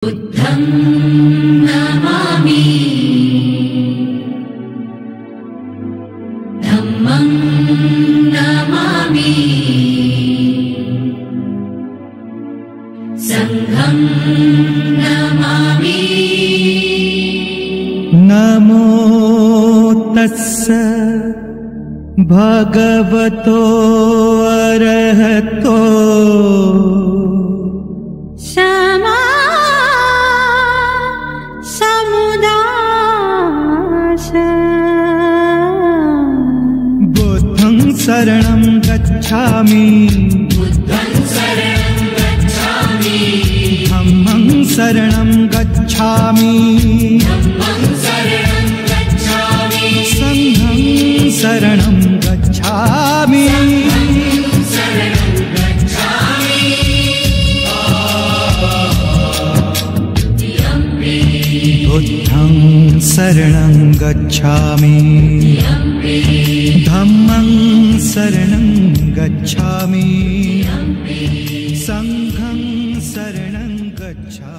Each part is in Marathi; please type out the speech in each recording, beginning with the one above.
बुद्धं नमामि धम्मं नमामि संघं नमामि। नमो तस्स भगवतो अरहतो शरणं गच्छामि बुद्धं शरणं गच्छामि धम्मं शरणं गच्छामि धम्मं शरणं गच्छामि संघं शरणं गच्छामि शरणं गच्छामि। बुद्धं शरणं गच्छामि धम्मं शरणं गच्छामि संघं शरणं गच्छामि।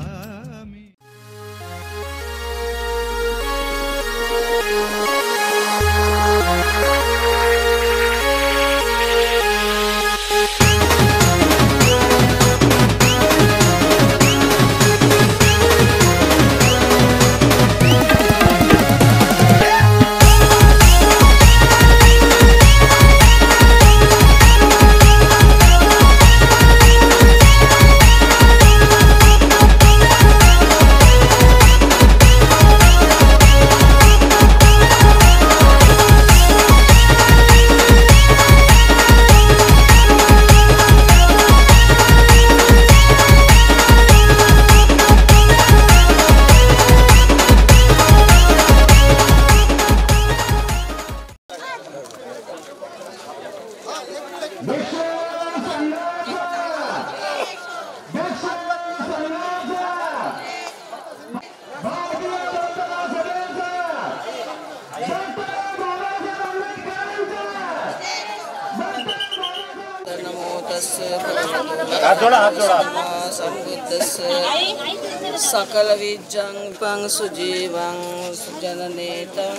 सकल विज्जं पं सुजीवं सुजननेतं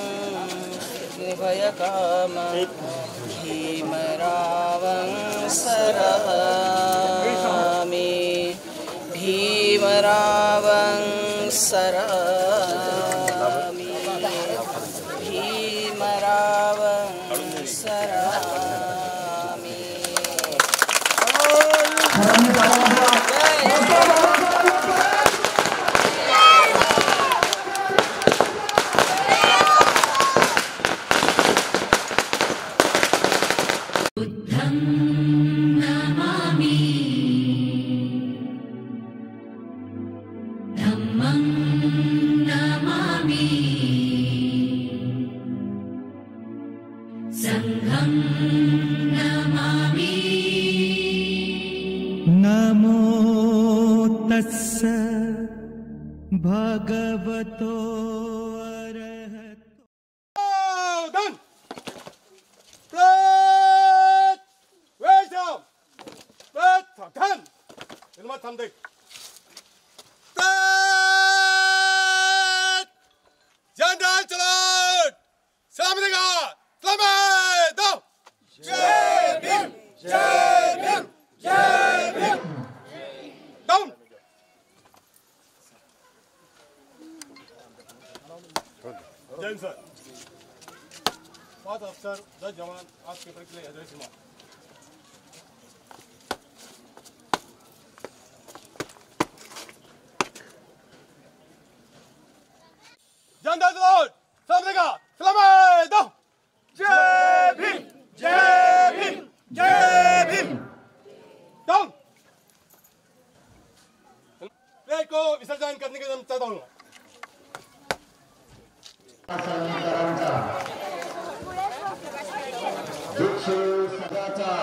निर्भयकामं भीमरावं सरामि भीमरावं सरामि भीमरावं सरामि। बुद्धं नमामि धम्मं नमामि संघं नमामि। नमो तस्स भगवतो अरहतो General Salute! Salamika! Selamat! Jai Bhim! Jai Bhim! Jai Bhim! Down! Jain sir 5 अफसर 10 जवान आपके पेपर के लिए हाजिर हैं। जनरल सलूट सामने सलामत जय भीम जय भीम जय भीम। डाउन प्लेट को विसर्जन करने के लिए चाहता हूँ। भिक्षु सदाचा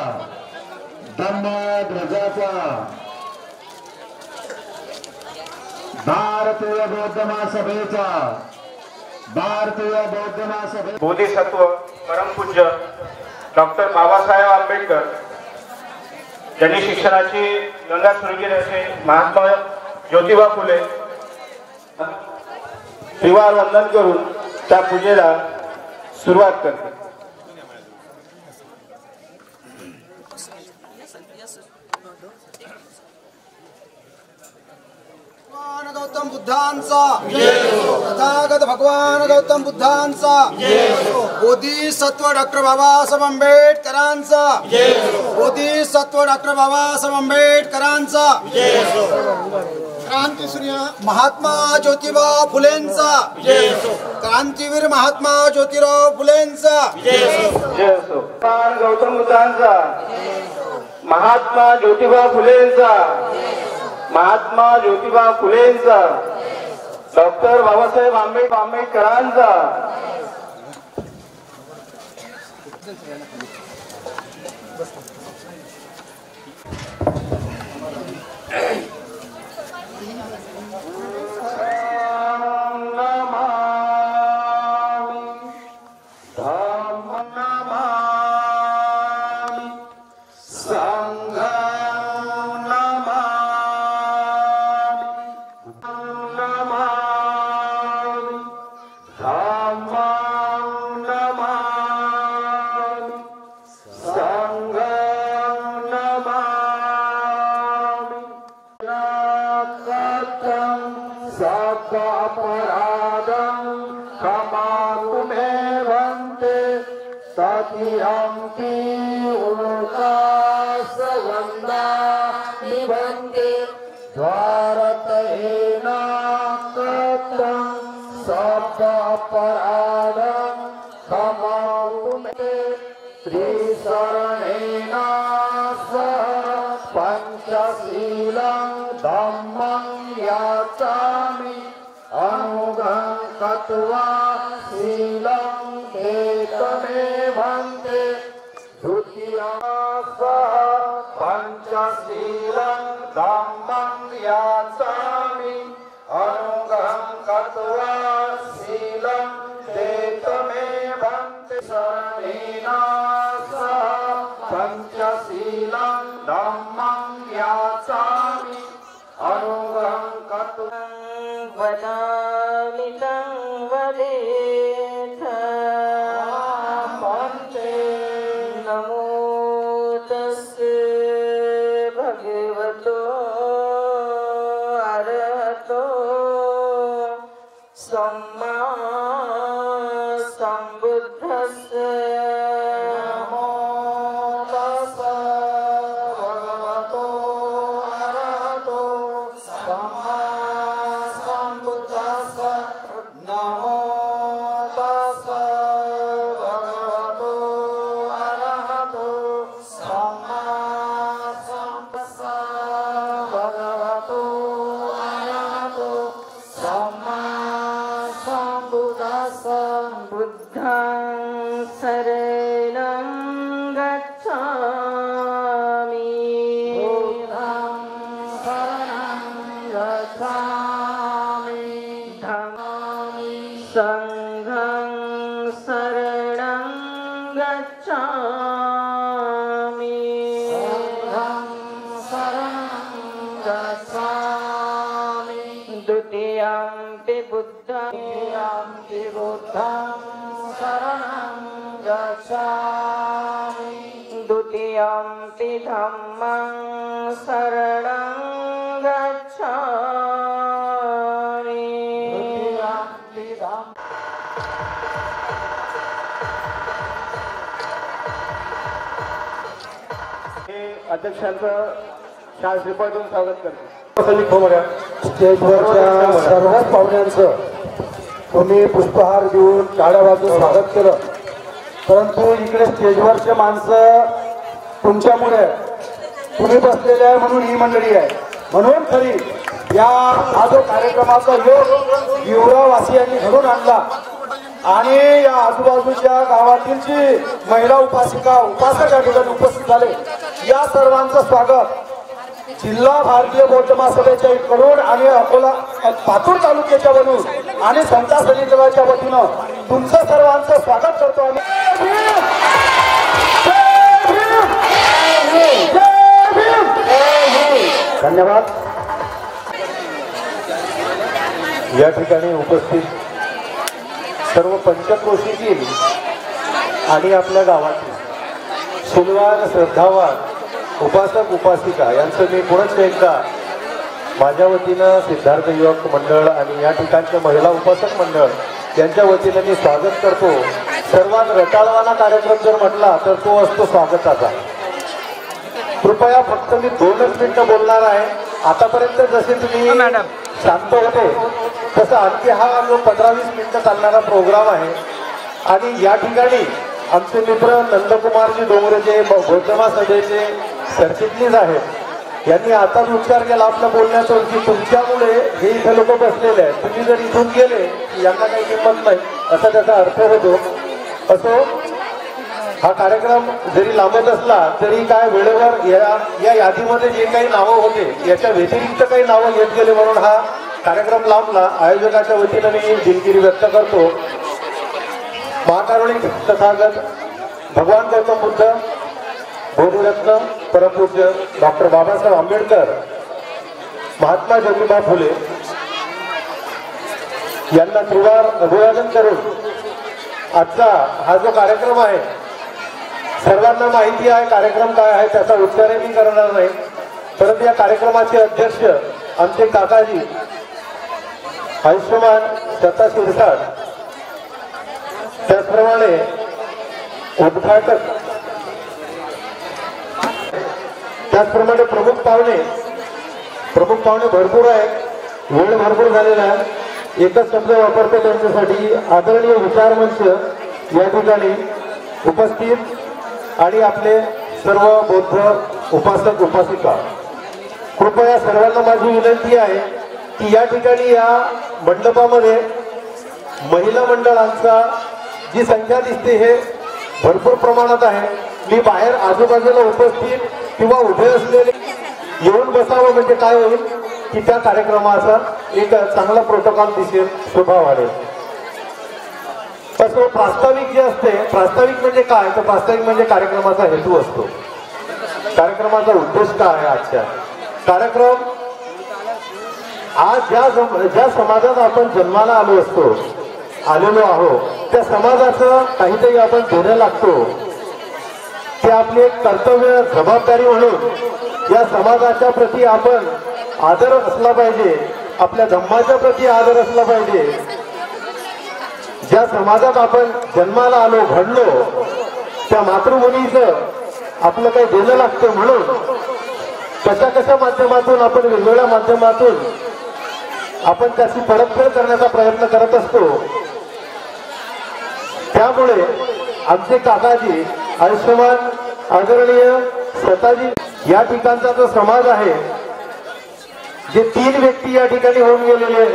धम्म ध्वजाचा भारतीय बौद्ध महासभेचा बोधिसत्व परमपूज्य डॉक्टर बाबासाहेब आंबेडकर यांनी शिक्षणाची गंगा सुरू केली असे महात्मा ज्योतिबा फुले त्रिवार वंदन करून त्या पूजेला सुरुवात करते. गौतम बुद्धांचा तथागत भगवान गौतम बुद्धांचा बोधिसत्व डॉक्टर बाबासाहेब आंबेडकरांचा बोधिसत्व डॉक्टर बाबासाहेब आंबेडकरांचा क्रांतीसूर्य महात्मा ज्योतिबा फुलेंचा क्रांतीवीर महात्मा ज्योतिराव फुलेंचा गौतम बुद्धांचा महात्मा ज्योतिबा फुलेंचा महात्मा ज्योतिबा फुलेंचा डॉक्टर बाबासाहेब आंबेडकरांचा अध्यक्षांचं शाळेतून स्वागत करतो. स्टेजवरच्या सर्वच पाहुण्यांचं तुम्ही पुष्पहार देऊन टाळ्या वाजवून स्वागत केलं, परंतु इकडे स्टेजवरचे माणसं तुमच्यामुळे तुम्ही बसलेले आहे म्हणून ही मंडळी आहे. म्हणून खरी हा जो कार्यक्रमाचा योग युवरावासियांनी घडून आणला आणि या आजूबाजूच्या गावातील जी महिला उपासक या ठिकाणी उपस्थित झाले, या सर्वांचं स्वागत जिल्हा भारतीय बौद्ध महासभेच्या इकडून आणि अकोला पातूर तालुक्याच्या वरून आणि संता सनीदेवाच्या वतीनं तुमचं सर्वांचं स्वागत करतो आम्ही. धन्यवाद. या ठिकाणी उपस्थित सर्व पंचक्रोशीतील आणि आपल्या गावातील सुलवान श्रद्धावान उपासक उपासिका यांचं मी पुनश्च एकदा माझ्या वतीनं सिद्धार्थ युवक मंडळ आणि या ठिकाणचे महिला उपासक मंडळ यांच्या वतीनं मी स्वागत करतो. सर्वात रटाळवाना कार्यक्रम जर म्हटला तर तो असतो स्वागताचा. कृपया फक्त मी 2च मिनिटं बोलणार आहे. आतापर्यंत जसे तुम्ही शांत होते तसं आणखी हा जो 15-20 मिनिटं चालणारा प्रोग्राम आहे. आणि या ठिकाणी आमचे मित्र नंदकुमारजी डोंगरेचे बौद्धमा सभेचे सरचिटणीस आहेत. यांनी आताच उच्चार केला आपल्या बोलण्यातून की तुमच्यामुळे हे इथे लोक बसलेले आहेत, तुम्ही जर इथून गेले यांना काही किंमत नाही, असा त्याचा अर्थ होतो. असो, हा कार्यक्रम जरी लांबत असला तरी काय वेळेवर या यादीमध्ये जे काही नावं होते याच्या व्यतिरिक्त काही नावं येत गेले म्हणून हा कार्यक्रम लांबला. आयोजकाच्या वतीनं मी दिलगिरी व्यक्त करतो. महाकारुणिक तथागत भगवान गौतम बुद्ध बोधिरत्न परमपूज्य डॉक्टर बाबासाहेब आंबेडकर महात्मा ज्योतिबा फुले यांना त्रिवार अभिवादन करून आजचा हा जो कार्यक्रम आहे, सर्वांना माहिती आहे कार्यक्रम काय आहे, त्याचा उच्चारही मी करणार नाही. परंतु या कार्यक्रमाचे अध्यक्ष आमचे काकाजी आयुष्यमान दत्ता शिरसाट, त्याचप्रमाणे उद्घाटक, त्याचप्रमाणे प्रमुख पाहुणे भरपूर आहेत. वेळ भरपूर झालेला आहे. एकच शब्द वापरतो त्यांच्यासाठी. आदरणीय विचारमंच या ठिकाणी उपस्थित आणि आपले सर्व बौद्ध उपासक उपासिका, कृपया सर्वांना माझी विनंती आहे की या ठिकाणी या मंडपामध्ये महिला मंडळांचा जी संख्या दिसते हे भरपूर प्रमाणात आहे. मी बाहेर आजूबाजूला उपस्थित किंवा उभे असलेले येऊन बसावं म्हणजे काय होईल की त्या कार्यक्रमाचा एक चांगला प्रोटोकॉल दिसेल, शोभा वाढेल. तसं प्रास्ताविक जे असते, प्रास्ताविक म्हणजे काय, तर प्रास्ताविक म्हणजे कार्यक्रमाचा हेतू असतो, कार्यक्रमाचा उद्देश काय आहे. आजच्या कार्यक्रम आज ज्या समाजात आपण जन्माला आलेलो आहोत त्या समाजाचं काहीतरी आपण देणं लागतो. ते आपली एक कर्तव्य जबाबदारी म्हणून या समाजाच्या प्रती आपण आदर असला पाहिजे, आपल्या धम्माच्या प्रती आदर असला पाहिजे. ज्या समाजात आपण जन्माला आलो, घडलो, त्या मातृभूमीचं आपलं काही देणं लागतं. म्हणून कशा माध्यमातून आपण वेगवेगळ्या माध्यमातून आपण त्याची परतफेड करण्याचा प्रयत्न करत असतो. त्यामुळे आमचे काकाजी आयुष्यमान आदरणीय स्वतःजी या ठिकाणचा जो समाज आहे, जे 3 व्यक्ती या ठिकाणी होऊन गेलेले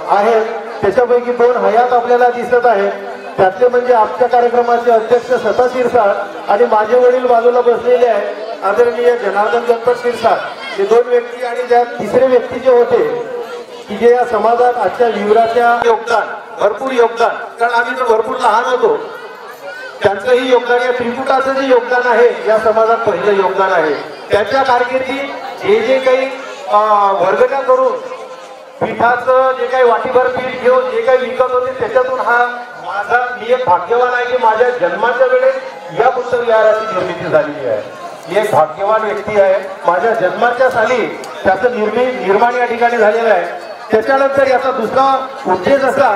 आहेत त्याच्यापैकी 2 हयात आपल्याला दिसत आहेत. त्यातले म्हणजे आजच्या कार्यक्रमाचे अध्यक्ष सता शिरसाट आणि माझे वडील बाजूला बसलेले आहेत आदरणीय जनार्दन गणपत शिरसाट. हे 2 व्यक्ती आणि ज्या तिसरे व्यक्ती जे होते की जे या समाजात आजच्या विवराच्या भरपूर योगदान, कारण आम्ही तर भरपूर लहान होतो, त्यांचंही योगदान, या त्रिपुटाचं जे योगदान आहे या समाजात पहिलं योगदान आहे. त्याच्या कारकिर्दीत जे काही वर्गण्या करून पीठाचं जे काही वाटीभर पीठ घेऊन जे काही विकत होते त्याच्यातून मी एक भाग्यवान आहे की माझ्या जन्माच्या वेळेस या बुद्ध विहाराची निर्मिती झालेली आहे. मी एक भाग्यवान व्यक्ती आहे. माझ्या जन्माच्या साली त्याचं निर्माण या ठिकाणी झालेलं आहे. त्याच्यानंतर याचा दुसरा उद्देश असा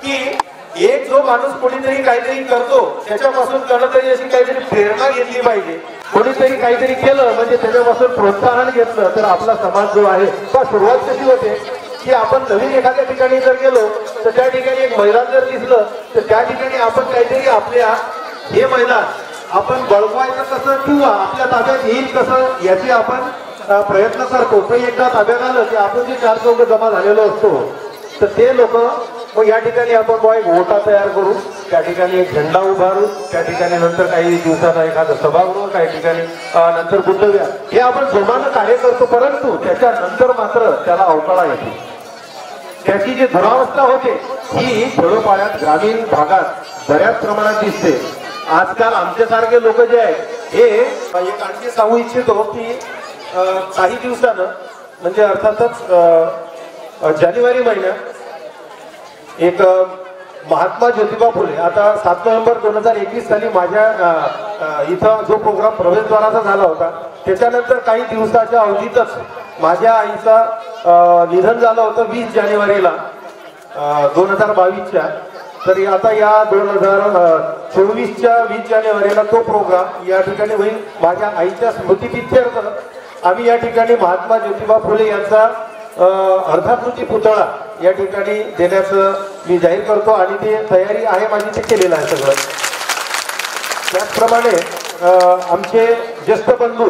की एक जो माणूस कोणीतरी काहीतरी करतो त्याच्यापासून कणतरी अशी काहीतरी प्रेरणा घेतली पाहिजे. कोणीतरी काहीतरी केलं म्हणजे त्याच्यापासून प्रोत्साहन घेतलं तर आपला समाज जो आहे तो सुरुवात कशी होते की आपण नवीन एखाद्या ठिकाणी जर गेलो तर त्या ठिकाणी एक मैदान जर दिसलं तर त्या ठिकाणी आपण काहीतरी आपल्या हे मैदान आपण बळवायचं कसं किंवा आपल्या ताब्यात येईल कसं याची आपण प्रयत्न करतो. पण एकदा ताब्यात आलं की आपण जे 4 चौघ जमा झालेलो असतो तर ते लोक मग या ठिकाणी आपण एक ओटा तयार करू, त्या ठिकाणी एक झेंडा उभारू, त्या ठिकाणी नंतर काही दिवसांना एखादं सभागृह, काही ठिकाणी नंतर बुद्धविहार, हे आपण जोमानं कार्य करतो. परंतु त्याच्यानंतर मात्र त्याला अवकाळा येते. त्याची जी दुरावस्था होते ही खेडोपाड्यात ग्रामीण भागात बऱ्याच प्रमाणात दिसते. आजकाल आमच्यासारखे लोक जे आहेत हे एक आणखी सांगू इच्छितो की काही दिवसानं म्हणजे अर्थातच जानेवारी महिन्यात एक महात्मा ज्योतिबा फुले, आता 7 नोव्हेंबर 2021 साली माझ्या इथं जो प्रोग्राम प्रवेशद्वाराचा झाला होता त्याच्यानंतर काही दिवसाच्या अवधीतच माझ्या आईचा निधन झालं होतं 20 जानेवारीला 2022च्या. तर आता या 2024च्या 20 जानेवारीला तो प्रोग्राम या ठिकाणी होईल. माझ्या आईच्या स्मृतिप्रित्यर्थ आम्ही या ठिकाणी महात्मा ज्योतिबा फुले यांचा अर्धाकृती पुतळा या ठिकाणी देण्याचं मी जाहीर करतो आणि ते तयारी आहे माझी, ते केलेलं आहे सगळं. त्याचप्रमाणे आमचे ज्येष्ठ बंधू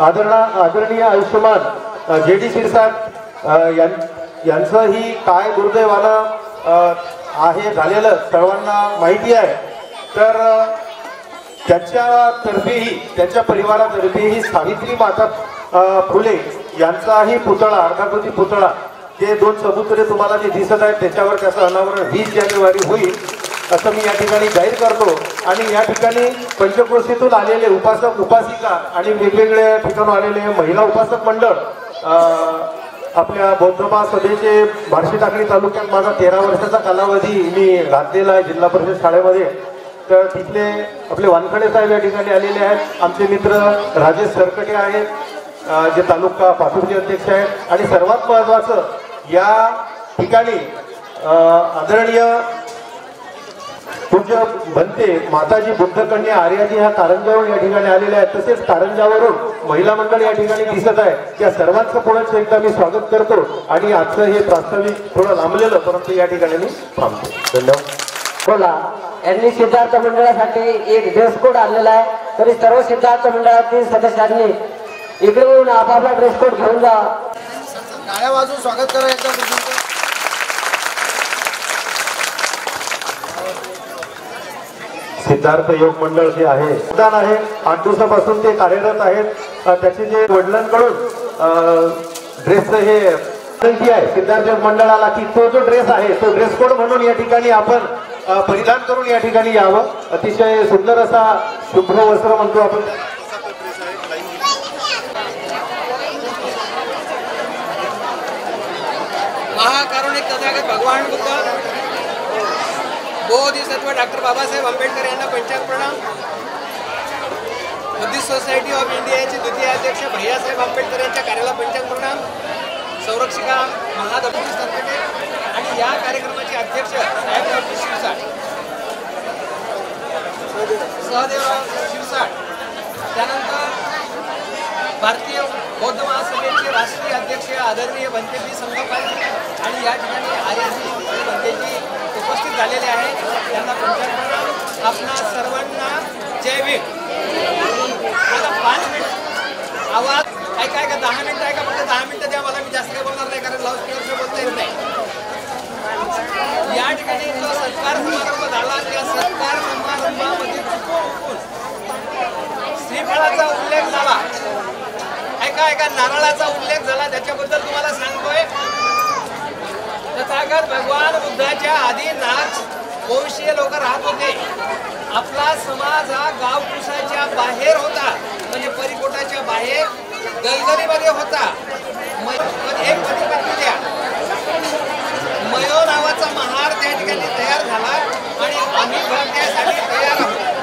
आदरणीय आयुष्यमान JD शिरसाट यांचंही काय दुर्दैवानं आहे झालेलं सर्वांना माहिती आहे. तर त्याच्यातर्फेही त्यांच्या परिवारातर्फेही सावित्री माता फुले यांचाही पुतळा, अर्धाकृती पुतळा, ते 2 चबुतरे तुम्हाला जे दिसत आहेत त्याच्यावर त्याचं अनावरण 20 जानेवारी होईल असं मी या ठिकाणी जाहीर करतो. आणि या ठिकाणी पंचक्रोशीतून आलेले उपासक उपासिका आणि वेगवेगळ्या ठिकाणून आलेले महिला उपासक मंडळ, आपल्या बौद्ध महासभेचे बार्शी टाकळी तालुक्यात माझा 13 वर्षाचा कालावधी मी घातलेला आहे जिल्हा परिषद शाळेमध्ये. तर तिथले आपले वानखडे साहेब या ठिकाणी आलेले आहेत. आमचे मित्र राजेश सरकटे आहेत, जे तालुका पाथुरचे अध्यक्ष आहेत. आणि सर्वात महत्त्वाचं या ठिकाणी आदरणीय पूज्य बनते माताजी बुद्धकन्या आर्याजी ह्या कारंजावरून या ठिकाणी आलेल्या आहेत. तसेच कारंजावरून महिला मंडळ या ठिकाणी दिसत आहे. त्या सर्वांचं पुन्हा एकदा मी स्वागत करतो. आणि आजचं हे प्रास्ताविक थोडं लांबलेलं, परंतु या ठिकाणी मी थांबतो. धन्यवाद. बोला, यांनी सिद्धार्थ मंडळासाठी एक ड्रेस कोड आणलेला आहे. तरी सर्व सिद्धार्थ मंडळातील सदस्यांनी इकडे येऊन आपापला ड्रेस कोड घेऊन जा. टाळ्या वाजून स्वागत करा एकदा. सिद्धार्थ योग मंडळ जे आहे उद्यान आहे, 8 दिवसापासून ते कार्यरत आहेत. त्याचे जे वडिलांकडून ड्रेसचं हे विनंती आहे सिद्धार्थ योग मंडळाला की तो जो ड्रेस आहे तो ड्रेस कोड म्हणून या ठिकाणी आपण परिधान करून या ठिकाणी यावं. अतिशय सुंदर असा शुभ्र वस्त्र म्हणतो आपण. महाकारुणिक तथागत भगवान बुद्ध बोधिसत्व डॉक्टर बाबासाहेब आंबेडकर यांना पंचांग प्रणाम. बुद्धिस्ट सोसायटी ऑफ इंडियाचे द्वितीय अध्यक्ष भैयासाहेब आंबेडकर यांच्या कार्याला पंचांग प्रणाम. संरक्षिका महादपुरी सरकटे आणि या कार्यक्रमाचे अध्यक्ष साहेबराव शिरसाट, सहदेवराव शिरसाट, त्यानंतर भारतीय बौद्ध महासभेचे राष्ट्रीय अध्यक्ष आदरणीय बनतेजी संघपाल आणि या ठिकाणी आर्याजी बनतेजी उपस्थित झालेले आहेत. त्यांना पंचांग प्रणाम. आपणा सर्वांना जय भीम. आता 5 मिनिट आवाज ऐका 10 मिनिटं ऐका, फक्त 10 मिनिटं द्या मला. मी जास्त काही बोलणार नाही कारण लाऊडस्पीकरवर बोलता येत नाही. या ठिकाणी जो सत्कार समारंभ झाला त्या सत्कार समारंभामध्ये चुकून श्रीफळाचा उल्लेख झाला. ऐका नारळाचा उल्लेख झाला. त्याच्याबद्दल तुम्हाला सांगतोय. तथागत भगवान बुद्धाच्या आधी नाथ वंशीय लोक राहत होते. आपला समाज हा गावकुसाच्या बाहेर होता, म्हणजे परिकोटाच्या बाहेर दलदलीमध्ये होता. एक पती द्या मयो नावाचा महार त्या ठिकाणी तयार झाला आणि आम्ही त्यासाठी तयार आहोत.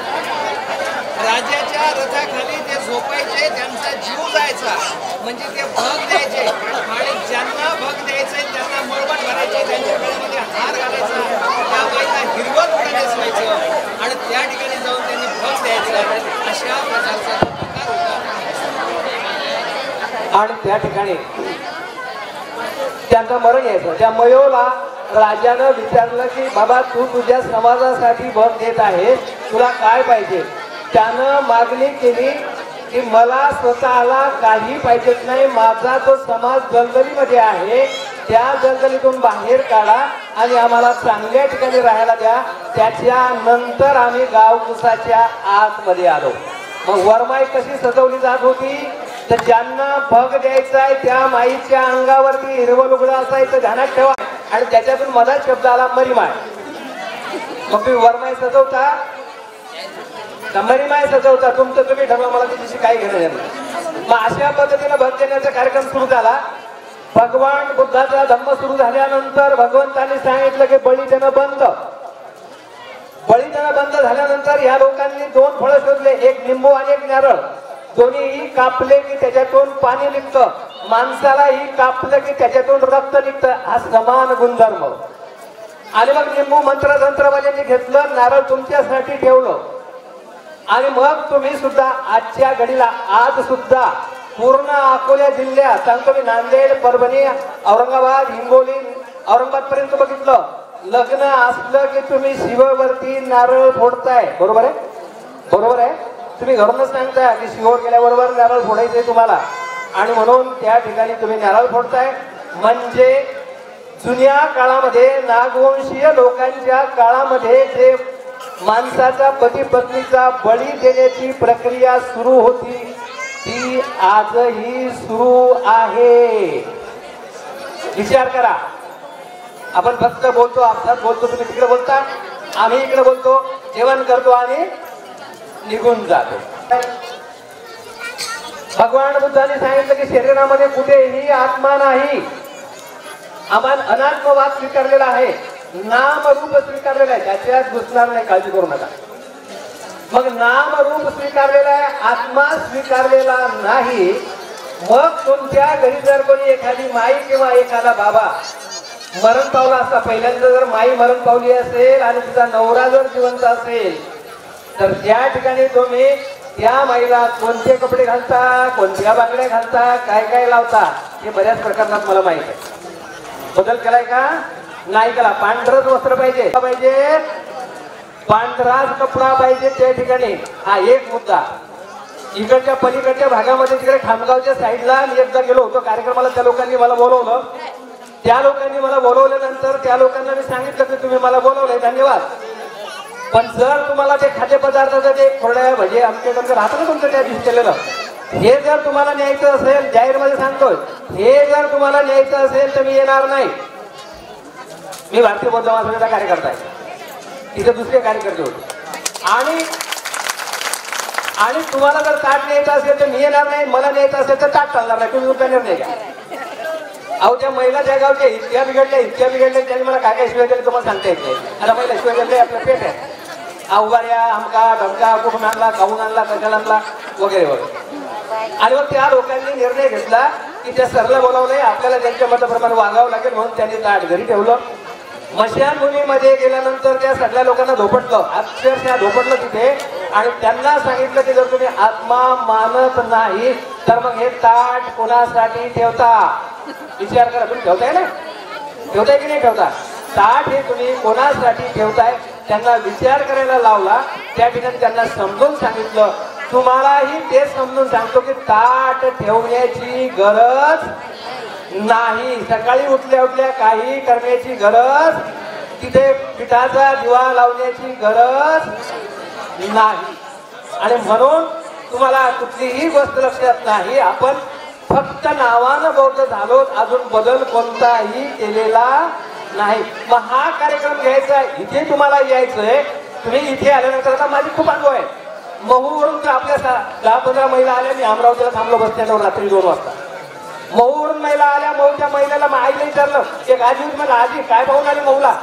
राजाच्या रथाखाली ते झोपायचे, त्यांचा जीव जायचा, म्हणजे ते भग द्यायचे आणि ज्यांना भग द्यायचे त्यांना मळवट भरायचे, त्यांच्या गळ्यामध्ये हार घालायचा, त्या बाईला हिरवं कपडे नेसवायचं आणि त्या ठिकाणी जाऊन त्यांनी भग द्यायचं. अशा प्रकारचा प्रकार होता. आणि त्या ठिकाणी त्यांचं मरण यायचं. त्या मयोला राजानं विचारलं की बाबा तू तुझ्या समाजासाठी भग देत आहेस, तुला काय पाहिजे? त्यानं मागणी केली की मला स्वतःला काही पाहिजेच नाही, माझा तो समाज दलदलीमध्ये आहे, त्या दलदलीतून बाहेर काढा आणि आम्हाला चांगल्या ठिकाणी राहायला द्या. त्याच्यानंतर आम्ही गावकुसाच्या आतमध्ये आलो. मग वरमाई कशी सजवली जात होती तर ज्यांना भग द्यायचा आहे त्या माईच्या अंगावरती हिरवं लुगडं असायचं, ध्यानात ठेवा. आणि त्याच्यातून मला शब्द आला मरीमाय. मग तुम्ही वरमाई सजवता मरीमाय सजवता, तुमचं तुम्ही ठरवा, मला त्याच्याशी काही घेणं नाही. मग अशा पद्धतीनं भग देण्याचा कार्यक्रम सुरू झाला. भगवान बुद्धाचा धम्म सुरू झाल्यानंतर भगवंतांनी सांगितलं की बळी देणं बंद. बळी देणं बंद झाल्यानंतर या लोकांनी दोन फळं शोधले, एक लिंबू आणि एक नारळ. दोन्हीही कापले की त्याच्यातून पाणी निघतं, माणसालाही कापलं की त्याच्यातून रक्त निघतं. हा समान गुणधर्म. आणि मग लिंबू मंत्रतंत्रवाल्यांनी घेतलं, नारळ तुमच्यासाठी ठेवलं. आणि मग तुम्ही सुद्धा आजच्या घडीला आज सुद्धा पूर्ण अकोला जिल्ह्यात सांगतो मी, नांदेड, परभणी, औरंगाबाद, हिंगोली, औरंगाबाद पर्यंत बघितलं, लग्न असलं की तुम्ही शिववरती नारळ फोडताय. बरोबर आहे? बरोबर आहे. तुम्ही घरूनच सांगताय की शिववर गेल्याबरोबर नारळ फोडायचंय तुम्हाला, आणि म्हणून त्या ठिकाणी तुम्ही नारळ फोडताय. म्हणजे जुन्या काळामध्ये नागवंशीय लोकांच्या काळामध्ये जे माणसाचा पती पत्नीचा बळी देण्याची प्रक्रिया सुरू होती ती आजही सुरू आहे. विचार करा. आपण फक्त बोलतो, आपसात बोलतो, तुम्ही तिकडे बोलता, आम्ही इकडे बोलतो, जेवण करतो आणि निघून जातो. भगवान बुद्धांनी सांगितलं की शरीरामध्ये कुठेही आत्मा नाही. आपण अनात्मवाद स्वीकारलेला आहे, नाम रूप स्वीकारलेला आहे, त्याच्यात घुसणार नाही, काळजी करू नका. मग नाम रूप स्वीकारलेला आहे, आत्मा स्वीकारलेला नाही. मग तुमच्या घरी जर कोणी एखादी माई किंवा एखादा बाबा मरण पावला असता, पहिल्यांदा जर माई मरण पावली असेल आणि तिचा नवरा जर जिवंत असेल, तर त्या ठिकाणी तुम्ही त्या माईला कोणते कपडे घालता, कोणत्या बांगड्या घालता, काय काय लावता, हे बऱ्याच प्रकरणात मला माहित आहे. बदल केलाय का? नाही केला. पांढरच वस्त्र पाहिजे, पांढराच कपडा पाहिजे त्या ठिकाणी. हा एक मुद्दा. इकडच्या पलीकडच्या भागामध्ये तिकडे खामगावच्या साईडला मी एकदा गेलो होतो कार्यक्रमाला, त्या लोकांनी मला बोलवलं. त्या लोकांनी मला बोलवल्यानंतर त्या लोकांना मी सांगितलं की तुम्ही मला बोलवलंय, धन्यवाद, पण जर तुम्हाला ते खाद्यपदार्थाचं ते थोड्या भजे आमच्या राहतं ना तुमचं त्या दिवशी केलेलं, हे जर तुम्हाला न्यायचं असेल, जाहीर मध्ये सांगतोय, हे जर तुम्हाला न्यायचं असेल तर मी येणार नाही. मी भारतीय बौद्ध महासभेचा कार्यकर्ता आहे, तिथे दुसरे कार्यकर्ते होते. आणि तुम्हाला जर ताट न्यायचं असेल तर मी येणार नाही, मला न्यायचं असेल तर ताट चालणार नाही. तुम्ही तुमचा निर्णय घ्या. अहो त्या महिला त्या गावच्या इतक्या बिघडल्या त्यांनी मला काय काय शिवाय दिले तुम्हाला सांगता येत नाही. आता महिला शिवाय दिले आपलं पेट आहे, अवघाऱ्या, आमका धमका, कुठून आणला, काहून आणला, कशाला आणला, वगैरे वगैरे. आणि मग त्या लोकांनी निर्णय घेतला की त्या सरला बोलावलंय, आपल्याला त्यांच्या मताप्रमाणे वागावं लागेल, म्हणून त्यांनी ताट घरी ठेवलं. मशानभूमीमध्ये गेल्यानंतर त्या सगळ्या लोकांना धोपटलं, अक्षरशः धोपटलं तिथे, आणि त्यांना सांगितलं की जर तुम्ही आत्मा मानत नाही तर मग हे ताट कोणासाठी ठेवता? विचार करा. तुम्ही ठेवताय ना? ठेवताय की नाही ठेवता? ताट हे तुम्ही कोणासाठी ठेवताय? त्यांना विचार करायला लावला. त्या ठिकाणी त्यांना समजून सांगितलं. तुम्हालाही ते समजून सांगतो की ताट ठेवण्याची गरज नाही. सकाळी उठल्या उठल्या काही करण्याची गरज, तिथे पिठाचा दिवा लावण्याची गरज नाही. आणि म्हणून तुम्हाला कुठलीही गोष्ट लक्षात नाही. आपण फक्त नावानं बौद्ध झालो, अजून बदल कोणताही केलेला नाही. मग हा कार्यक्रम घ्यायचा आहे, इथे तुम्हाला यायचंय. तुम्ही इथे आल्यानंतर आता माझी खूप अनुभव आहे. महूवरून तर आपल्या 10-15 महिला आल्या. मी अमरावतीला थांबलो बस स्टँडवर रात्री 2 वाजता. महूवरून महिला आल्या. महूच्या महिलेला आईला विचारलं, एक आजी मला, आजी काय पाहून आली महूला?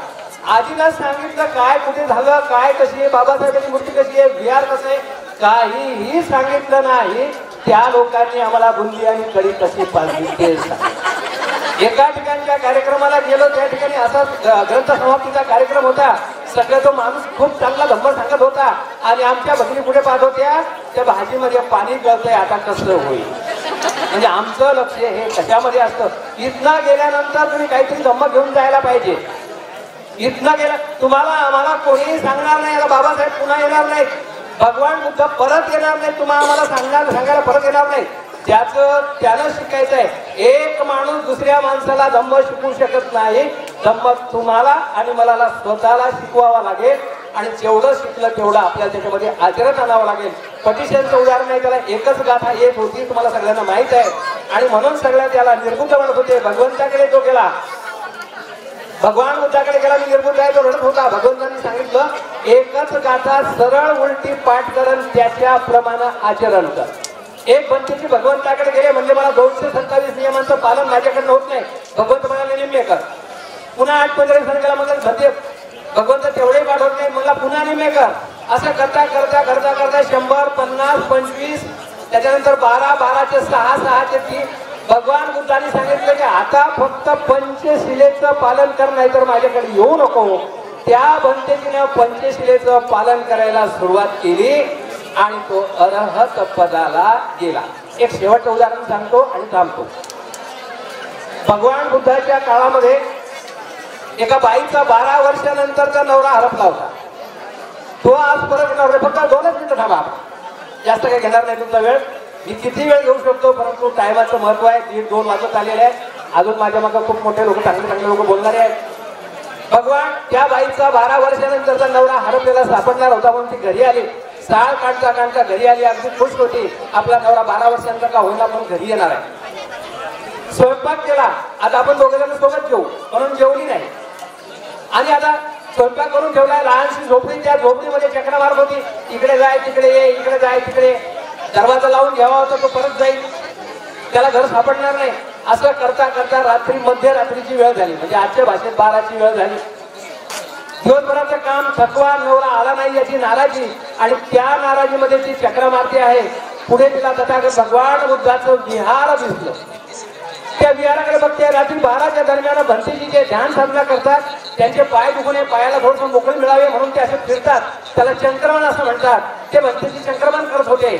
आजीला सांगितलं काय कुठे झालं, काय कशी आहे, बाबासाहेबांची मूर्ती कशी आहे, विहार कसं आहे, काहीही सांगितलं नाही. त्या लोकांनी आम्हाला बुंदी आणि कढी कशी पाजली ते सांगितलं. एका ठिकाणच्या कार्यक्रमाला गेलो, त्या ठिकाणी असा ग्रंथ समाप्तीचा कार्यक्रम होता. सगळा तो माणूस खूप चांगला धम्म सांगत होता आणि आमच्या भगिनी पुढे पाहत होत्या, त्या भाजीमध्ये पाणी गळतंय, आता कसं होईल. म्हणजे आमचं लक्ष हे कशामध्ये असतं. इथनं गेल्यानंतर तुम्ही काहीतरी धम्म घेऊन जायला पाहिजे. इथनं गेलं तुम्हाला आम्हाला कोणीही सांगणार नाही आता बाबासाहेब पुन्हा येणार नाही, भगवान बुद्ध परत येणार नाही, तुम्हाला आम्हाला सांगायला परत येणार नाही. त्यानं शिकायचं आहे. एक माणूस दुसऱ्या माणसाला धम्म शिकवू शकत नाही. धम्म तुम्हाला आणि मला स्वतःला शिकवावा लागेल. आणि जेवढं शिकलं तेवढं आपल्याला त्याच्यामध्ये आचरणात आणावं लागेल. पटिशनचं उदाहरण आहे, त्याला एकच गाथा येत होती, तुम्हाला सगळ्यांना माहित आहे. आणि म्हणून सगळ्या त्याला निर्बुद्ध म्हणत होते. भगवंताकडे तो गेला, भगवान बुद्धाकडे गेला, मी निर्बुद्ध आहे, तो रडत होता. भगवंतांनी सांगितलं एकच गाथा सरळ उलटी पाठ कर, त्याच्याप्रमाणे आचरण कर. एक बनतेची भगवंताकडे गेले, म्हणजे मला 227 नियमांचं पालन माझ्याकडनं होत नाही. भगवंत म्हणाले निम्मे कर. पुन्हा 8-15 दिवसांनी गेला, म्हणजे भंते भगवंत तेवढे पाठ होत नाही, मला पुन्हा निम्मे कर. असं करता करता करता करता 100, 50, 25, त्याच्यानंतर 12, 12चे 6, 6चे 3. भगवान बुद्धांनी सांगितलं की आता फक्त पंचशिलेचं पालन कर, नाही तर माझ्याकडे येऊ नको. त्या बनतेजीनं पंचशिलेचं पालन करायला सुरुवात केली आणि तो अरहत पदाला गेला. एक शेवटचं उदाहरण सांगतो आणि थांबतो. भगवान बुद्धाच्या काळामध्ये एका बाईचा 12 वर्षानंतरचा नवरा हरपला होता. तो आज परत नवरा, फक्त 2च मिनिटं थांबा, जास्त काही घेणार नाही तुमचा वेळ. मी किती वेळ घेऊ शकतो, परंतु टायमाचं महत्व आहे. 1:30-2 वाजत आलेले आहे. अजून माझ्या मागे खूप मोठे लोक, चांगले चांगले लोक बोलणारे आहेत. भगवान त्या बाईचा 12 वर्षानंतरचा नवरा हरपलेला सापडणार होता, म्हणून ती घरी आली. साळ काढता काढता घरी आली, अगदी खुश होती. आपला नवरा 12 वर्षांचा का होईना पण घरी येणार आहे. स्वयंपाक केला. आता आपण दोघे जण सोबत जेऊ म्हणून जेवली नाही. आणि आता स्वयंपाक करून ठेवलाय, लहानशी झोपडी. त्या झोपडीमध्ये चक्रा मारत होती, इकडे जाय तिकडे ये, इकडे जाय तिकडे. दरवाजा लावून घ्यावा होता, तो परत जाईल, त्याला घर सापडणार नाही. असं करता करता रात्री मध्यरात्रीची वेळ झाली, म्हणजे आजच्या भाषेत 12ची वेळ झाली. दिवसभराचं काम, थकवा, नवरा आला नाही याची नाराजी, आणि त्या नाराजीमध्ये ती चक्रा मारती आहे. पुढे तिला तथागत भगवान बुद्धाचं विहार दिसलं. त्या विहाराकडे बघते. रात्री 12च्या दरम्यान भंतेजी जे ध्यान साधना करतात, त्यांचे पाय दुखू नये, पायाला थोडंसं मोकळी मिळावे म्हणून ते असे फिरतात. त्याला चंक्रमण असं म्हणतात. ते भंतेजी चंक्रमण करत होते.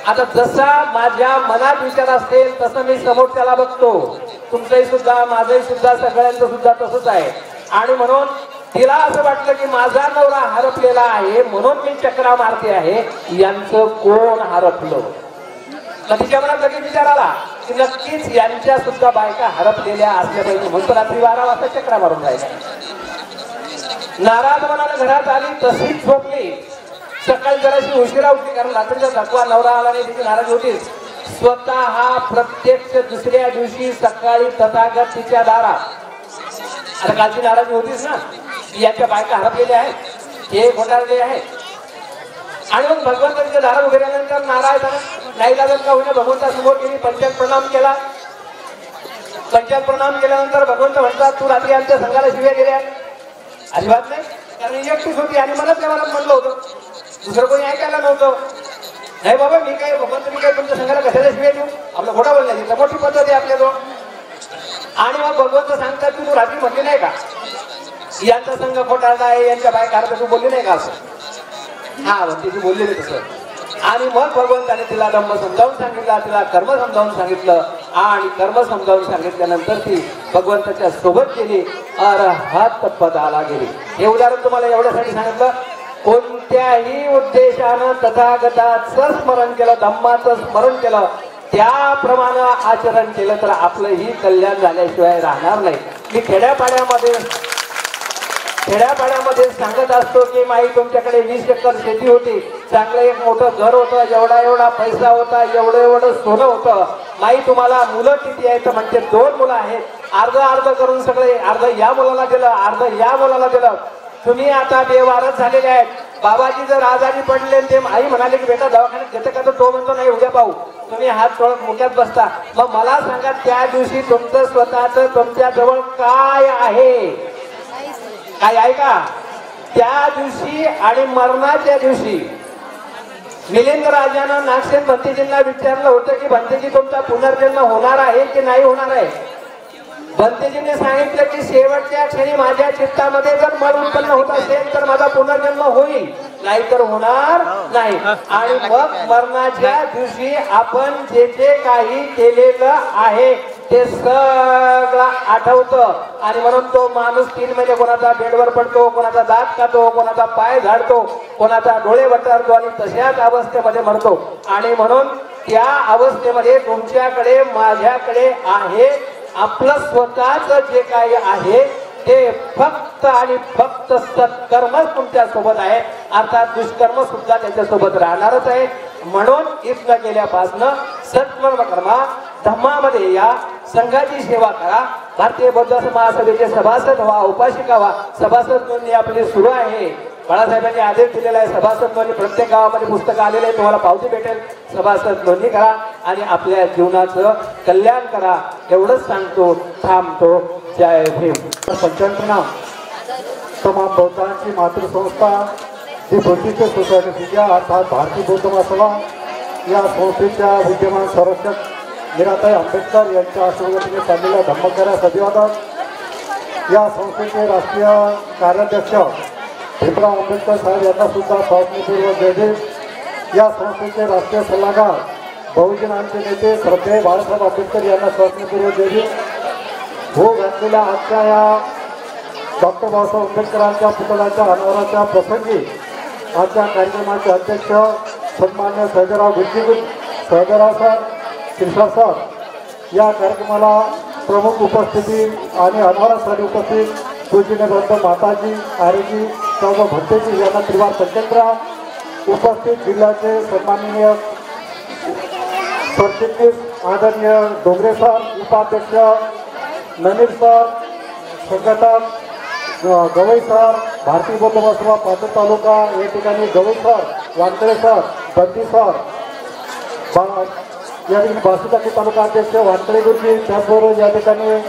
आता जसा माझ्या मनात विचार असेल तसं मी समोर त्याला बघतो. तुमचंही सुद्धा, माझंही सुद्धा, सगळ्यांचं सुद्धा तसंच आहे. आणि म्हणून तिला असं वाटलं की माझा नवरा हरपलेला आहे, म्हणून मी चक्रा मारते आहे. यांचं कोण हरपलं? तिच्या मनात लगेच विचार आला की नक्कीच यांच्या सुद्धा बायका हरपलेल्या असल्या पाहिजे, म्हणून रात्री 12 वाजता चक्रा मारून राहिल्या. नाराज मनानं घरात आली, तशीच झोपली. सकाळी जराशी उशिरा उठली, कारण रात्रीचा थकवा, नवरा आला नाही, तिची नाराजी होतीच. स्वतः प्रत्यक्ष दुसऱ्या दिवशी सकाळी तथागत तिच्या दारात. आता कालची नाराजी होतीच ना, याच्या बायका हरपलेल्या आहेत, हे घोटाळले आहेत. आणि मग भगवंताच्या दारात उभे राहिल्यानंतर नाराज नाही लागत का होईना भगवंता समोर गेली, पंचायत प्रणाम केला. पंचायत प्रणाम केल्यानंतर भगवंत म्हणतात, तू रात्री आमच्या संघाला शिव्या गेल्या? अजिबात नाही, कारण एकटीच होती आणि मलाच त्या मनात म्हणलं होतं, दुसरं कोणी ऐकायला नव्हतं. नाही बाबा, मी काय भगवंत, मी काय तुमच्या संघाला कशाला शिव्या देऊ? आपलं खोटा बोलण्याची मोठी पद्धत आहे आपल्याजवळ. आणि मग भगवंत सांगतात की तू रात्री म्हणली नाही का यांचा संघ खोटारला आहे, यांच्या बायका हरपल्या, तू बोलली नाही का असं? हा, तिची बोलली नाही तसं. आणि मग भगवंताने तिला धम्म समजावून सांगितला, तिला कर्म समजावून सांगितलं. आणि कर्म समजावून सांगितल्यानंतर ती भगवंताच्या सोबत गेली, अरहत पदाला गेली. हे उदाहरण तुम्हाला एवढ्यासाठी सांगितलं, कोणत्याही उद्देशानं तथागताचं स्मरण केलं, धम्माचं स्मरण केलं, त्याप्रमाणे आचरण केलं तर आपलंही कल्याण झाल्याशिवाय राहणार नाही. मी खेड्यापाड्यामध्ये सांगत असतो की माई तुमच्याकडे 20 एकर शेती होती, चांगलं एक मोठं घर होतं, एवढा एवढा पैसा होता, एवढं एवढं सोनं होतं. माई तुम्हाला मुलं किती आहेत? म्हणजे 2 मुलं आहेत. अर्ध करून सगळे, अर्ध या मुलाला दिलं, अर्ध या मुलाला दिलं. तुम्ही आता बेवारस झालेले आहेत. बाबाजी जर आजारी पडले, ते आई म्हणाले की बेटा दवाखान्यात घेतं का? तर तो म्हणतो नाही, उद्या पाहू. तुम्ही हात चोळत मुक्यात बसता. मग मला सांगा, त्या दिवशी तुमचं स्वतःचं तुमच्या जवळ काय आहे? काय आहे का? त्या दिवशी आणि मरणाच्या दिवशी मिलिंद राजानं नागसेन भंतेजींना विचारलं होतं की भंतेजी तुमचा पुनर्जन्म होणार आहे की नाही होणार आहे? भंतेजींनी सांगितलं की शेवटच्या क्षणी माझ्या चित्तामध्ये जर मल उत्पन्न होत असेल तर माझा पुनर्जन्म होईल, नाहीतर होणार नाही. आणि मग मरणाच्या दिवशी आपण जे जे काही केलेलं आहे ते सगळं आठवतं. आणि म्हणून तो माणूस 3 महिने कोणाचा बेडवर पडतो, कोणाचा दात खातो, कोणाचा पाय झाडतो, कोणाचा डोळे वटारतो आणि तशाच अवस्थेमध्ये मरतो. आणि म्हणून त्या अवस्थेमध्ये तुमच्याकडे, माझ्याकडे आहे आपलं स्वतःच जे काही आहे ते फक्त आणि फक्त सत्कर्मच तुमच्या सोबत आहे, अर्थात दुष्कर्म सुद्धा त्याच्या सोबत राहणारच आहे. म्हणून इथनं गेल्यापासनं सत्कर्म कर्मा, धम्मामध्ये या, संघाची सेवा करा, भारतीय बौद्ध महासभेचे सभासद व्हा, उपासिका व्हा. सभासद नोंदणी आपली सुरू आहे बाळासाहेबांनी आदेश दिलेला आहे सभासद नोंदणी प्रत्येक गावामध्ये पुस्तकं आलेले आहे तुम्हाला पावती भेटेल सभासद नोंदणी करा आणि आपल्या जीवनाचं कल्याण करा एवढंच सांगतो थांबतो जय भीम. पंचायतना तमाम बौद्धांची मातृसंस्था जी बुद्धिस्ट सोसायटी इंडिया अर्थात भारतीय बौद्ध महासभा या संस्थेच्या विद्यमान संरक्षक मीराताई आंबेडकर यांच्या आशीर्वादाने चाललेल्या धम्मकार्यास अभिवादन. या संस्थेचे राष्ट्रीय कार्याध्यक्ष भीमराव आंबेडकर साहेब यांना सुद्धा स्वातंत्र्यपूर्व जयदेव. या संस्थेचे राष्ट्रीय सल्लागार बहुजनांचे नेते श्रद्धेय बाळासाहेब आंबेडकर यांना स्वातंत्र्यपूर्व जयदेव. हो घातलेल्या आजच्या या डॉक्टर बाबासाहेब आंबेडकरांच्या पुतळ्याच्या अनावरणाच्या प्रसंगी आजच्या कार्यक्रमाचे अध्यक्ष सन्मान्य सहजराव गुरुजी सहजराव सर शिरसाट सर या कार्यक्रमाला प्रमुख उपस्थिती आणि अनावरणासाठी उपस्थित पूजनीय माताजी आर्यजी सर्व भक्तेजी यांना त्रिवार पंचक्रा उपस्थित जिल्ह्याचे सन्माननीय सरचिटणीस आदरणीय डोंगरे सर उपाध्यक्ष ननील सर संघटक गवई सर भारतीय बौद्ध महासभा पाचड तालुका या ठिकाणी Gavai sir Wankade sir Bunty sir या ठिकाणी बासुटाकी तालुका अध्यक्ष वानकडे गुरुजी त्याचबरोबर या ठिकाणी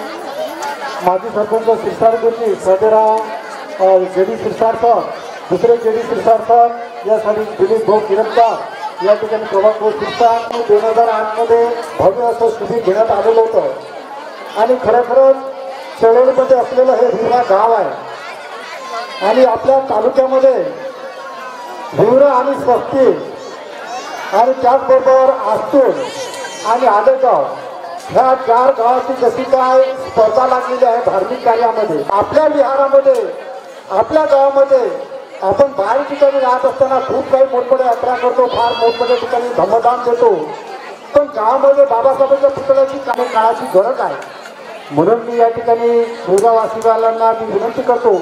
माजी सरपंच शिरसाट गुरुजी सदेराव जेडी शिरसाट सर दुसरे जेडी शिरसाट सर यासाठी दिलीप भाऊ किरटकर या ठिकाणी प्रभाग भाऊ शिरसाट 2008मध्ये भव्य असं शिबिर घेण्यात आलेलं होतं आणि खरोखरच चळवळीमध्ये असलेलं हे हिवरा गाव आहे आणि आपल्या तालुक्यामध्ये हिवरा आणि स्वस्ती आणि त्याचबरोबर आस्तूर आणि आदरगाव ह्या 4 गावाची जशी काय स्पर्धा लागलेली आहे धार्मिक कार्यामध्ये आपल्या विहारामध्ये आपल्या गावामध्ये आपण बाहेर ठिकाणी राहत असताना खूप काही मोठमोठ्या यात्रा करतो फार मोठमोठ्या ठिकाणी धम्मदान देतो पण गावामध्ये बाबासाहेबांच्या पुतळ्याची काळाची गरज आहे. म्हणून मी या ठिकाणी दुर्गावासीवाल्यांना मी विनंती करतो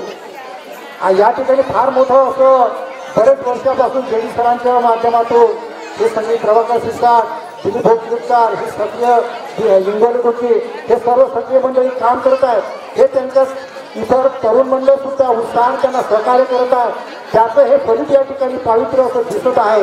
या ठिकाणी फार मोठं असं बरेच वर्षापासून जेडी सरांच्या माध्यमातून हे सगळे प्रभाकर शिरसाट दिलीप भाऊ किरटकर हे सक्रिय लिंगोली गुरुजी हे सर्व सक्रिय मंडळी काम करत आहेत हे त्यांच्या इतर तरुण मंडळ सुद्धा उत्साहाने त्यांना सहकार्य करत आहेत त्याचं हे फलित या ठिकाणी पावित्र्य असं दिसत आहे.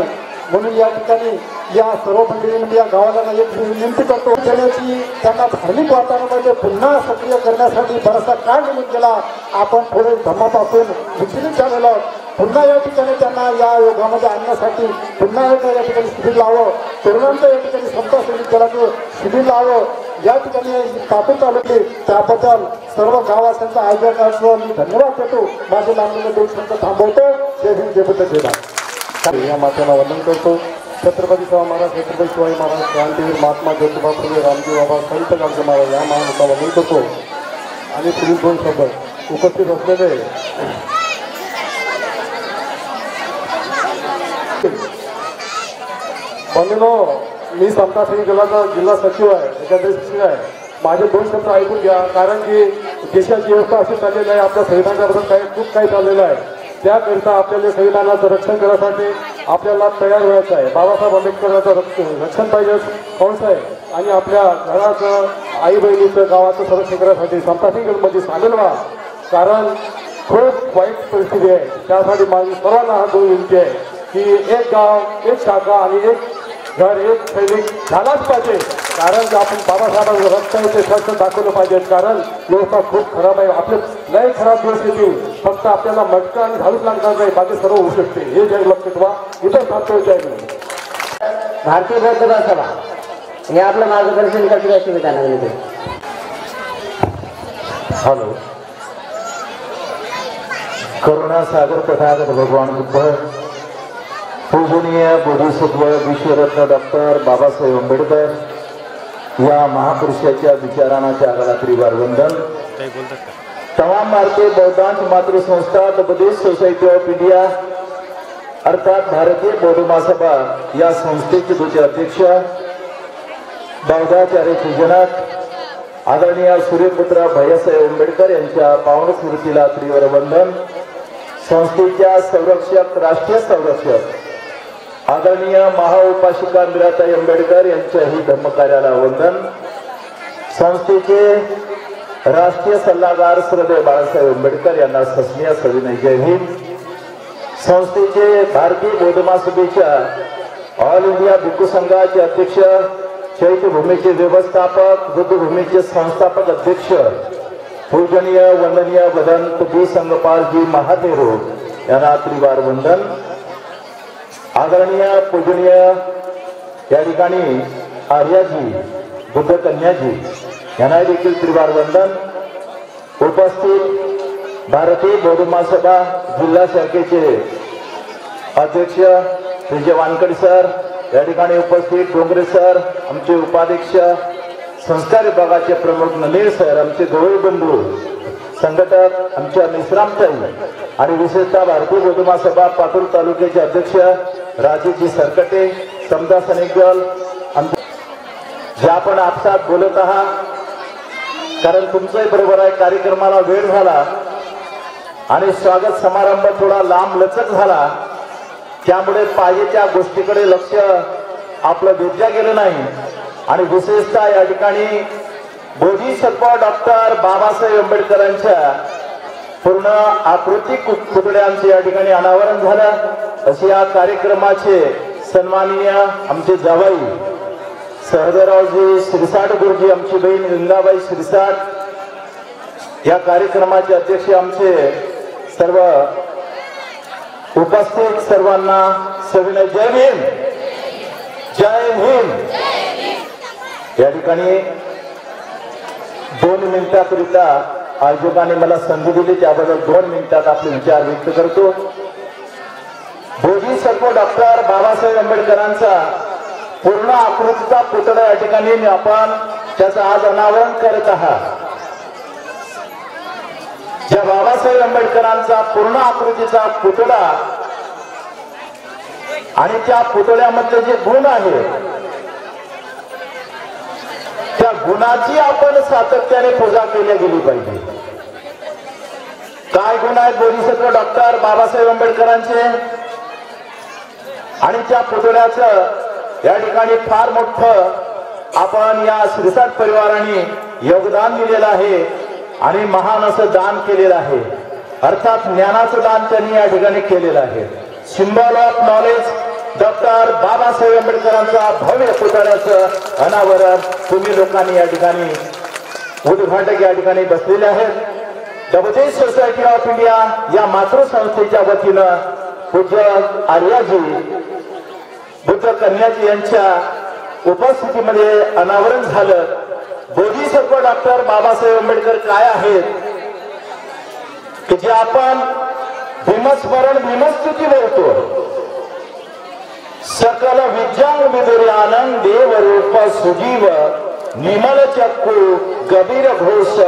म्हणून या ठिकाणी या सर्व मंडळींनी या गावाला एक विनंती करतो देण्याची त्यांना धार्मिक वातावरणामध्ये पुन्हा सक्रिय करण्यासाठी बराचसा काळ निघून गेला आपण थोडे धम्मापासून विचलित झालेलो पुन्हा या ठिकाणी त्यांना या योगामध्ये आणण्यासाठी पुन्हा एकदा या ठिकाणी शिबिर लावं तरुणांचं या ठिकाणी समता सैनिक दलाचं शिबिर लावं या ठिकाणी स्थापित आले त्याबद्दल सर्व गावासांच्या आयोजकांचं मी धन्यवाद देतो. माझे लांबलेले 2 शब्द थांबवतो. जय हिंद जय बुद्ध जय भारत. या मातेला वंदन करतो. छत्रपती शाहू महाराज छत्रपती शिवाजी महाराज क्रांतीवीर महात्मा ज्योतिबा फुले रामजी बाबा संत गाडगे महाराज या महानुभावाला वंदन करतो आणि पुढील 2 शब्द उपस्थित असलेले बंधनो मी समता सैनिक दलाचा जिल्हा सचिव आहे एकंदरीत सचिव आहे. माझे 2 शब्द ऐकून घ्या कारण की देशाची व्यवस्था अशी चाललेली आहे आपल्या संविधानाबद्दल खूप काही चाललेलं आहे त्याकरिता आपल्याला संविधानाचं रक्षण करण्यासाठी आपल्याला तयार व्हायचं आहे. बाबासाहेब आंबेडकरांचं रक्षण पाहिजे कंस आहे आणि आपल्या घराचं आई बहिणीचं गावाचं संरक्षण करण्यासाठी समता सैनिकांमध्ये सामील व्हा कारण खूप वाईट परिस्थिती आहे. त्यासाठी माझी सर्वांना हा विनंती आहे की एक गाव एक शाखा आणि एक घर एक सैनिक झालाच पाहिजे कारण की आपण बाबासाहेबांचं रक्त आहे ते शस्त्र दाखवलं पाहिजे कारण व्यवस्था खूप खराब आहे. आपले लय खराब दिवस येतील फक्त आपल्याला मटका आणि घालूच लागणार नाही बाकी सर्व होऊ शकते हे जय लक्ष ठेवा. इथं सांगतो जय भारतीय बौद्ध महासभा हे आपलं मार्गदर्शन करतील अशी विधानामध्ये. हॅलो करुणा सागर तथागत भगवान बुद्ध पूजनीय बोधिसत्व विश्वरत्न डॉक्टर बाबासाहेब आंबेडकर या महापुरुषाच्या विचारांना त्रिवार वंदन. तमाम भारतीय बौद्धांच मातृसंस्था the Buddhist Society of India अर्थात भारतीय बौद्ध महासभा या संस्थेचे दूसरे अध्यक्ष बौद्धाचार्य पूजनक आदरणीय सूर्यपुत्र भैयासाहेब आंबेडकर यांच्या पावन स्मृतीला त्रिवार वंदन. संस्थेच्या संरक्षक राष्ट्रीय संरक्षक आदरणीय महाउपासिका मीराताई आंबेडकर यांच्याही धम्मकार्याला वंदन. संस्थेचे राष्ट्रीय सल्लागार श्रद्धेय बाळासाहेब आंबेडकर यांना सस्मिय सविनय जय हिंद. संस्थेचे भारतीय बौद्ध महासभेच्या ऑल इंडिया भिक्खू संघाचे अध्यक्ष, चैत्यभूमीचे व्यवस्थापक, बुद्धभूमीचे संस्थापक अध्यक्ष पूजनीय वंदनीय भदंत बी संगपालजी महातेरो यांना त्रिवार वंदन. आदरणीय पूजनीय या ठिकाणी आर्याजी बुद्ध कन्याजी यांना देखील त्रिवार वंदन. उपस्थित भारतीय बौद्ध महासभा जिल्हा शाखेचे अध्यक्ष विजय वानखडे सर, या ठिकाणी उपस्थित डोंगरे सर, आमचे उपाध्यक्ष संस्कार विभागाचे प्रमुख नलीर सर, आमचे गवळी बंधू संघटक आमच्या मिश्रामताई आणि विशेषतः भारतीय बौद्ध महासभा पातूर तालुक्याचे अध्यक्ष राजेशजी सरकटे, समदा सनेगल, जे आपण आपसात बोलत आहात. कारण तुमचंही बरोबर आहे, कार्यक्रमाला वेळ झाला आणि स्वागत समारंभ थोडा लांब लचक झाला, त्यामुळे पाहिजे त्या गोष्टीकडे लक्ष आपलं वेधल्या गेलं नाही. आणि विशेषतः या ठिकाणी बोधिसत्व डॉक्टर बाबासाहेब आंबेडकरांच्या पूर्ण आकृतिक पुतळ्यांचे या ठिकाणी अनावरण झालं. असे या कार्यक्रमाचे सन्माननीय आमचे जावई सहदेवरावजी शिरसाट गुरुजी, आमची बहीण गंगाबाई शिरसाट, या कार्यक्रमाचे अध्यक्ष आमचे सर्व उपस्थित सर्वांना सविनय जय भीम, जय भीम. या ठिकाणी 2 मिनिटाकरिता आयोजकांनी मला संधी दिली, त्याबद्दल 2 मिनिटात आपले विचार व्यक्त करतो. बोधिसत्व डॉक्टर बाबासाहेब आंबेडकरांचा पूर्ण आकृतीचा पुतळा या ठिकाणी आपण त्याचं आज अनावरण करत आहात. ज्या बाबासाहेब आंबेडकरांचा पूर्ण आकृतीचा पुतळा आणि त्या पुतळ्यामधले जे गुण आहेत, त्या गुणाची आपण सातत्याने पूजा केली गेली पाहिजे. काय गुण आहेत बोधिसत्व डॉक्टर बाबासाहेब आंबेडकरांचे? आणि त्या पुतळ्याचं या ठिकाणी फार मोठं आपण या शिरसाट परिवाराने योगदान दिलेलं आहे आणि महान असं दान केलेलं आहे. अर्थात ज्ञानाचं दान त्यांनी या ठिकाणी केलेलं आहे. Symbol of knowledge doctor Babasaheb आंबेडकरांचा भव्य पुतळ्याचं अनावरण तुम्ही लोकांनी या ठिकाणी उद्घाटक या ठिकाणी बसलेले आहेत. The Buddhist Society of India या मातृसंस्थेच्या वतीनं पूज्य आर्याजी बुद्ध कन्याजी यांच्या उपस्थितीमध्ये अनावरण झालं. बोधिसत्व डॉक्टर बाबासाहेब आंबेडकर काय आहेत की जे आपण भीमस्मरण भीमस्तुती बोलतो. सकल विद्यांग विदुर्यानंद देवरूप सुजीव निमल चक्कू गभीर घोष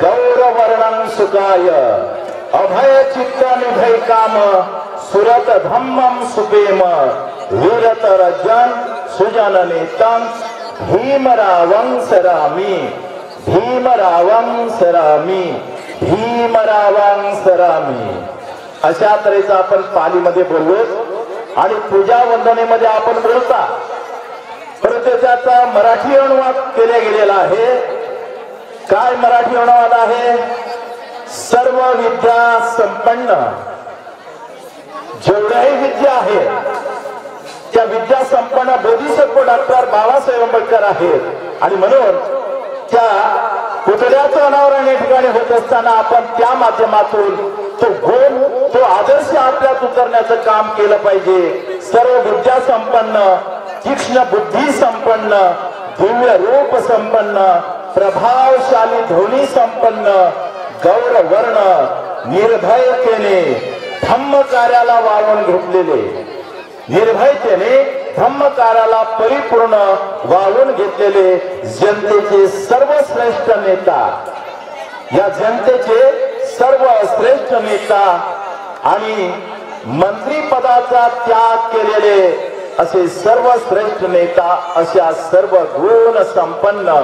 गौरवर्णं सुकाय अभय चित्त निभय काम सुरत धम्मं सुपेम वीरत रजन सुजन नेतं भीमरावं सरामी, भीमरावं सरामी, भीमरावं सरामी. अशा तऱ्हेचा आपण पालीमध्ये बोललो आणि पूजा वंदनेमध्ये आपण बोलता, परंतु त्याचा मराठी अनुवाद केला गेलेला आहे. काय मराठी अनुवाद आहे? सर्व विद्या संपन्न, जेवढ्याही विद्या आहे त्या विद्या संपन्न बोधिसत्व डॉक्टर बाबासाहेब आंबेडकर आहेत. आणि म्हणून त्या पुतळ्याचं अनावरण या ठिकाणी होत असताना आपण त्या माध्यमातून तो गुण, तो आदर्श आपल्यात उतरण्याचं काम केलं पाहिजे. सर्व विद्या संपन्न, तीक्ष्ण बुद्धी संपन्न, दिव्य रूप संपन्न, प्रभावशाली ध्वनी संपन्न, गौरवर्ण निर्भयतेने धम्म कार्याला वावून घेतलेले, निर्भयतेने धम्म कार्याला परिपूर्ण वावून घेतलेले जनतेचे सर्वश्रेष्ठ नेता, या जनतेचे सर्वश्रेष्ठ नेता आणि मंत्रीपदाचा त्याग केलेले असे सर्वश्रेष्ठ नेता, अशा सर्व गुण संपन्न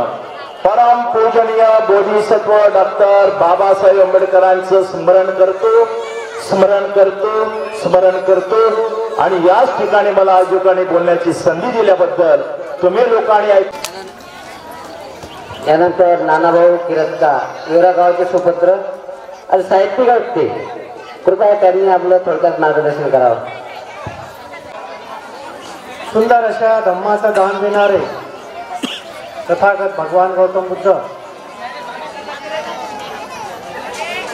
परम पूजनीय बोधिसत्व डॉक्टर बाबासाहेब आंबेडकरांचं स्मरण करतो, स्मरण करतो, स्मरण करतो. आणि याच ठिकाणी मला आयोजकांनी बोलण्याची संधी दिल्याबद्दल तुम्ही लोकांनी यानंतर नानाभाऊ किरतका, येवरा गावचे सुपुत्र आणि साहित्यिक आहेत ते, कृपया त्यांनी आपलं थोडक्यात मार्गदर्शन करावं. सुंदर अशा धम्माचं दान देणारे तथागत भगवान गौतम बुद्ध,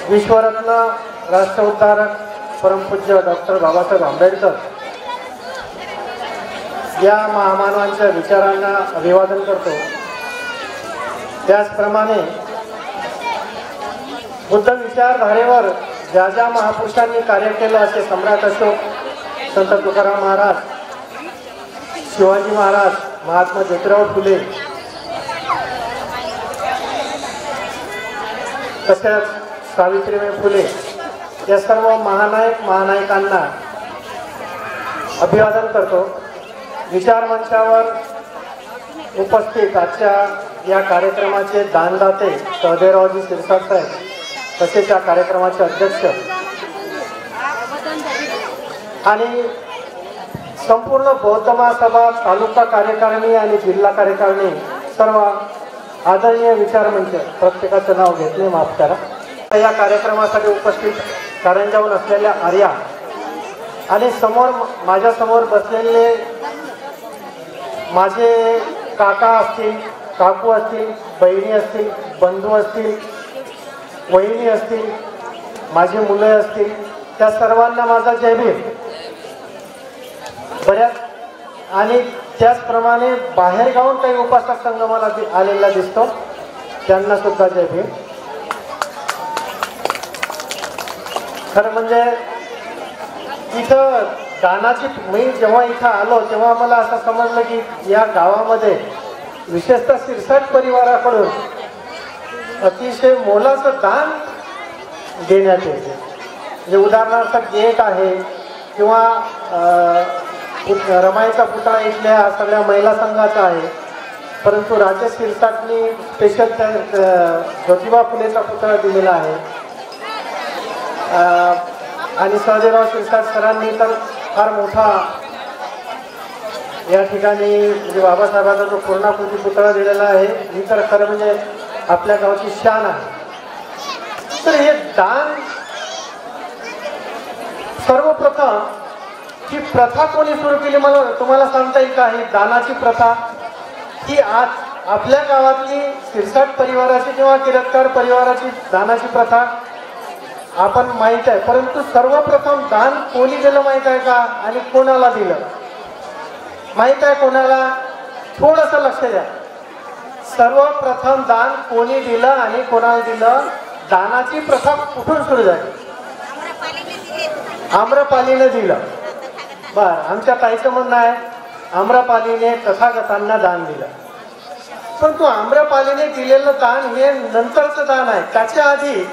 विश्वरत्न राष्ट्र उद्धारक परमपूज्य डॉक्टर बाबासाहेब आंबेडकर या महामानवांच्या विचारांना अभिवादन करतो. त्याचप्रमाणे बुद्ध विचारधारेवर ज्या ज्या महापुरुषांनी कार्य केलं असे सम्राट अशोक, संत तुकाराम महाराज, शिवाजी महाराज, महात्मा ज्योतिराव फुले, तसेच सावित्रीबाई फुले या सर्व महानायकांना अभिवादन करतो. विचार मंचावर उपस्थित आजच्या या कार्यक्रमाचे दानदाते सहदेवरावजी शिरसाट साहेब, तसेच या कार्यक्रमाचे अध्यक्ष आणि संपूर्ण बौद्ध महासभा, तालुका कार्यकारिणी आणि जिल्हा कार्यकारिणी, सर्व आदरणीय विचार मंच, प्रत्येकाचं नाव घेतले माफ करा. या कार्यक्रमासाठी उपस्थित कारंजाहून असलेल्या आर्या आणि माझ्यासमोर बसलेले माझे काका असतील, काकू असतील, बहिणी असतील, बंधू असतील, वहिनी असतील, माझी मुलं असतील, त्या सर्वांना माझा जय भीम. बऱ्याच आणि त्याचप्रमाणे बाहेरगावून काही उपासक संघ मला आलेला दिसतो, त्यांना सुद्धा जय भीम. खरं म्हणजे इथं दानाची, मी जेव्हा इथं आलो तेव्हा मला असं समजलं की या गावामध्ये विशेषतः शिरसाट परिवाराकडून अतिशय मोलाचं दान देण्यात येते. म्हणजे उदाहरणार्थ गेट आहे किंवा रमाईचा पुतळा इथल्या सगळ्या महिला संघाचा आहे, परंतु राजे शिरसाटनी स्पेशल ज्योतिबा फुलेचा पुतळा दिलेला आहे. आणि सहदेवराव शिरसाट सरांनी तर फार मोठा या ठिकाणी म्हणजे बाबासाहेबांचा जो पूर्णाकृती पुतळा दिलेला आहे, ही तर खरं म्हणजे आपल्या गावची शान आहे. तर हे दान सर्वप्रथम ही प्रथा कोणी सुरू केली मला तुम्हाला सांगता येईल का? ही दानाची प्रथा ही आज आपल्या गावातली शिरसाट परिवाराची किंवा किरतकार परिवाराची दानाची प्रथा आपण माहीत आहे, परंतु सर्वप्रथम दान कोणी दिलं माहीत आहे का? आणि कोणाला दिलं माहीत आहे? कोणाला? थोडंसं लक्ष द्या. सर्वप्रथम दान कोणी दिलं आणि कोणाला दिलं? दानाची प्रथा कुठून सुरू झाली? आम्रपालीने दिलं. बर, आमच्या ताईचं म्हणणं आहे आम्रपालीने तथागतांना दान दिलं, परंतु आम्रपालीने दिलेलं दान हे नंतरचं दान आहे. त्याच्या आधी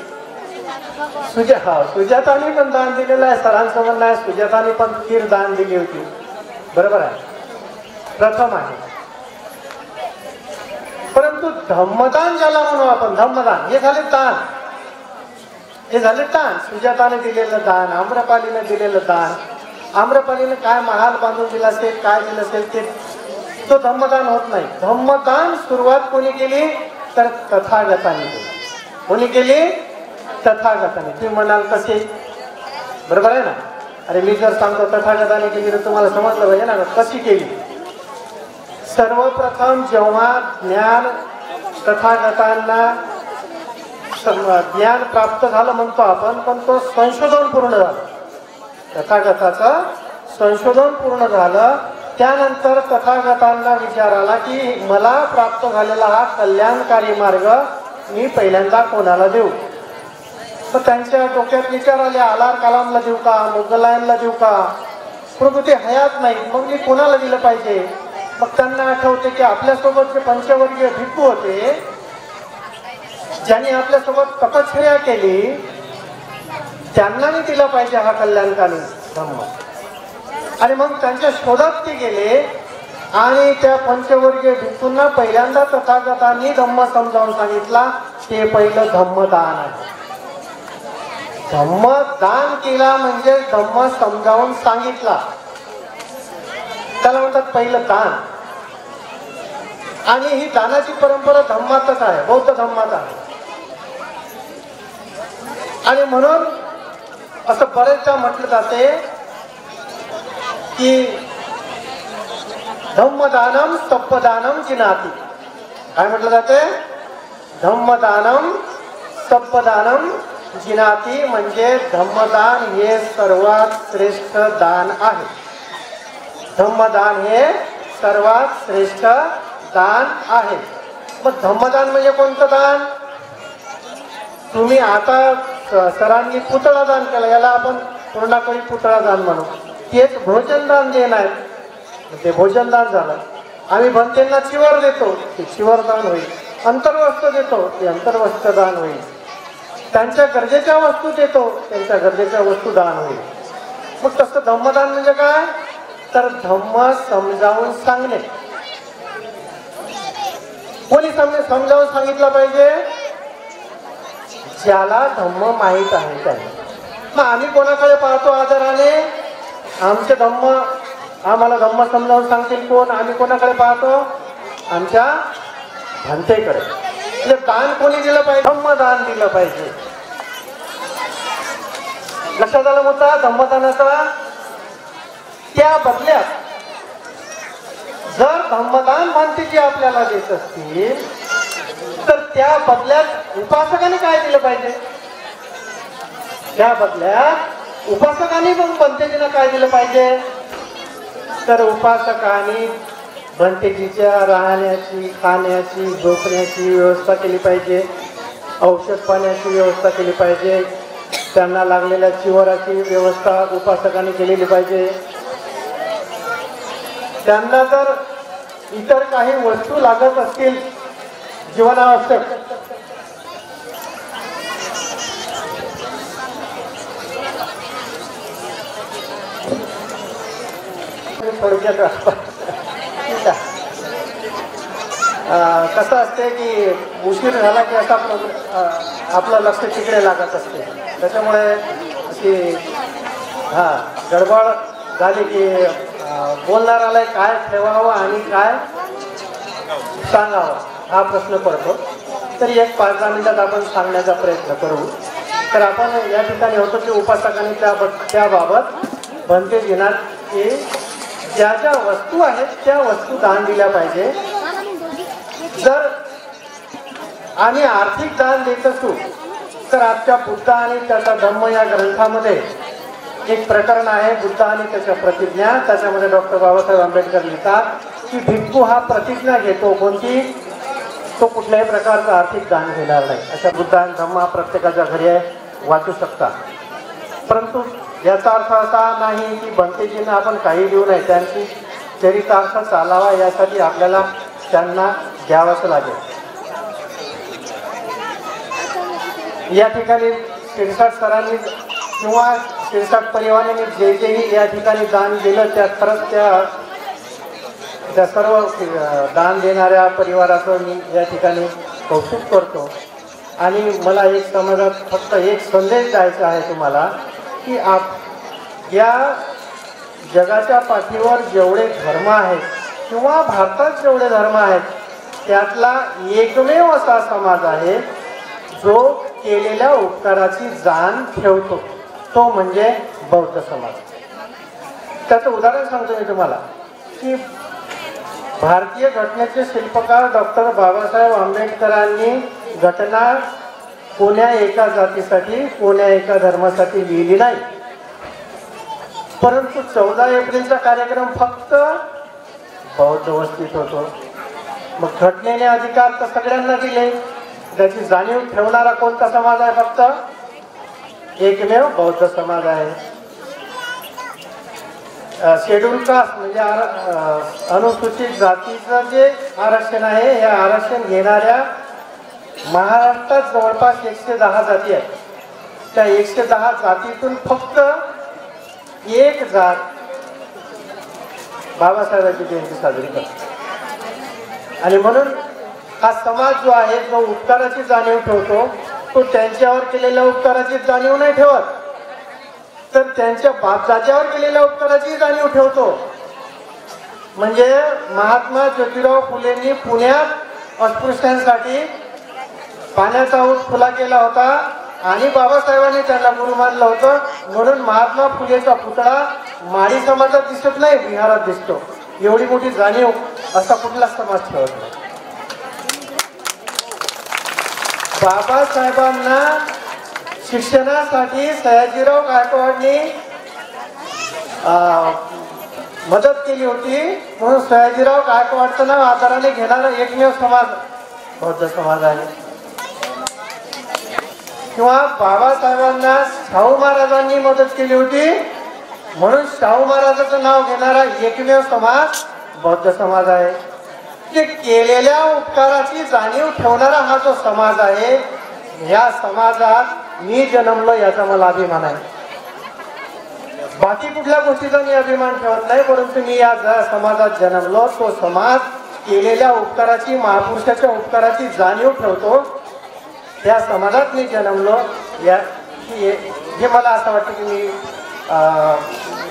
सुजाताने पण दान दिलेलं आहे. सरांचं म्हणणं आहे सुजाताने पण खीर दान दिली होती. बरोबर आहे, प्रथम आहे. परंतु धम्मदान ज्याला म्हणू आपण, धम्मदान हे झाले दान, हे झाले दान. सुजाताने दिलेलं दान, आम्रपालीने दिलेलं दान. आम्रपालीने काय महाल बांधून दिला असेल, काय दिलं असेल ते तो धम्मदान होत नाही. धम्मदान सुरुवात कोणी केली तर तथागतांनी केली. कोणी केली? तथागताने. तुम्ही म्हणाल कसे? बरोबर आहे ना? अरे मी जर सांगतो तथागताने केली तर तुम्हाला समजलं पाहिजे ना कशी केली. सर्वप्रथम जेव्हा ज्ञान तथागतांना ज्ञान प्राप्त झालं म्हणतो आपण, पण तो संशोधन पूर्ण झालं. तथागताचं संशोधन पूर्ण झालं. त्यानंतर तथागतांना विचार आला की मला प्राप्त झालेला हा कल्याणकारी मार्ग मी पहिल्यांदा कोणाला देऊ? तर त्यांच्या डोक्यात विचार आले, आलार कलामला देऊ का, मुगलायनला देऊ का? परंतु ते हयात नाही, मग मी कोणाला दिलं पाहिजे? मग त्यांना आठवते की आपल्यासोबत जे पंचवर्गीय भिक्खू होते, ज्यांनी आपल्यासोबत तपश्चर्या केली, त्यांना मी दिला पाहिजे हा कल्याणकारी धम्म. आणि मग त्यांच्या शोधात ते गेले आणि त्या पंचवर्गीय भिक्खूंना पहिल्यांदा तथागतांनी धम्म समजावून सांगितला. ते पहिलं धम्मदान आहे. धम्मदान केला म्हणजे धम्म समजावून सांगितला, त्याला म्हणतात पहिलं दान. आणि ही दानाची परंपरा धम्मातच आहे, बौद्ध धम्मात आहे. आणि म्हणून असं बरेचदा म्हटलं जाते की धम्मदानम सप्पदानम जिनाती. काय म्हटलं जाते? धम्मदानम सप्पदानम जिनाती, म्हणजे धम्मदान हे सर्वात श्रेष्ठ दान आहे. धम्मदान हे सर्वात श्रेष्ठ दान आहे. मग धम्मदान म्हणजे कोणतं दान? तुम्ही आता सरांनी पुतळा दान केला, याला आपण पूर्णाकळी पुतळा दान म्हणू. तेच भोजनदान देणार, ते भोजनदान झालं. आम्ही भंतेंना चिवर देतो, ते चिवर दान होईल. अंतर्वस्त्र देतो, ते अंतर्वस्त्र दान होईल. त्यांच्या गरजेच्या वस्तू देतो, त्यांच्या गरजेच्या वस्तू दान होईल. मग तसं धम्मदान म्हणजे काय? तर धम्म समजावून सांगणे. कोणी समजावून सांगितलं पाहिजे? ज्याला धम्म माहीत आहे त्याने. मग आम्ही कोणाकडे पाहतो आदराने? आमचे धम्म, आम्हाला धम्म समजावून सांगतील कोण? आम्ही कोणाकडे पाहतो? आमच्या भंतेकडे. म्हणजे दान कोणी दिलं पाहिजे? धम्मदान दिलं पाहिजे. लक्षात आला मुद्दा धम्मदानाचा? त्या बदल्यात जर धम्मदान भंतेची आपल्याला देत असतील तर त्या बदल्यात उपासकाने काय दिलं पाहिजे? त्या बदल्यात उपासकाने पण भंतेजीला काय दिलं पाहिजे? तर उपासकाने भंतेजीच्या राहण्याची, खाण्याची, झोपण्याची व्यवस्था केली पाहिजे. औषध पाण्याची व्यवस्था केली पाहिजे. त्यांना लागलेल्या चिवराची व्यवस्था उपासकाने केलेली पाहिजे. त्यांना जर इतर काही वस्तू लागत असतील जीवनावश्यक, थोडक्यात कसं असते की उशीर झाला की असा आपलं लक्ष तिकडे लागत असते. त्याच्यामुळे अशी गडबड झाली की बोलणाऱ्याला काय ठेवावं आणि काय सांगावं हा प्रश्न पडतो. तरी एक 5-10 मिनिटात आपण सांगण्याचा प्रयत्न करू. तर आपण या ठिकाणी होतो की उपासकांनी त्याबाबत भंते घेणार की ज्या ज्या वस्तू आहेत त्या वस्तू दान दिल्या पाहिजे. जर आम्ही आर्थिक दान देत असू तर आजच्या बुद्ध आणि त्याचा धम्म या ग्रंथामध्ये एक प्रकरण आहे, बुद्ध आणि त्याच्या प्रतिज्ञा. त्याच्यामध्ये डॉक्टर बाबासाहेब आंबेडकर लिहितात की भिक्खू हा प्रतिज्ञा घेतो कोणती? तो कुठल्याही प्रकारचं आर्थिक दान घेणार नाही. अशा बुद्ध आणि धम्म हा प्रत्येकाच्या घरी आहे, वाचू शकता. परंतु याचा अर्थ असा नाही की भंतेजींना आपण काही देऊ नये. त्यांची चरितार्थ चालावा यासाठी आपल्याला त्यांना द्यावंच लागेल. या ठिकाणी शिरसाट सरांनी किंवा शिरसाट परिवाराने जे जेही या ठिकाणी दान दिलं त्या खरंच त्या सर्व दान देणाऱ्या परिवाराचं मी या ठिकाणी कौतुक करतो. आणि मला एक समाजात फक्त एक संदेश द्यायचा आहे तुम्हाला की या जगाच्या पाठीवर जेवढे धर्म आहेत किंवा भारतात जेवढे धर्म आहेत त्यातला एकमेव असा समाज आहे जो केलेल्या उपकाराची जाण ठेवतो, तो म्हणजे बौद्ध समाज. त्याचं उदाहरण सांगतो मी तुम्हाला की भारतीय घटनेचे शिल्पकार डॉक्टर बाबासाहेब आंबेडकरांनी घटना कोण्या एका जातीसाठी, कोण्या एका धर्मासाठी लिहिली नाही. परंतु 14 एप्रिलचा कार्यक्रम फक्त बौद्ध वस्तीत होतो. मग घटनेने अधिकार तर सगळ्यांना दिले. त्याची जाणीव ठेवणारा कोणता समाज आहे? फक्त एकमेव बौद्ध समाज आहे. शेड्यूल कास्ट म्हणजे अनुसूचित जातीचं जे आरक्षण आहे, हे आरक्षण घेणाऱ्या महाराष्ट्रात जवळपास 110 जाती आहेत. त्या 110 जातीतून फक्त एक जात बाबासाहेबांची जयंती साजरी करते. आणि म्हणून हा समाज जो आहे, जो उपकाराची जाणीव ठेवतो, तो त्यांच्यावर केलेल्या उपकाराची जाणीव नाही ठेवत, तर त्यांच्या बापदाद्यावर केलेल्या उपकाराची जाणीव ठेवतो. म्हणजे महात्मा ज्योतिराव फुलेंनी पुण्यात अस्पृश्यांसाठी पाण्याचा ऊस खुला केला होता आणि बाबासाहेबांनी त्यांना गुरु मानलं होतं. म्हणून महात्मा फुलेचा पुतळा माळी समाजात दिसत नाही, बिहारात दिसतो. एवढी मोठी जाणीव असा कुठला समाज ठेवत नाही. बाबासाहेबांना शिक्षणासाठी सयाजीराव गायकवाडनी मदत केली होती. म्हणून सयाजीराव गायकवाडचं नाव आदराने घेणारा एकमेव समाज बौद्ध समाज आहे. किंवा बाबासाहेबांना शाहू महाराजांनी मदत केली होती म्हणून शाहू महाराजांचं नाव घेणारा एकमेव समाज बौद्ध समाज आहे. जे केलेल्या उपकाराची जाणीव ठेवणारा हा जो समाज आहे, या समाजात मी जन्मलो याचा मला अभिमान आहे. बाकी कुठल्या गोष्टीचा मी अभिमान ठेवत नाही, परंतु मी या समाजात जन्मलो. तो समाज केलेल्या उपकाराची, महापुरुषाच्या उपकाराची जाणीव ठेवतो. त्या समाजात मी जन्मलो. हे मला असं वाटतं की मी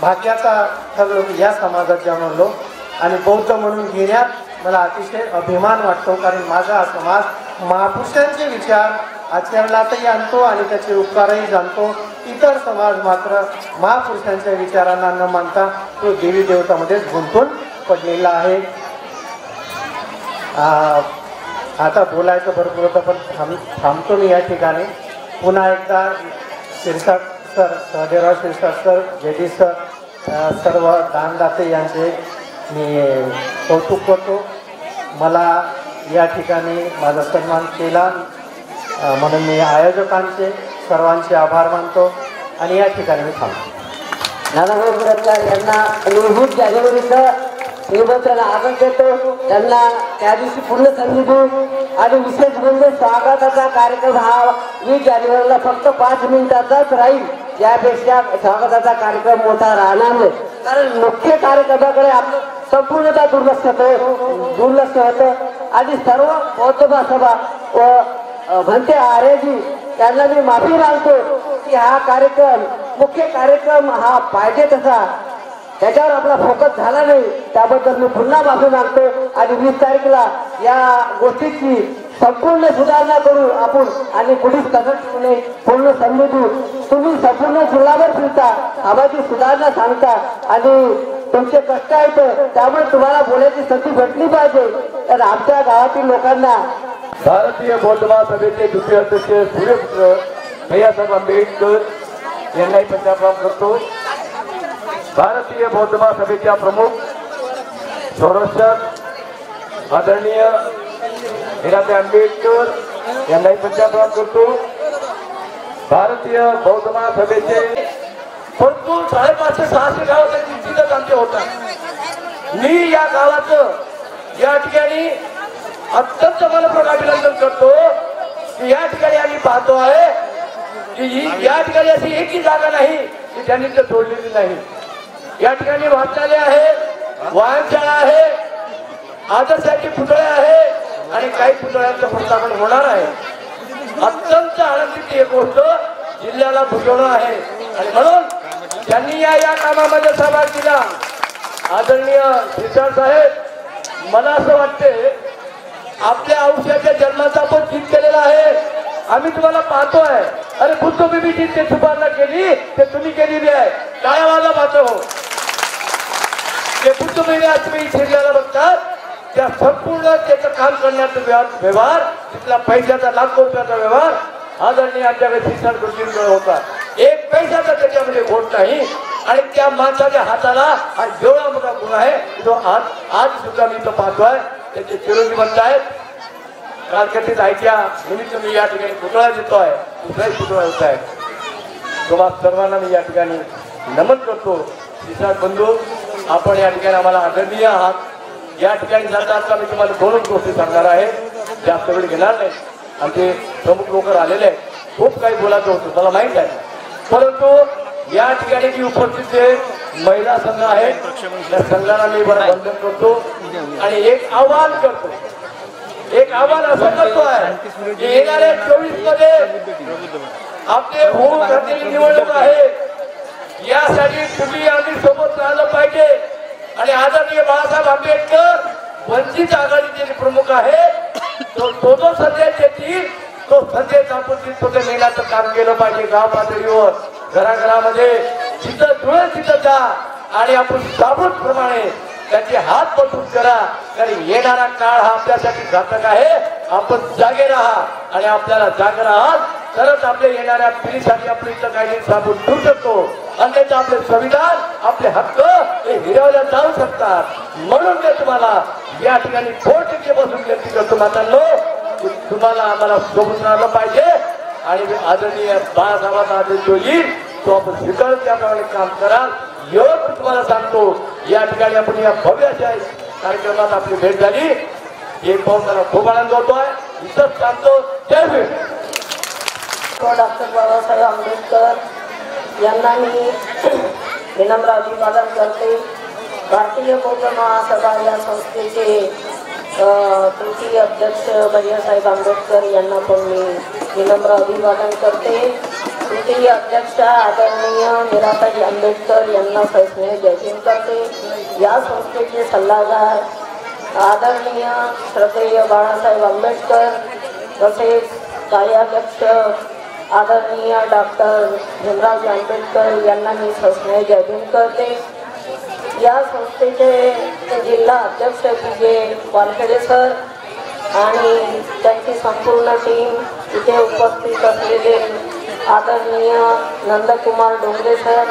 भाग्याचा ठरलो या समाजात जन्मलो. आणि बौद्ध म्हणून घेण्यात मला अतिशय अभिमान वाटतो. कारण माझा हा समाज महापुरुषांचे विचार आचरणातही आणतो आणि त्याचे उपकारही जाणतो. इतर समाज मात्र महापुरुषांच्या विचारांना न मानता तो देवी देवतामध्येच गुंतून पडलेला आहे. आता बोलायचं भरपूर होतं, पण थांबतो मी या ठिकाणी. पुन्हा एकदा Shirsat sir, Sahdevrao Shirsat sir, Jaydish sir, सर्व दानदाते यांचे मी कौतुक करतो. मला या ठिकाणी माझा सन्मान केला म्हणून मी आयोजकांचे सर्वांचे आभार मानतो आणि या ठिकाणी मी थांबतो. नानाभाऊ पुरस्कार यांना 29 जानेवारीचं निमंत्रण आपण देतो. त्यांना त्या दिवशी पूर्ण संधी देऊ आणि विशेष म्हणजे स्वागताचा कार्यक्रम हा 20 जानेवारीला फक्त 5 मिनिटाचाच राहील. यापेक्षा स्वागताचा कार्यक्रम मोठा राहणार नाही, कारण मुख्य कार्यक्रमाकडे आपलं संपूर्णतः दुर्लक्ष होतं. आणि सर्व बौद्ध महासभा व म्हणते आर्यजी त्यांना मी माफी मागतो की हा कार्यक्रम, मुख्य कार्यक्रम हा पाहिजे तसा त्याच्यावर आपला फोकस झाला नाही. त्याबद्दल मी पुन्हा माफी मागतो. आणि 20 तारखेला या गोष्टीची संपूर्ण सुधारणा करू आपण आणि कुठेच कसं नये, पूर्ण समजू. तुम्ही संपूर्ण जिल्हाभर फिरता, आबाची सुधारणा सांगता आणि तुमचे कष्ट आहेत, त्यामुळे तुम्हाला बोलायची संधी भेटली पाहिजे. तर आमच्या गावातील लोकांना भारतीय बौद्ध महासभेचे दुसरे अध्यक्ष सूर्यपुत्र भैयासाहेब आंबेडकर यांनाही पंचाप्रणाम करतो. भारतीय बौद्ध महासभेच्या प्रमुख संरक्षक आदरणीय हिराबे आंबेडकर यांनाही पंचाप्रणाम करतो. भारतीय बौद्ध महासभेचे परंतु 550-600 गावाचा चिंतितच आमचे होतात. मी या गावाचं या ठिकाणी अत्यंत मनपूर्वक अभिनंदन करतो की या ठिकाणी आम्ही पाहतो आहे की या ठिकाणी अशी एकही जागा नाही की त्यांनी ते सोडलेली नाही. या ठिकाणी वाचनालय आहे, व्यायामशाळा आहे, आदर्शाचे पुतळे आहे आणि काही पुतळ्यांचं प्रस्थापन होणार आहे. अत्यंत आनंदीची एक गोष्ट जिल्ह्याला भूषवणं आहे आणि म्हणून त्यांनी या कामामध्ये सहभाग दिला. आदरणीय शिरसाट साहेब, मला असं वाटते आपल्या औषधाच्या जन्माचा आपण चित केलेला आहे. आम्ही तुम्हाला पाहतोय. अरे बुद्धभूमीची ते सुधारणा केली ते तुम्ही केलेली आहे. टाळ्यावाला पाहतो हो. ते बुद्धभूमी आज तुम्ही जिल्ह्याला बघतात, त्या संपूर्ण त्याचं काम करण्याचा व्यवहार, तिथला पैशाचा लाखो रुपयाचा व्यवहार आदरणीय आमच्याकडे शिक्षण गोष्टींमुळे होता. एक पैशाचा त्याच्यामध्ये घोट नाही. आणि त्या माणसाच्या हाताला हा एवढा मोठा गुण आहे तो आज सुद्धा मी तो पाहतोय. त्याचे चिरंजीव म्हणतायत कालकटीत ऐक्या निमित्त मी या ठिकाणी पुतळा देतोय, दुसराही पुतळा होत आहे. तुम्हा सर्वांना मी या ठिकाणी नमन करतो. शिरसाट बंधू, आपण या ठिकाणी आम्हाला आदरणीय आहात. या ठिकाणी जाता असता मी तुम्हाला 2 गोष्टी सांगणार आहे, जास्त वेळ घेणार नाही. आमचे प्रमुख लोक आलेले आहेत, खूप काही बोलायचं होतं मला माहीत आहे. परंतु या ठिकाणी जी उपस्थित महिला संघ आहे त्या संघाला मी बरं वंदन करतो आणि एक आवाहन करतो. एक आव्हान असं करतो आहे की येणाऱ्या 24 मध्ये आपले होऊ घातलेली निवडणूक आहे. यासाठी तुम्ही आम्ही सोबत राहिलं पाहिजे. आणि आदरणीय बाळासाहेब आंबेडकर वंचित आघाडीचे प्रमुख आहे, तो सध्या येतील तो संदेश आपण तिथं नेण्याचं काम केलं पाहिजे. गाव पातळीवर घराघरामध्ये जिथं जुळेल तिथं जा आणि आपण साबूतप्रमाणे त्यांचे हात मजबूत करा. कारण येणारा काळ हा आपल्यासाठी घातक आहे. आपण जागे राहा आणि आपल्याला जागे राहाल तरच आपल्या येणाऱ्या पिढीसाठी आपण इथं काही साबूत ठेवू शकतो. अन्यथा आपले संविधान आपले हक्क हे हिरावल्या जाऊ शकतात. म्हणून ते तुम्हाला या ठिकाणी पोट बसून व्यक्ती करतो मातांनो की तुम्हाला आम्हाला सोबत राहिलं पाहिजे. आणि आदरणीय बाळासाहेबांना जो येईल तो आपण स्वीकार त्याप्रमाणे काम कराल. एवढं तुम्हाला सांगतो. या ठिकाणी आपण या भव्य अशा कार्यक्रमात आपली भेट झाली. एक पाहून मला खूप आनंद होतोय. इथंच सांगतो. जय भीम. डॉक्टर बाबासाहेब आंबेडकर यांना मी विनम्र अभिवादन करते. भारतीय बौद्ध महासभा या संस्थेचे तृतीय अध्यक्ष भैयासाहेब आंबेडकर यांना पण मी विनम्र अभिवादन करते. तृतीय अध्यक्ष आदरणीय मीराताई आंबेडकर यांना सस्नेह जयभीम करते. या संस्थेचे सल्लागार आदरणीय श्रद्धेय बाळासाहेब आंबेडकर तसेच कार्याध्यक्ष आदरणीय डॉक्टर भीमराव आंबेडकर यांना मी सस्नेह जयभीम करते. या संस्थेचे जिल्हा अध्यक्ष विजय वानखेडे सर आणि त्यांची संपूर्ण टीम, इथे उपस्थित असलेले आदरणीय नंदकुमार डोंगरे सर,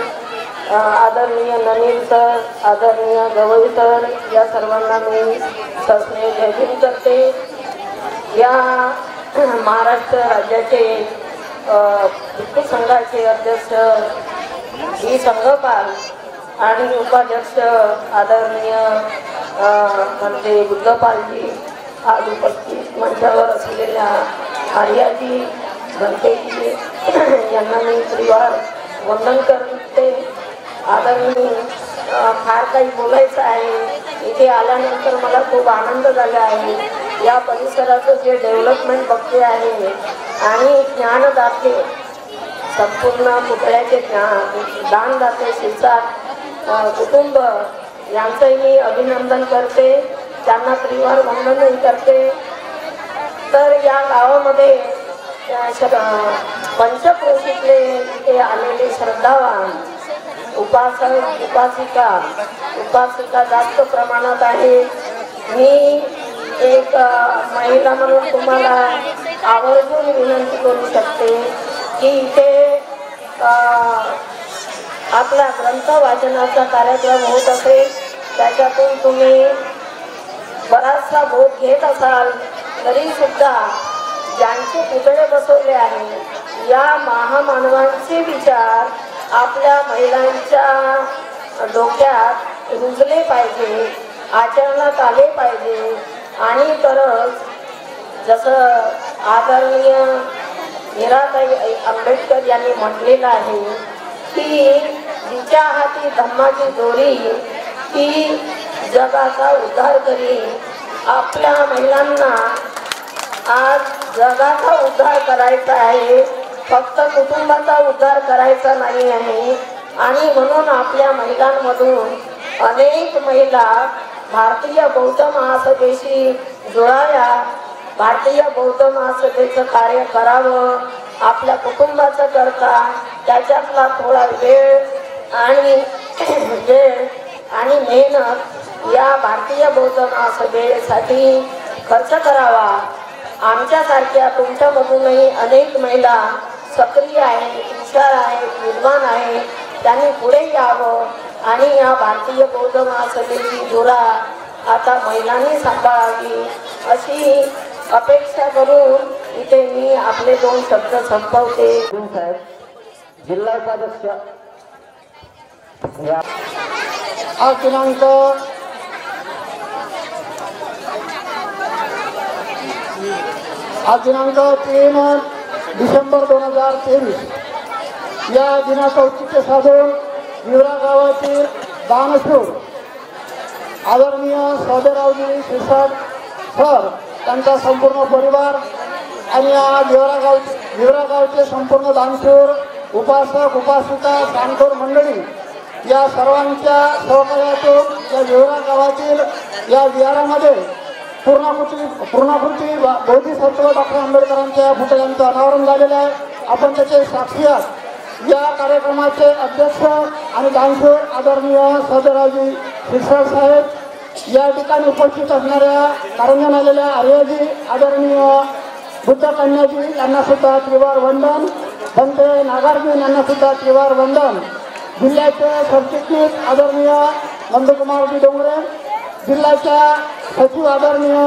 आदरणीय ननील सर, आदरणीय गवई सर, या सर्वांना मी सस्नेह जयभीम करते. या महाराष्ट्र राज्याचे भिक्खू संघाचे अध्यक्ष ही संघपाल आणि उपाध्यक्ष आदरणीय म्हणजे बुद्धपालजी, आज उपस्थित मंचावर असलेल्या आर्याजी घंटेजी यांना मी परिवार वंदन करते. आदरणीय फार काही बोलायचं आहे. इथे आल्यानंतर मला खूप आनंद झाला आहे. या परिसराचं जे डेव्हलपमेंट बघते आहे आणि ज्ञानदाते संपूर्ण पुतळ्याचे दानदाते शिरसाट कुटुंब यांचंही मी अभिनंदन करते. त्यांना परिवार वंदनही करते. तर या गावामध्ये पंचक्रोशीतले इथे आलेले श्रद्धावान उपासिका जास्त प्रमाणात आहे. मी एक महिला म्हणून तुम्हाला आवर्जून विनंती करू शकते की इथे आपला ग्रंथ वाचनाचा कार्यक्रम होत असेल, त्याच्यातून तुम्ही बराचसा बोध घेत असाल तरी सुद्धा ज्यांचे पुतळे बसवले आहे या महामानवांचे विचार आपल्या महिलांच्या डोक्यात रुजले पाहिजे, आचरणात आले पाहिजे. आणि तरच जसं आदरणीय मीराताई आंबेडकर यांनी म्हटलेलं आहे की जिच्या हाती धम्माची दोरी ती जगाचा उद्धार करी. आपल्या महिलांना आज जगाचा उद्धार करायचा आहे, फक्त कुटुंबाचा उद्धार करायचा नाही आहे. आणि म्हणून आपल्या महिलांमधून अनेक महिला भारतीय बौद्ध महासभेशी जुळाव्या, भारतीय बौद्ध महासभेचं कार्य करावं. आपल्या कुटुंबाचं करता त्याच्यातला थोडा वेळ आणि मेहनत या भारतीय बौद्ध महासभेसाठी खर्च करावा. आमच्यासारख्या तुमच्यामधूनही अनेक महिला सक्रिय आहेत, हुशार आहेत, विद्वान आहेत. त्यांनी पुढे यावं आणि या भारतीय बौद्ध महासभेची धुरा आता महिलांनी सांभाळावी अशी अपेक्षा करून इथे मी आपले 2 शब्द संपवते. साहेब जिल्हा उपाध्यक्ष आज दिनांक 3 डिसेंबर 2023 या दिनाचं औचित्य साधून विवरा गावातील दानशूर आदरणीय सौदेरावजी शिरसाट सर, त्यांचा संपूर्ण परिवार आणि या विवरा गावचे संपूर्ण दानशूर उपासक उपासिका दानखोर मंडळी या सर्वांच्या सहकार्यातून या विवरा गावातील या विहारामध्ये पूर्णाकृती बोधिसत्व डॉक्टर आंबेडकरांच्या पुतळ्यांचं अनावरण झालेलं आहे. आपण त्याचे साक्षी आहात. या कार्यक्रमाचे अध्यक्ष आणि दानशूर आदरणीय सदराजी शिरसाट साहेब, या ठिकाणी उपस्थित असणाऱ्या कारंजन आलेल्या आर्यजी आदरणीय बुद्ध कन्याजी यांना सुद्धा त्रिवार वंदन, संते नागार्जुन यांना सुद्धा त्रिवार वंदन. जिल्ह्याचे सरचिटणीस आदरणीय नंदकुमारजी डोंगरे, जिल्ह्याच्या सचिव आदरणीय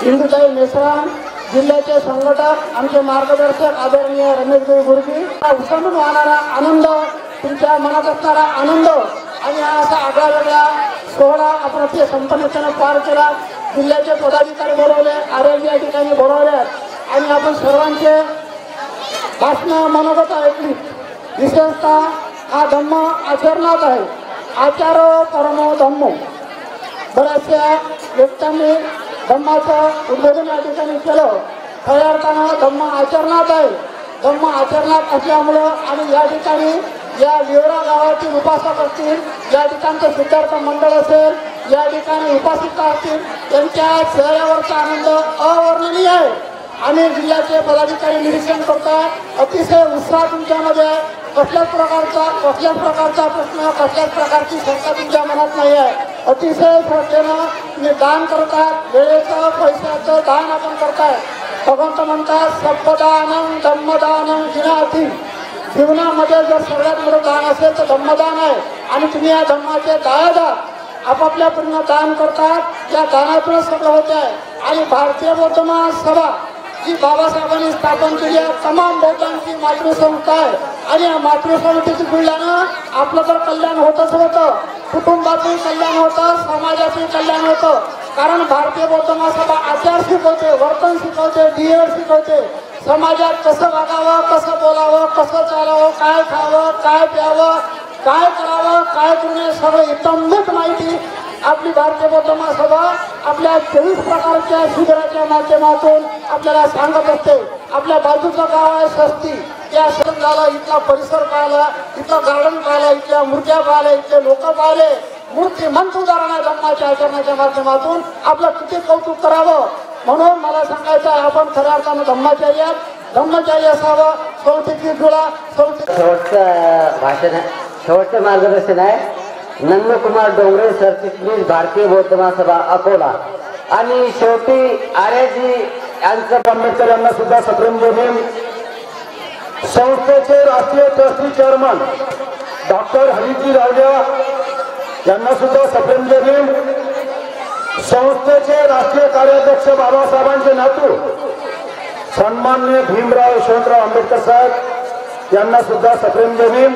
इंदुताई मेश्राम, जिल्ह्याचे संघटक आमचे मार्गदर्शक आदरणीय रमेशभाई गुरुजी, उसंडून वाहणारा आनंद, तुमच्या मनात असणारा आनंद आणि हा असा आगळा वेगळा सोहळा आपण अतिशय संपन्नतेने पार केला. जिल्ह्याचे पदाधिकारी बोलवले, आरोग्य या ठिकाणी बोलवले आणि आपण सर्वांचे भाषणं मनोगत ऐकली. विशेषतः हा धम्म आचरणात आहे. आचारो परमो धम्मो. बऱ्याचशा व्यक्तींनी धम्माचं उद्बोधन या ठिकाणी केलं. खऱ्या अर्थानं धम्म आचरणात आहे. धम्म आचरणात असल्यामुळं आणि या ठिकाणी या विवरा गावातील उपासक असतील, या ठिकाणचं सिद्धार्थ मंडळ असेल, या ठिकाणी उपासिका असतील, त्यांच्या चेहऱ्यावरचा आनंद अवर्णनीय आहे. आणि जिल्ह्याचे पदाधिकारी निरीक्षण करतात. अतिशय उत्साह तुमच्यामध्ये आहे. कसल्याच प्रकारचा प्रश्न, कसल्याच प्रकारची शंका तुमच्या मनात नाही आहे. अतिशय श्रद्धेनं तुम्ही दान करतात. वेळेचं पैशाचं दान आपण करताय. भगवंत म्हणतात सब्बदानं धम्मदानं जिनाती. जीवनामध्ये जर सगळ्यात मोठं दान असेल तर धम्मदान आहे. आणि तुम्ही या धम्माचे दायादार आपापल्या पूर्ण दान करतात. या दानातूनच सगळं होत आहे. आणि भारतीय बौद्ध महासभा जी बाबासाहेबांनी स्थापन केली आहे, तमाम बौद्धांची मातृसंस्था आहे. आणि या मातृसंस्थेची जुळल्यानं आपलं तर कल्याण होतच होतं, कुटुंबाचंही कल्याण होतं, समाजाचंही कल्याण होतं. कारण भारतीय बौद्ध महासभा आचार शिकवते, वर्तन शिकवते, ध्येय शिकवते. समाजात कसं वागावं, कसं बोलावं, कसं चालावं, काय खावं, काय प्यावं, काय करावं, काय करू नये, सगळं इतंभूत माहिती आपली भारतीय बौद्ध महासभा आपल्या 24 प्रकारच्या शिबिराच्या माध्यमातून आपल्याला सांगत असते. आपल्या बाजूचं गाव आहे सस्ती, त्या शहराला इथला परिसर पाहिला, इथलं गार्डन पाहिलं, इथल्या मूर्त्या पाहिल्या, इथले लोक पाहिले. मूर्तिमंत उदाहरण आहे धम्माच्या आचरणाच्या माध्यमातून. आपलं किती कौतुक करावं. म्हणून मला सांगायचं आहे, आपण खऱ्या अर्थानं धम्मचारी असावं. संस्थेची जुळा शेवटचं भाषण आहे, शेवटचं मार्गदर्शन आहे नंदकुमार डोंगरे, सरचिटणीस भारतीय बौद्ध महासभा अकोला. आणि शेवटी आर्यजी यांचं आंबेडकर यांना सुद्धा सप्रेम जयभीम. संस्थेचे राष्ट्रीय ट्रस्टी चेअरमन डॉक्टर हरीजी रावडिया यांना सुद्धा सप्रेम जयभीम. संस्थेचे राष्ट्रीय कार्याध्यक्ष बाबासाहेबांचे नातू सन्माननीय भीमराव यशवंतराव आंबेडकर साहेब यांना सुद्धा सप्रेम जयभीम.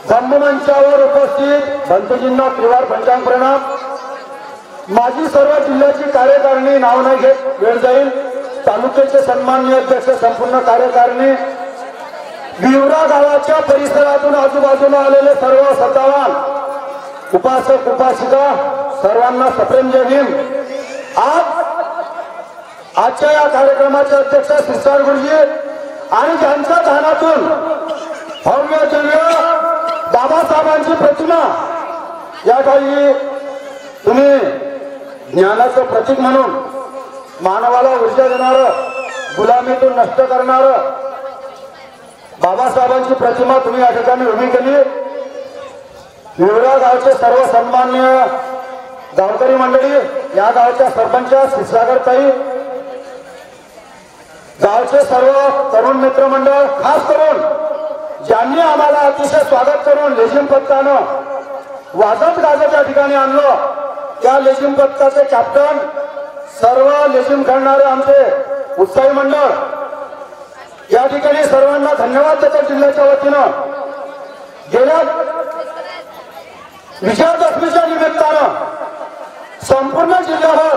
धम्ममंचावर उपस्थित भंतजींना त्रिवार पंचांग प्रणाम. माझी सर्व जिल्ह्याची कार्यकारिणी नाव नाही घेत, वेळ जाईल. तालुक्याचे सन्माननीय अध्यक्ष, संपूर्ण कार्यकारिणी, विवरा गावाच्या परिसरातून आजूबाजूला आलेले सर्व सत्तावान, उपासक उपासिका सर्वांना सप्रेम जयभीम. आजच्या या कार्यक्रमाचे अध्यक्ष शिरसाट गुरुजी आणि ज्यांच्या दानातून भव्य दिव्य बाबासाहेबांची प्रतिमा या ठिकाणी तुम्ही ज्ञानाचं प्रतीक म्हणून मानवाला ऊर्जा देणारं, गुलामीतून नष्ट करणारं बाबासाहेबांची प्रतिमा तुम्ही या ठिकाणी उभी केली. विवरा गावचे सर्व सन्मान्य गावकरी मंडळी, या गावच्या सरपंच क्षीरसागरताई, गावचे सर्व तरुण मित्र मंडळ, खास करून ज्यांनी आम्हाला अतिशय स्वागत करून लेझिम पथकानं वाजत गाजत या ठिकाणी आणलं, त्या लेझिम पथकाचे कॅप्टन, सर्व लेझिम खेळणारे आमचे उत्साही मंडळ, या ठिकाणी सर्वांना धन्यवाद देतो जिल्ह्याच्या वतीनं. गेल्या विजयादशमीच्या निमित्तानं संपूर्ण जिल्ह्यावर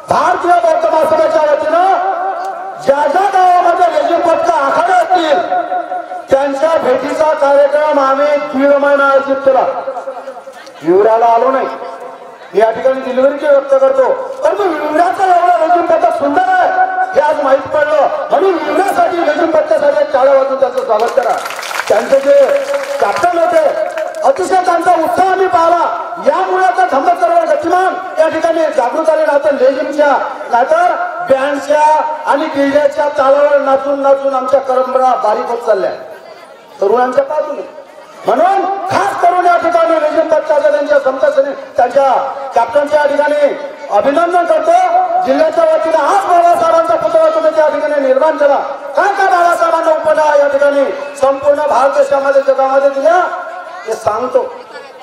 भारतीय बौद्ध महासभेच्या वतीनं ज्या ज्या गावामध्ये लेझिम पथक आखाडे असतील त्यांच्या भेटीचा कार्यक्रम आम्ही 1.5 महिना आयोजित केला. विवराला आलो नाही, या ठिकाणी दिलगिरी व्यक्त करतो, परंतु विवराचं एवढं लेझिम पथक सुंदर आहे हे आज माहीत पडलं. म्हणून विवरासाठी लेझिम पथकासाठी टाळ्या वाजून त्यांचं स्वागत करा. त्यांचे जे कॅप्टन होते अतिशय त्यांचा उत्साह आम्ही पाहिला. यामुळे तर धम्मचक्र गतिमान या ठिकाणी जागृत आले. नाहीतर लेझिमच्या नाहीतर बँडच्या आणि डीजेच्या तालावर नाचून नाचून आमच्या परंपरा बारीक होत चालल्या तरुणांच्या बाजूने. म्हणून खास करून या ठिकाणी लेझिम पथकाच्या त्यांच्या समतासने त्यांच्या कॅप्टनच्या या ठिकाणी अभिनंदन करतो. जिल्ह्याच्या वतीने आज बाबासाहेबांचा पुतळा तुम्ही त्या ठिकाणी निर्माण केला. काय काय बाबासाहेबांना उपना या ठिकाणी संपूर्ण भारत देशामध्ये जगामध्ये दिल्या हे सांगतो.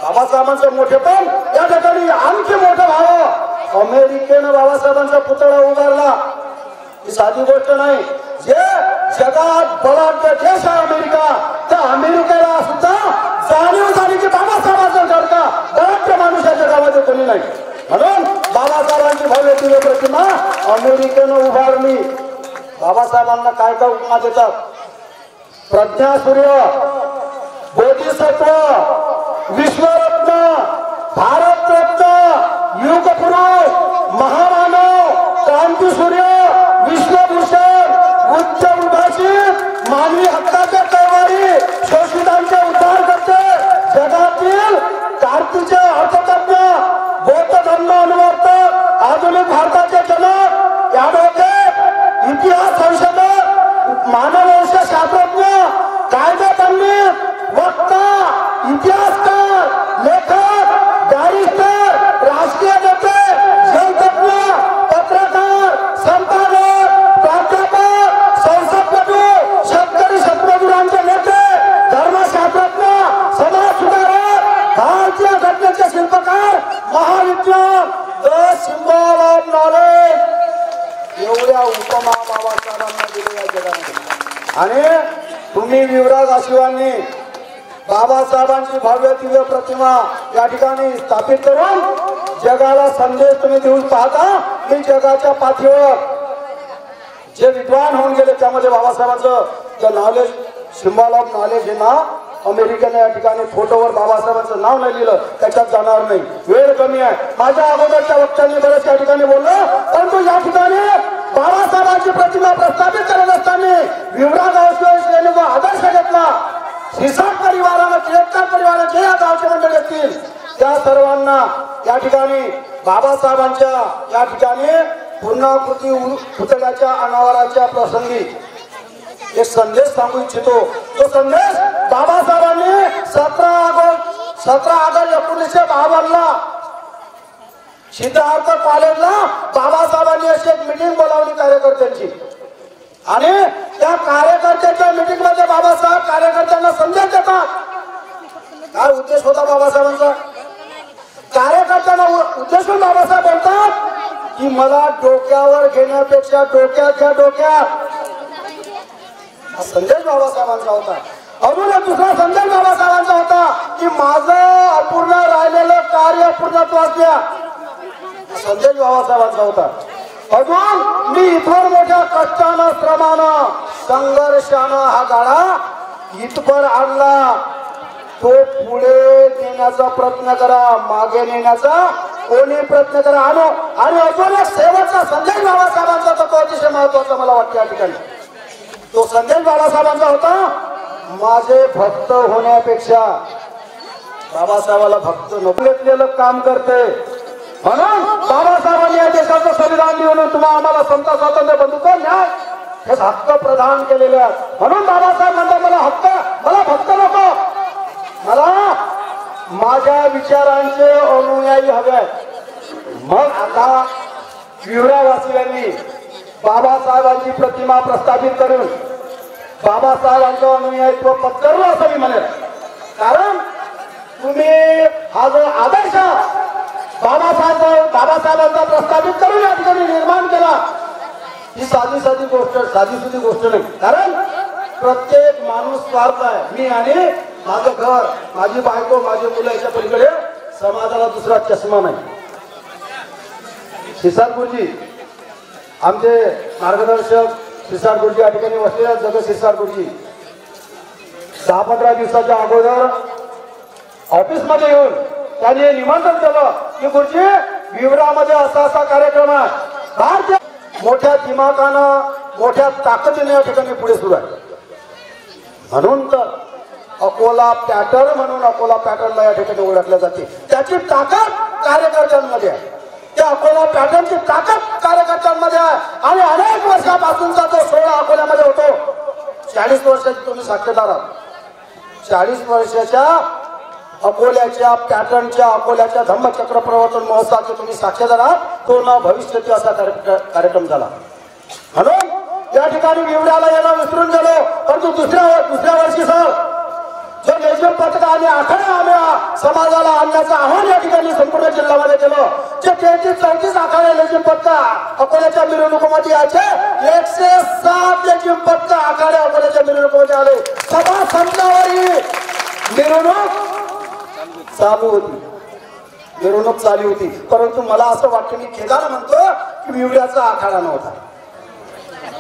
बाबासाहेबांचं मोठेपण या ठिकाणी आणखी मोठं व्हावं. अमेरिकेनं बाबासाहेबांचा पुतळा उभारला ही साधी गोष्ट नाही. जे जगात बलाढ्य देश आहे अमेरिका, त्या अमेरिकेला सुद्धा जाणीव झाली की बाबासाहेबांचा सारखा बलाढ्य माणूस या जगामध्ये कोणी नाही. म्हणून बाबासाहेबांची भव्य दिव्य प्रतिमा अमेरिकेनं उभारली. बाबासाहेबांना काय काय उपमा देतात? प्रज्ञासूर्य, बोधिसत्व, विश्वरत्न, भारतरत्न, युगपुरुष, महामानव, क्रांतीसूर्य, विश्वभूषण, उच्च उद्भाषित, मानवी हक्काचे कैवारी, शोषितांचे उद्धार करते, जगातील कार्तीचे अर्थतज्ञ, बौद्ध धर्म अनुवर्तक, आधुनिक भारताचे जनक, यादवके, इतिहास संशोधक, मानववंश शास्त्रज्ञ, कायदे पंडित, वक्ता, इतिहासकार, लेखक, बॅरिस्टर, राजकीय नेते, जलतज्ञ, पत्रकार, संपादक, प्राध्यापक, संसदपटू, शेतकरी शेतमजुरांचे नेते, धर्मशास्त्रज्ञ, समाज सुधारक, भारतीय घटनेचे शिल्पकार, महाविद्वान, द सिम्बॉल ऑफ नॉलेज, एवढ्या उपमा बाबासाहेबांना दिलेल्या जगामध्ये. आणि तुम्ही विवराज आशिवांनी बाबासाहेबांची भव्य दिव्य प्रतिमा या ठिकाणी स्थापित करून जगाला संदेश तुम्ही देऊन पाहता की जगाच्या पाठीवर जे विद्वान होऊन गेले त्यामध्ये बाबासाहेबांचं नॉलेज, सिम्बॉल ऑफ नॉलेज हे नाव अमेरिकेने या ठिकाणी फोटोवर बाबासाहेबांचं नाव नाही लिहिलं, त्याच्यात जाणार नाही. वेळ कमी आहे. माझ्या अगोदरच्या वक्त्यांनी बरेच या ठिकाणी बोललं, परंतु या ठिकाणी बाबासाहेबांची प्रतिमा प्रस्थापित करत असताना विवराज आशिवांनी जो आदर्श घेतला, शिरसाट परिवारानं, टिळककर परिवारानं जे या गावचे मंडळी असतील त्या सर्वांना या ठिकाणी बाबासाहेबांच्या या ठिकाणी पूर्णाकृती पुतळ्याच्या अनावराच्या प्रसंगी एक संदेश सांगू इच्छितो. तो संदेश बाबासाहेबांनी 17 ऑगस्ट 1952 सिद्धार्थ कॉलेजला बाबासाहेबांनी अशी एक मीटिंग बोलावली कार्यकर्त्यांची. आणि त्या कार्यकर्त्यांच्या मीटिंग मध्ये बाबासाहेब कार्यकर्त्यांना संदेश देतात. काय उद्देश होता बाबासाहेबांचा? कार्यकर्त्यांना उद्देशून बाबासाहेब बोलतात की मला डोक्यावर घेण्यापेक्षा डोक्यात घ्या, डोक्यात. हा संदेश बाबासाहेबांचा होता. अजून एक दुसरा संदेश बाबासाहेबांचा होता की माझं अपूर्ण राहिलेलं कार्य पूर्णत्वास द्या. संदेश बाबासाहेबांचा होता. अजून मी इथवर मोठ्या कष्टानं, श्रमानं, संघर्षानं हा गाडा इथपर आणला, तो पुढे नेण्याचा प्रयत्न करा, मागे नेण्याचा कोणी प्रयत्न करा. आणि अजून एक शेवटचा संदेश बाबासाहेबांचा तो अतिशय महत्वाचा मला वाटतं या ठिकाणी. तो संदेश बाबासाहेबांचा होता, माझे भक्त होण्यापेक्षा बाबासाहेबाला भक्त नको काम करते. म्हणून बाबासाहेबांनी या देशाचं संविधान लिहून तुम्हाला आम्हाला समता, स्वातंत्र्य, बंधुत्व, न्याय हे हक्क प्रदान केलेले आहेत. म्हणून बाबासाहेब म्हणतात मला हक्क, मला भक्त नको, मला माझ्या विचारांचे अनुयायी हवे आहेत. मग आता विवरावासियांनी बाबासाहेबांची प्रतिमा प्रस्थापित करून बाबासाहेबांचं अनुयायित्व पत्करलं असं मी म्हणेल. कारण तुम्ही हा जो आदर्श बाबासाहेबांचा प्रस्थापित करून या ठिकाणी निर्माण केला, ही साधी सुधी गोष्ट नाही. कारण प्रत्येक माणूस स्वार्थ आहे. मी आणि माझं घर, माझी बायको, माझी मुलं याच्या पलीकडे समाजाला दुसरा चष्मा नाही. शिरसाट गुरुजी आमचे मार्गदर्शक शिरसाट गुरुजी या ठिकाणी बसलेले. जगत शिरसाट गुरुजी 10-15 दिवसाच्या अगोदर ऑफिस मध्ये येऊन त्यांनी निमंत्रण केलं की गुरुजी विवरामध्ये असा कार्यक्रम आहे. भारतीय मोठ्या दिमागानं, मोठ्या ताकदीने या ठिकाणी पुढे सुरू आहे. म्हणून तर अकोला पॅटर्न म्हणून अकोला पॅटर्नला या ठिकाणी ओळखल्या जाते. त्याची ताकद कार्यकर्त्यांमध्ये आहे. त्या अकोला पॅटर्नची ताकद कार्यकर्त्यांमध्ये आहे आणि अनेक वर्षापासूनचा जो सोहळा अकोल्यामध्ये होतो, 40 वर्षाची तुम्ही साक्षीदार आहात. 40 वर्षाच्या अकोल्याच्या पॅटर्नच्या अकोल्याच्या धम्मचक्र प्रवर्तन महोत्सवाचे तुम्ही साक्षीदार आहात. तो न भविष्यती असा कार्यक्रम झाला. म्हणून या ठिकाणी विवड्याला येणं विसरून गेलो. परंतु दुसऱ्या वर्षी सर जो लेझिम पथक आणि आखाडा आम्ही समाजाला आणण्याचं आव्हान या ठिकाणी संपूर्ण जिल्ह्यामध्ये केलं. जे 33-34 आखाडे लेझिम पथक अकोल्याच्या मिरवणुकीमध्ये यायचे, 107 लेझिम पथक आखाडे अकोल्याच्या मिरवणुकीमध्ये आले. सभा संपल्यावरही मिरवणूक चालू होती, मिरवणूक चालू होती. परंतु मला असं वाटतं, मी खेदानं म्हणतो की विवड्याचा आखाडा नव्हता.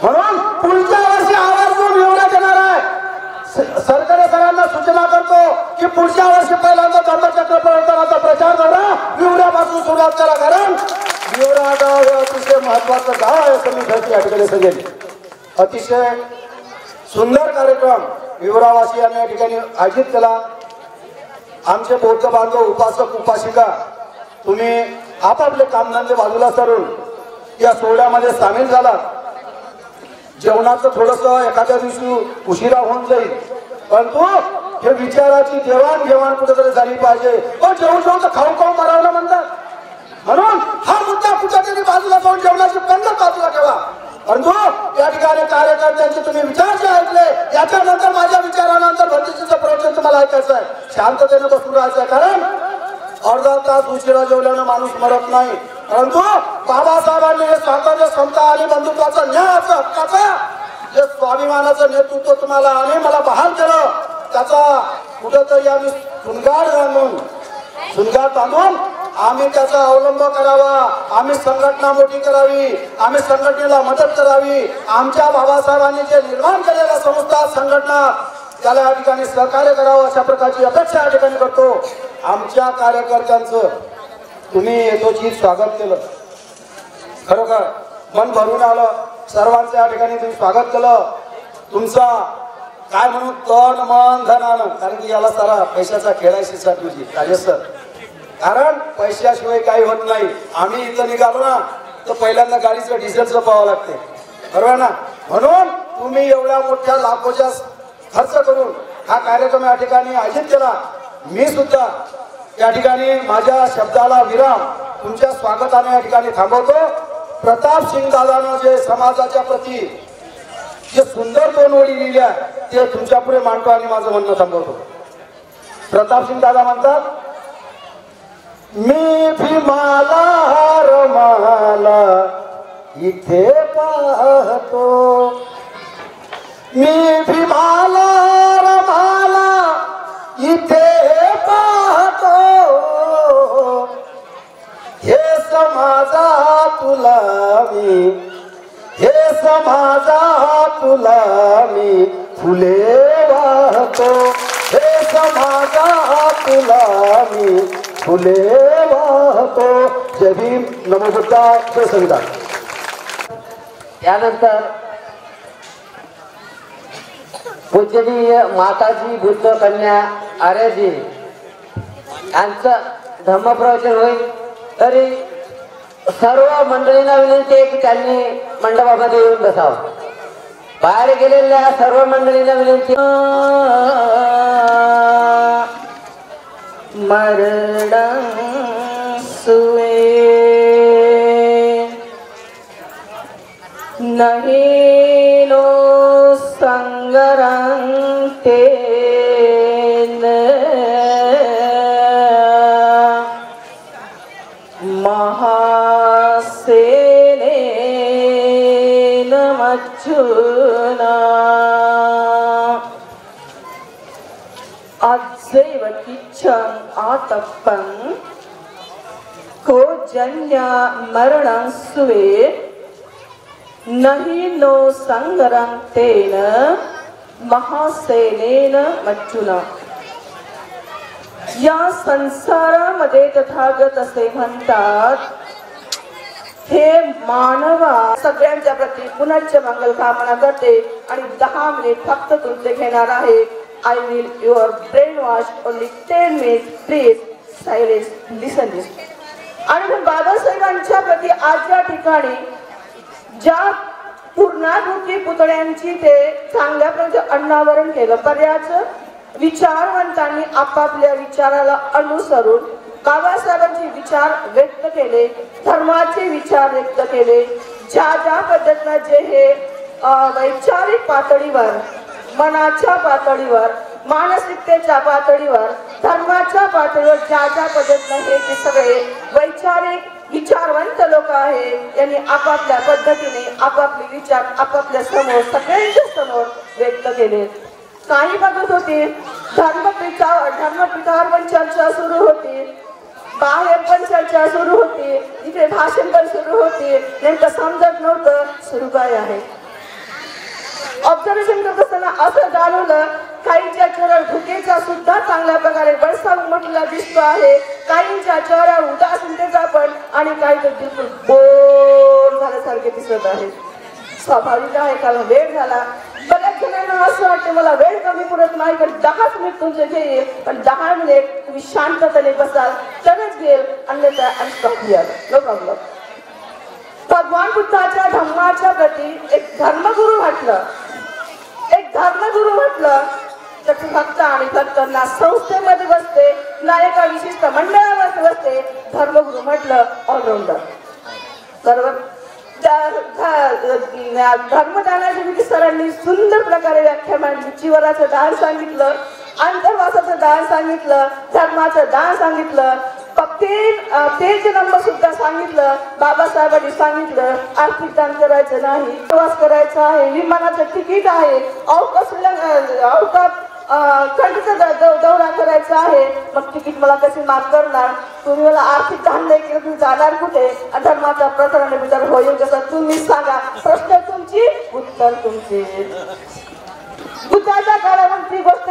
म्हणून पुढच्या वर्षी आवर्जून विवड्या देणार आहे. सरकारी सरांना सूचना करतो की पुढच्या वर्षी पहिल्यांदा धम्मचक्र प्रवर्तनाचा प्रचार करा, विवड्यापासून सुरुवात करा. कारण विवडा गाव हे अतिशय महत्वाचं गाव आहे असं मी या ठिकाणी सांगेन. अतिशय सुंदर कार्यक्रम विवरावासियांनी या ठिकाणी आयोजित केला. आमचे बौद्ध बांधव, उपासक उपासिका, तुम्ही आपापले कामधंदे बाजूला सरून या सोहळ्यामध्ये सामील झालात. जेवणाचं थोडस एखाद्या दिवशी उशिरा होऊन जाईल, परंतु हे विचाराची देवाणघेवाण कुठेतरी झाली पाहिजे. जेवण तर खाऊ खाऊ मरावला म्हणतात. म्हणून हा मुद्दा कुठेतरी बाजूला जाऊन जेवणाची पद्धत बाजूला ठेवा. परंतु या ठिकाणी कार्यकर्त्यांचे तुम्ही विचार जे ऐकले, याच्यानंतर माझ्या विचारानंतर भरतीचं प्रवचन तुम्हाला ऐकायचं आहे. शांततेने बसून राहायचं आहे. कारण अर्धा तास उशिरा जेवल्यानं माणूस मरत नाही. परंतु बाबासाहेबांनी हे स्वातंत्र्य, समता आणि बंधुत्वाचं, न्यायाचं, हक्काचं जे स्वाभिमानाचं नेतृत्व तुम्हाला आणि मला बहाल केलं, त्याचा कुठंतरी आम्ही सुनगार बांधून आम्ही त्याचा अवलंब करावा. आम्ही संघटना मोठी करावी, आम्ही संघटनेला मदत करावी. आमच्या बाबासाहेबांनी जे निर्माण केलेल्या संस्था, संघटना, त्याला या ठिकाणी सहकार्य करावं अशा प्रकारची अपेक्षा या ठिकाणी करतो. आमच्या कार्यकर्त्यांचं तुम्ही यथोचित स्वागत केलं, खरोखर मन भरून आलं. सर्वांचं या ठिकाणी तुम्ही स्वागत केलं. तुमचा काय म्हणू, तन मन धनानं, कारण की याला सारा पैशाचा खेळायची तुझी राजेश सर. कारण पैशाशिवाय काही होत नाही. आम्ही इथं निघालो ना तर पहिल्यांदा गाडीचं डिझेलचं पाहावं लागते, बरोबर ना. म्हणून तुम्ही एवढ्या मोठ्या लाखोच्या खर्च करून हा कार्यक्रम या ठिकाणी आयोजित केला. मी सुद्धा या ठिकाणी माझ्या शब्दाला विराम तुमच्या स्वागताने या ठिकाणी थांबवतो. प्रताप सिंग दादानं जे समाजाच्या प्रती जे सुंदर 2 ओळी लिहिल्या ते तुमच्या पुढे मांडतो आणि माझं म्हणणं थांबवतो. प्रताप सिंग दादा म्हणतात, मी भीमाला हार माला इथे पाहतो, मी भीमाला हार माला इथे पाहतो, हे समाजा तुला मी, हे समाजा तुला मी फुले वाहतो, हे समाजा तुला मी फुले वाहतो. जय भीम, नमो बुद्धाय, जय संविधान. त्यानंतर पूजनीय माताजी बुद्ध कन्या आर्यजी यांचं धम्मप्रवचन होईल. तरी सर्व मंडळींना विनंती आहे की त्यांनी मंडपामध्ये येऊन बसावं. बाहेर गेलेल्या सर्व मंडळींना विनंती, मरण सुए नहीं नो संगरं तेन महासेनेन मच्छुना अद्यैव किच्छं आतप्पं को जन्य मरणं सुवे नहीं नो संगरं तेन महासेनेन मच्छुना. या संसारामध्ये तथागत असे म्हणतात, हे मानवा, सगळ्यांच्या प्रती पुनश्च मंगल कामना करते आणि 10 मिनिट फक्त तुमचे घेणार आहे. I will your brainwash only 10 minutes. Please silence. Listen this. आणि मग बाबासाहेबांच्या प्रती आज या ठिकाणी ज्या पूर्णाकृती पुतळ्यांची ते चांगल्या प्रकारे अनावरण केलं. बऱ्याच विचारवंतांनी आपापल्या विचाराला अनुसरून बाबासाहेबांचे विचार व्यक्त केले, धर्माचे विचार व्यक्त केले. ज्या ज्या पद्धतीनं जे हे वैचारिक पातळीवर, मनाच्या पातळीवर, मानसिकतेच्या पातळीवर, धर्माच्या पातळीवर ज्या ज्या पद्धतीनं हे जे सगळे वैचारिक विचारवंत लोक आहेत यांनी आपापल्या पद्धतीने आपापले विचार आपापल्या समोर सगळ्यांच्या समोर व्यक्त केले. काही बघत होते धर्मपीठावर पण चर्चा सुरू होती, बाहेर पण चर्चा सुरू होती, इथे भाषण पण सुरू होते. नेमकं समजत नव्हतं सुरू काय आहे. ऑब्झर्वेशन करत असताना असं जाणवलं काहींच्या चेहऱ्यावर भुकेचा सुद्धा चांगल्या प्रकारे बळसा उमटलेला दिसतो आहे, काहींच्या चेहऱ्यावर उदासीनतेचा पण, आणि काही तर बिलकुल बोर झाल्यासारखे दिसत आहे. स्वाभाविक आहे कारण वेळ झाला. बऱ्याच जणांना असं वाटतं मला वेळ कमी पडत नाही पण 10 मिनिट तुमचे घेईल, पण 10 मिनिट तुम्ही शांततेने बसाल तरच घेईल, अन्यथा अनस्टॉप हिअर. No problem. भगवान बुद्धाच्या धम्माच्या प्रती एक धर्मगुरू म्हटलं, एक धर्मगुरू म्हटलं तर भक्त आणि भक्तांना संस्थेमध्ये बसते, ना एका विशिष्ट मंडळामध्ये बसते. धर्मगुरू म्हटलं ऑलराऊंडर. बरोबर. धर्मदानाची विधी सरांनी सुंदर प्रकारे व्याख्या मांडली. चिवराचं दान सांगितलं, अंतर्वासाचं दान सांगितलं, धर्माचं दान सांगितलं, तेज नंबर सुद्धा सांगितलं. बाबासाहेबांनी सांगितलं आर्थिक दान करायचं नाही, प्रवास करायचा आहे, विमानाचं तिकीट आहे, आउट ऑफ कंट्रीचा दौरा करायचा आहे. मग तिकीट मला कशी माफ करणार? तुम्ही मला आर्थिक दान नाही केलं तुम्ही जाणार कुठे? धर्माचा प्रकरण विचार होईल कसं तुम्ही सांगा. प्रश्न तुमची, उत्तर तुमची. बुद्धाच्या काळामध्ये ती गोष्ट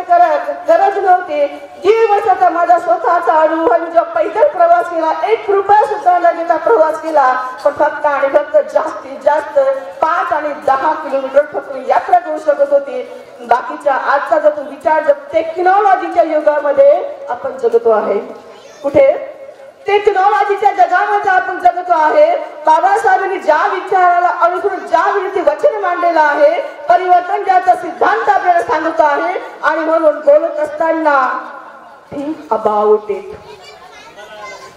गरज नव्हती. 1.5 वर्षाचा माझा स्वतःचा अनुभव, जेव्हा पैदल प्रवास केला, 1 रुपया सुद्धा न घेता प्रवास केला, पण फक्त आणि फक्त जास्तीत जास्त 5 आणि 10 किलोमीटर फक्त यात्रा करू शकत होती. बाकीच्या आजचा जो विचार टेक्नॉलॉजीच्या युगामध्ये आपण जगतो आहे, कुठे टेक्नॉलॉजीच्या जगामध्ये आपण जगतो आहे. बाबासाहेबांनी ज्या विचाराला अनुसरून ज्या विरुद्ध वचन मांडलेलं आहे, परिवर्तन ज्याचा सिद्धांत आपल्याला सांगत आहे, आणि म्हणून बोलत असताना think about it.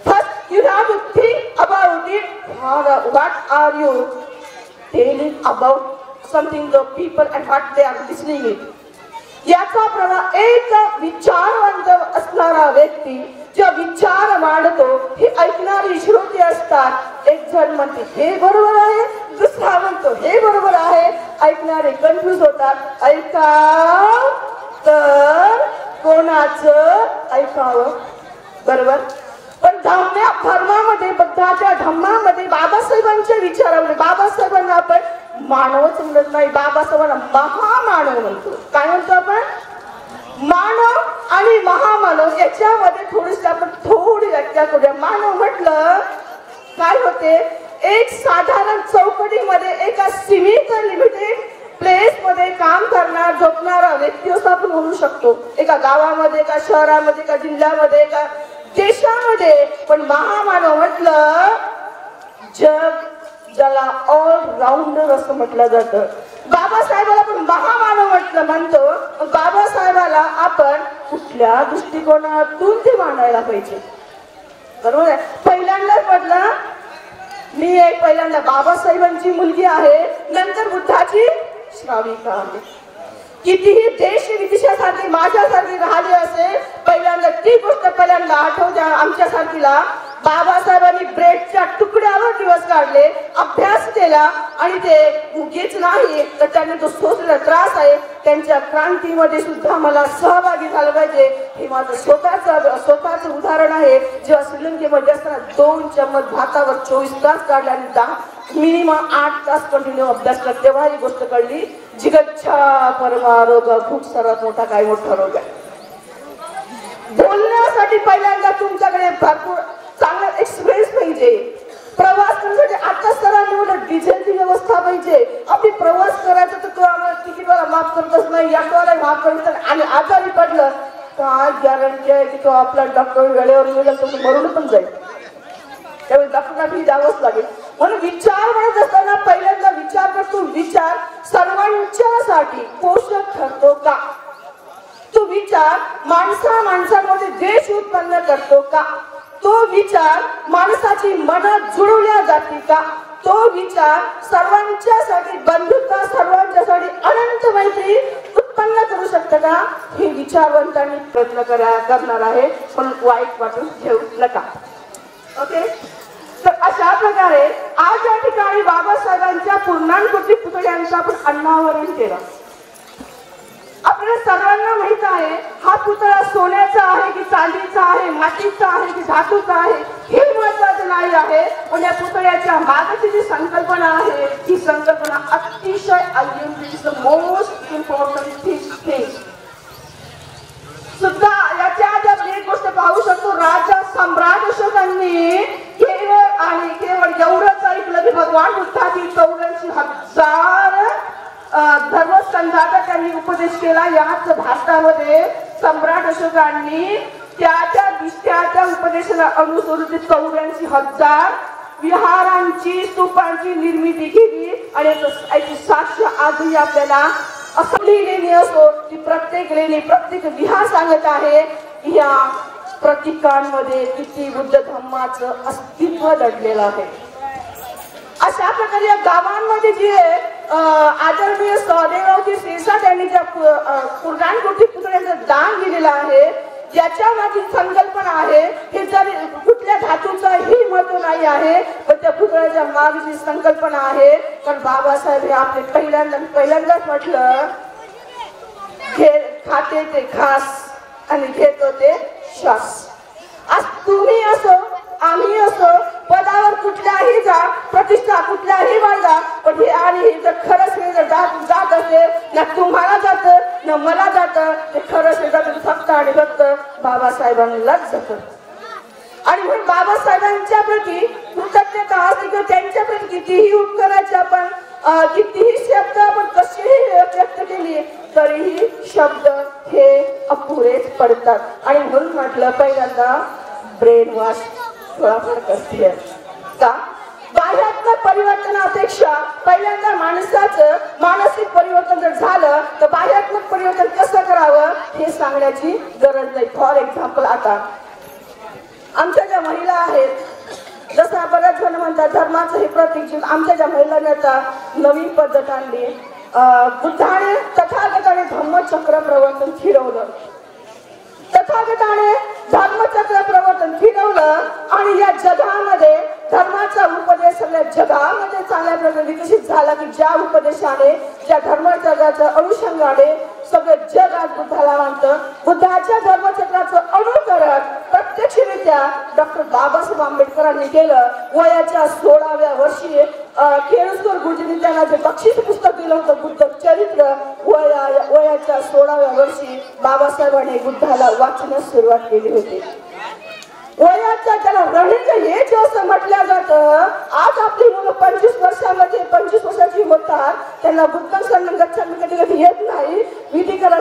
First you have to think about it. What are you telling about something the people and what they are listening it. याचा प्रभाव एक विचारवंत असणारा व्यक्ती जो विचार मांडतो हे ऐकणारी श्रोते असतात. एक जण म्हणते हे बरोबर आहे, दुसरा म्हणतो हे बरोबर आहे. ऐकणारे कन्फ्युज होतात. ऐका तर कोणाचं ऐकावं? बरोबर. पण धर्मामध्ये बुद्धाच्या धम्मामध्ये बाबासाहेबांच्या विचारामध्ये बाबासाहेबांना आपण मानवच म्हणत नाही, बाबासाहेबांना महामानव म्हणतो. काय म्हणतो आपण? मानव आणि महामानव याच्यामध्ये थोडीशी आपण थोडी व्याख्या करूया. मानव म्हटलं काय होते? एक साधारण चौकटीमध्ये एका सीमित लिमिटेड प्लेस मध्ये काम करणार झोपणारा व्यक्ती असं आपण म्हणू शकतो. एका गावामध्ये, एका शहरामध्ये, एका जिल्ह्यामध्ये, एका देशामध्ये. पण महामानव म्हटलं जग ज्याला ऑलराऊंडर असं म्हटलं जातं. बाबासाहेबाला पण महामानव म्हणतो. बाबासाहेबाला आपण कुठल्या दृष्टिकोनातून ते मांडायला पाहिजे? बरोबर आहे. पहिल्यांदाच म्हटलं मी एक पहिल्यांदा बाबासाहेबांची मुलगी आहे, नंतर बुद्धाची श्राविका आहे. कितीही देश विदेशासारखी माझ्यासारखी राहिली असेल, पहिल्यांदा ती गोष्ट पहिल्यांदा आठवत्या आमच्यासारखीला. बाबासाहेबांनी ब्रेडच्या तुकड्यावर दिवस काढले, अभ्यास केला, आणि ते उगीच नाही तर त्यांनी तो सोसलेला त्रास आहे त्यांच्या क्रांतीमध्ये सुद्धा मला सहभागी झालं पाहिजे. हे माझं स्वतःच उदाहरण आहे. जेव्हा श्रीलंकेमध्ये असताना 2 चम्मच भातावर 24 तास काढले आणि मिनिमम 8 तास कंटिन्यू अभ्यास केला, तेव्हा ही गोष्ट कळली जिगच्छा परमारोग खूप सर्वात मोठा काय मोठा रोग आहे. बोलण्यासाठी पहिल्यांदा तुमच्याकडे भरपूर चांगला एक्सपिरियन्स पाहिजे. प्रवास करण्यासाठी आता सरांनी डिझेलची व्यवस्था पाहिजे. आपली प्रवास करायचा तर तू आम्हाला तिकीटवाला माफ करतच नाही, याटवाला माफ करत आणि आजारी पडलं काय गॅरंटी आहे की तो आपला डॉक्टर वेळेवर मिळेल तो मरून पण जाईल. त्यावेळी डॉक्टरना फी द्यावंच लागेल. म्हणून विचार म्हणत असताना पहिल्यांदा विचार करतो, विचार सर्वांच्यासाठी पोषक ठरतो का? तो विचार माणसामध्ये देश उत्पन्न करतो का? तो विचार माणसाची मनं जुळवल्या जाते का? तो विचार सर्वांच्यासाठी बंधुता, सर्वांच्यासाठी अनंत मैत्री उत्पन्न करू शकतं का? हे विचारवंतांनी प्रयत्न करणार आहे, पण वाईट वाटून घेऊ नका. ओके, तर अशा प्रकारे आज या ठिकाणी बाबासाहेबांच्या पूर्णांकृती पुतळ्यांचं आपण अनावरण केलं. आपल्याला सर्वांना माहित आहे हा पुतळा सोन्याचा आहे की चांदीचा आहे, मातीचा आहे की धातूचा आहे हे महत्वाचं नाही आहे, पण या पुतळ्याच्या मागची जी संकल्पना आहे ही संकल्पना अतिशय मोस्ट इम्पॉर्टंट थिंग सुद्धा. याच्या आधी एक गोष्ट पाहू शकतो, राजा सम्राट अशोकांनी केवळ एवढंच ऐकलं की भगवान बुद्धाची 84,000 धर्मसंघाचा त्यांनी उपदेश केला. याच भारतामध्ये सम्राट अशोकांनी त्या उपदेशाला अनुसरून 84,000 विहारांची, स्तूपांची निर्मिती केली आणि याची साक्ष आजही आपल्याला असं लेणी असो ती प्रत्येक लेणी, प्रत्येक विहार सांगत आहे या प्रतीकांमध्ये किती बुद्ध धर्माचं अस्तित्व दडलेलं आहे. अशा प्रकारे या गावांमध्ये जे आदरणीय सहदेवरावजी शिरसाट यांनी ज्या पूर्णांकृती पुतळ्याचं दान दिलेलं आहे, ज्याच्या मागील संकल्पना आहे हे जर कुठल्या धातूचं ही महत्व नाही आहे, पण त्या पुतळ्याच्या मागची संकल्पना आहे. कारण बाबासाहेब हे आपले पहिल्यांदाच म्हटलं, खाते ते घास आणि घेतो ते श्वास. आज तुम्ही असो आम्ही असो पदावर कुठल्याही जा, प्रतिष्ठा कुठल्याही वाढला, पण हे आणि हे जर खरंच हे जर जात असेल ना तुम्हाला जातं ना मला जातं, ते खरंच हे जातं फक्त आणि फक्त बाबासाहेबांनाच जातं. आणि म्हणून बाबासाहेबांच्या प्रती कृतज्ञता असते किंवा त्यांच्या प्रती कितीही उपकाराचे आपण कितीही शब्द आपण कसेही व्यक्त केली तरीही शब्द हे अपुरेच पडतात. आणि म्हणून म्हटलं पहिल्यांदा ब्रेन वॉश थोडाफार करते का? बाह्यात्मक परिवर्तनापेक्षा पहिल्यांदा माणसाचं मानसिक परिवर्तन जर झालं तर बाह्यात्मक परिवर्तन कसं करावं हे सांगण्याची गरज नाही. फॉर एक्झाम्पल, आता आमच्या ज्या महिला आहेत, जसं बऱ्याच जण म्हणतात धर्माचं हे प्रतीक, आमच्या ज्या महिलांनी आता नवीन पद्धत आणली, बुद्धाने तथागताने धम्मचक्र प्रवर्तन फिरवलं, तथागताने धर्मचक्र प्रवर्तन फिरवलं आणि या जगामध्ये धर्माचा उपदेश सगळ्या जगामध्ये चांगल्या प्रकारे विकसित झाला की ज्या उपदेशाने, ज्या धर्मचक्राच्या अनुषंगाने सगळं जग आज बुद्धाला मानतं. बुद्धाच्या धर्मचक्राचं अनुकरण प्रत्यक्षरित्या डॉक्टर बाबासाहेब आंबेडकरांनी केलं. वयाच्या 16व्या वर्षी केळुसकर गुरुजींनी त्यांना जे बक्षीस पुस्तक दिलं होतं बुद्ध चरित्र, वयाच्या 16व्या वर्षी बाबासाहेबांनी बुद्धाला वाचण्यास सुरुवात केली होती. वयाच्या त्याला रनिंग एज असं म्हटलं जातं. आज आपली मुलं 25 वर्षाची होतात, त्यांना बुद्ध सन्मान कधी कधी येत नाही. विधी करा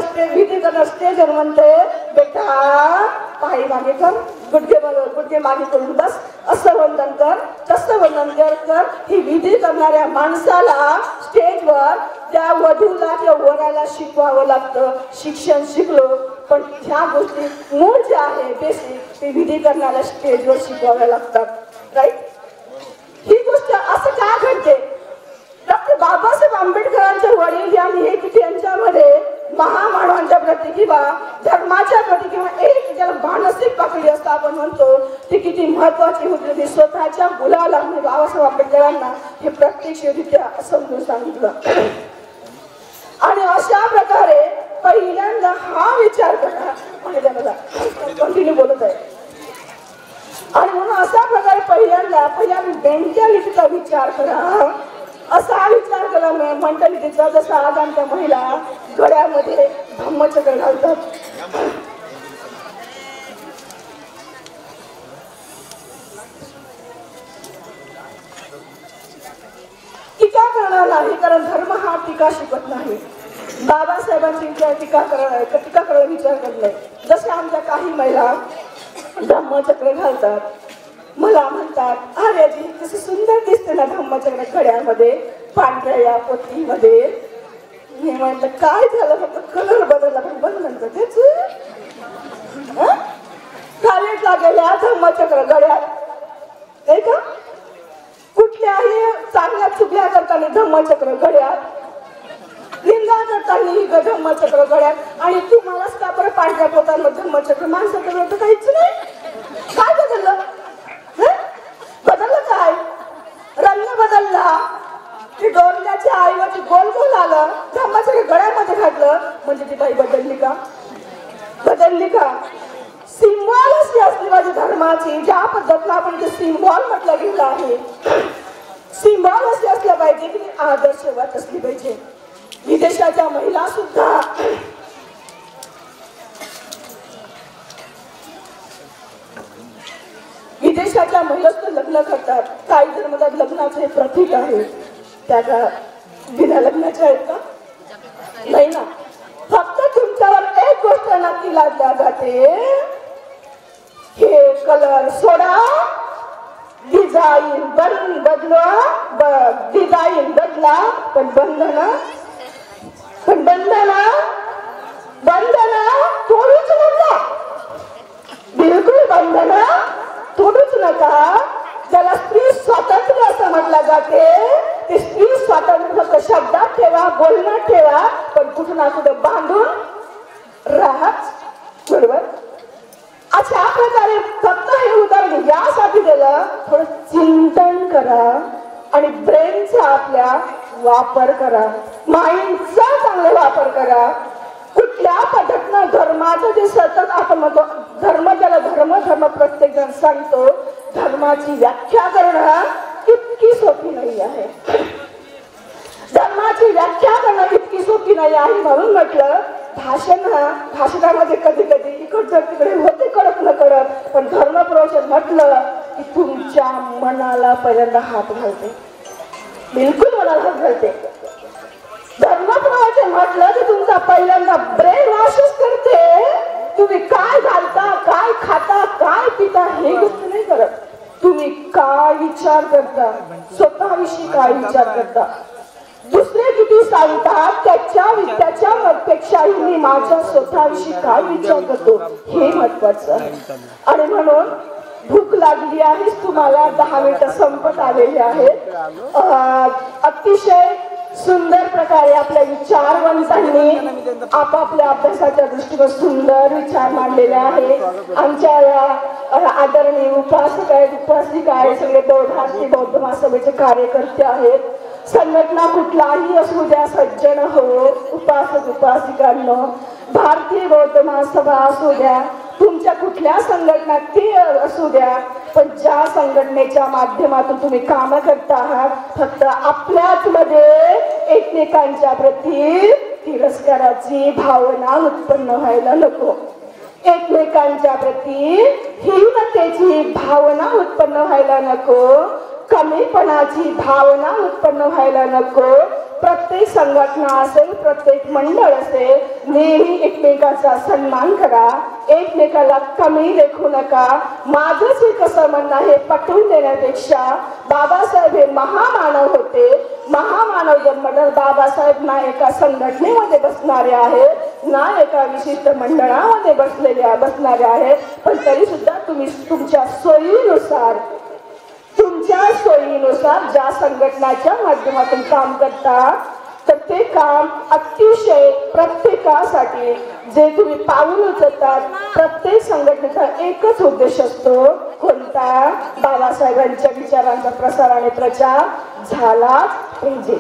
स्टेजवर म्हणते बेटा पाय मागे कर, गुडघे मागे करून बस, असं वंदन कर, तसं वंदन कर. ही विधी करणाऱ्या माणसाला स्टेजवर त्या वधूला किंवा वराला शिकवावं लागतं. शिक्षण शिकलो पण ह्या गोष्टी मूळ ज्या आहे बेसिक ते विधी करण्याला स्टेजवर शिकवाव्या लागतात. राईट? ही गोष्ट असं का घडते? डॉक्टर बाबासाहेब आंबेडकरांचे वडील आणि हे किती यांच्यामध्ये महामानवांच्या प्रती किंवा धर्माच्या प्रती किंवा एक ज्याला मानसिक पातळी असं आपण म्हणतो ती किती महत्वाची होती. स्वतःच्या मुलाला बाबासाहेब आंबेडकरांना हे प्रत्यक्षरित्या समजून सांगितलं. आणि अशा प्रकारे पहिल्यांदा हा विचार करा, कंटिन्यू बोलत आहे. आणि म्हणून अशा प्रकारे पहिल्यांदा मेंटॅलिटीचा विचार करा. असा विचार करा मेंटॅलिटीचा, जसा आज आमच्या महिला गळ्यामध्ये धम्मचक्र घालतात. कारण धर्म हा टीका शिकत नाही. बाबासाहेबांची टीका करायला विचार करत नाही. जसे आमच्या काही महिला धम्मचक्र घालतात, मला म्हणतात अरे जी कशी सुंदर दिसते ना धम्मचक्र गळ्यामध्ये पांढऱ्या या पोतीमध्ये. मी म्हटलं काय झालं, फक्त कलर बदलला पण बंधन तर तेच. कॉलेजला गेल्या धम्मचक्र गळ्यात नाही का, कुठल्याही चांगल्या चुकल्या करताना धम्मचक्र गळ्यात, निंदा करताना धम्मचक्र गळ्यात, आणि तू मलाच का बरं पांढऱ्या पोतांमध्ये धम्मचक्र. माणसाकडे तर काहीच नाही. काय बदललं, बदललं काय, रंग बदलला, ती डोरल्याच्या आईवरची गोल गोल आलं, धम्मचक्र गळ्यामध्ये घातलं, म्हणजे ती बाई बदलली का, बदलली का. सिम्बॉल अशी असली माझी धर्माची, ज्या पद्धतीनं आपण ते सिम्बॉल म्हटलं गेलं आहे, सिम्बॉल अशी असल्या पाहिजे की आदर्शवत असली पाहिजे. विदेशाच्या महिला सुद्धा विदेशाच्या महिला सुद्धा लग्न करतात. काही जर मला लग्नाचं हे प्रतीक आहे, त्या बिना लग्नाच्या आहेत का, नाही ना. फक्त तुमच्यावर एक गोष्ट नक्की लादल्या जाते, हे कलर सोडा, डिझाईन बदला, डिझाईन बदला, पण बंधना तोडूच नका, बिलकुल बंधना तोडूच नका. ज्याला स्त्री स्वातंत्र्य असं म्हटलं जाते, ते स्त्री स्वातंत्र्य फक्त शब्दात ठेवा, बोलण्यात ठेवा, पण कुठं ना कुठं बांधून राहाच. बरोबर. अशा प्रकारे फक्त हे उदाहरण यासाठी दिलं, थोडं चिंतन करा आणि ब्रेनचा आपल्या वापर करा, माइंडचा चांगला वापर करा. कुठल्या पद्धतीनं धर्माचं जे सतत आपण म्हणतो धर्म, ज्याला धर्म प्रत्येक जण सांगतो, धर्माची व्याख्या करणं इतकी सोपी नाही आहे. धर्माची व्याख्या करणं इतकी सोपी नाही आहे. म्हणून म्हटलं भाषणामध्ये कधी कधी इकडचं तिकडे होते कळत न कळत, पण धर्म प्रवचन म्हटलं की तुमच्या मनाला पहिल्यांदा हात घालते, बिलकुल मनाला हात घालते. धर्म प्रवचन म्हटलं की तुमचा पहिल्यांदा ब्रेन वॉशच करते. तुम्ही काय घालता, काय खाता, काय पिता हे गोष्ट नाही करत. तुम्ही काय विचार करता, स्वतःविषयी काय विचार करता, दुसरे किती सांगतात त्याच्या मतपेक्षाही मी माझ्या स्वतःविषयी काय विचार करतो हे महत्वाचं आहे. आणि म्हणून भूक लागली आहे तुम्हाला, 10 मिनिटं संपत आलेली आहेत. अतिशय सुंदर प्रकारे आपल्या विचारवंतांनी आपापल्या अभ्यासाच्या दृष्टीने सुंदर विचार मांडलेले आहे. आमच्या या आदरणीय उपासक आहेत, उपासिका आहेत, सगळे भारतीय बौद्ध महासभेचे कार्यकर्ते आहेत. संघटना कुठलाही असू द्या, सज्जन हो, उपासक उपासिकांनो, भारतीय बौद्ध महासभा असू द्या, तुमच्या कुठल्या संघटना ते असू द्या, पण ज्या संघटनेच्या माध्यमातून तुम्ही काम करता आहात, फक्त आपल्याच मध्ये एकमेकांच्या प्रती तिरस्काराची भावना उत्पन्न व्हायला नको, एकमेकांच्या प्रती हीनतेची भावना उत्पन्न व्हायला नको, कमीपणाची भावना उत्पन्न व्हायला नको. प्रत्येक संघटना असेल, प्रत्येक मंडळ असेल, नेहमी एकमेकांचा सन्मान करा, एकमेकाला कमी लेखू नका. माझंच हे कसं म्हणणं हे पटवून देण्यापेक्षा बाबासाहेब हे महामानव होते. महामानव जन्मदार बाबासाहेब ना एका संघटनेमध्ये बसणारे आहेत, ना एका विशिष्ट मंडळामध्ये बसणारे आहेत, पण तरी सुद्धा तुम्ही तुमच्या सोयीनुसार ज्या संघटनाच्या माध्यमातून काम करता, तर ते काम अतिशय प्रत्येकासाठी जे तुम्ही पाऊल उचलतात, प्रत्येक संघटनेचा एकच उद्देश असतो, कोणता, बाबासाहेबांच्या विचारांचा प्रसार आणि प्रचार झालाच पाहिजे.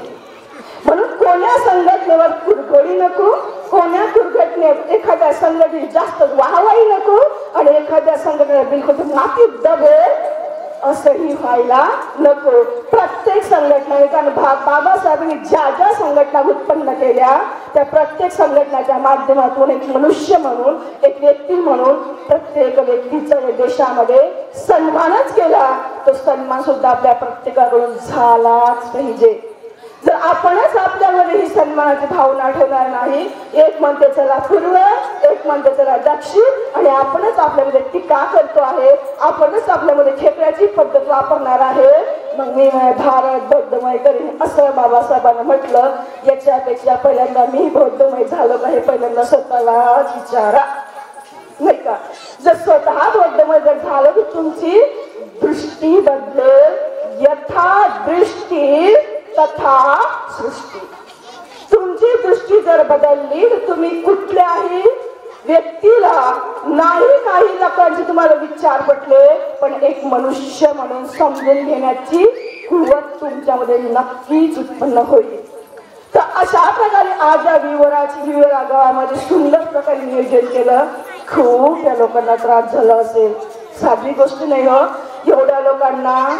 म्हणून कोण्या संघटनेवर कुरघोडी नको, कोण्या दुर्घटनेत एखाद्या संघटनेत जास्त वाहवाही नको आणि एखाद्या संघटनेला बिलकुल मातीत दबेल असंही व्हायला नको. प्रत्येक संघटना, कारण बाबासाहेबांनी ज्या ज्या संघटना उत्पन्न केल्या त्या प्रत्येक संघटनाच्या माध्यमातून एक मनुष्य म्हणून, एक व्यक्ती म्हणून प्रत्येक व्यक्तीचा देशामध्ये सन्मानच केला. तो सन्मान सुद्धा आपल्या प्रत्येकाकडून झालाच पाहिजे. जर आपणच आपल्यामध्ये ही सन्मानाची भावना ठेवणार नाही, एक म्हणते चला पूर्व, एक म्हणते चला दक्षिण, आणि आपणच आपल्यामध्ये टीका करतो आहे, आपणच आपल्यामध्ये खेकड्याची पद्धत वापरणार आहे, मग मी भारत बौद्धमय करीन असं बाबासाहेबांना म्हटलं. याच्यापेक्षा पहिल्यांदा मी बौद्धमय झालो का हे पहिल्यांदा स्वतःलाच विचारा, नाही का? जर स्वतः बौद्धमय जर झालं की तुमची दृष्टी बदलेल. यथा दृष्टी तथा सृष्टी. तुमची दृष्टी जर बदलली तर तुम्ही कुठल्याही व्यक्तीला नाही, काही लोकांचे तुम्हाला विचार पटले पण एक मनुष्य म्हणून समजून घेण्याची कुवत तुमच्यामध्ये नक्कीच उत्पन्न होईल. तर अशा प्रकारे आज या विवरा गावामध्ये सुंदर प्रकारे नियोजन केलं. खूप या लोकांना त्रास झाला असेल, साधी गोष्ट नाही हो. एवढ्या लोकांना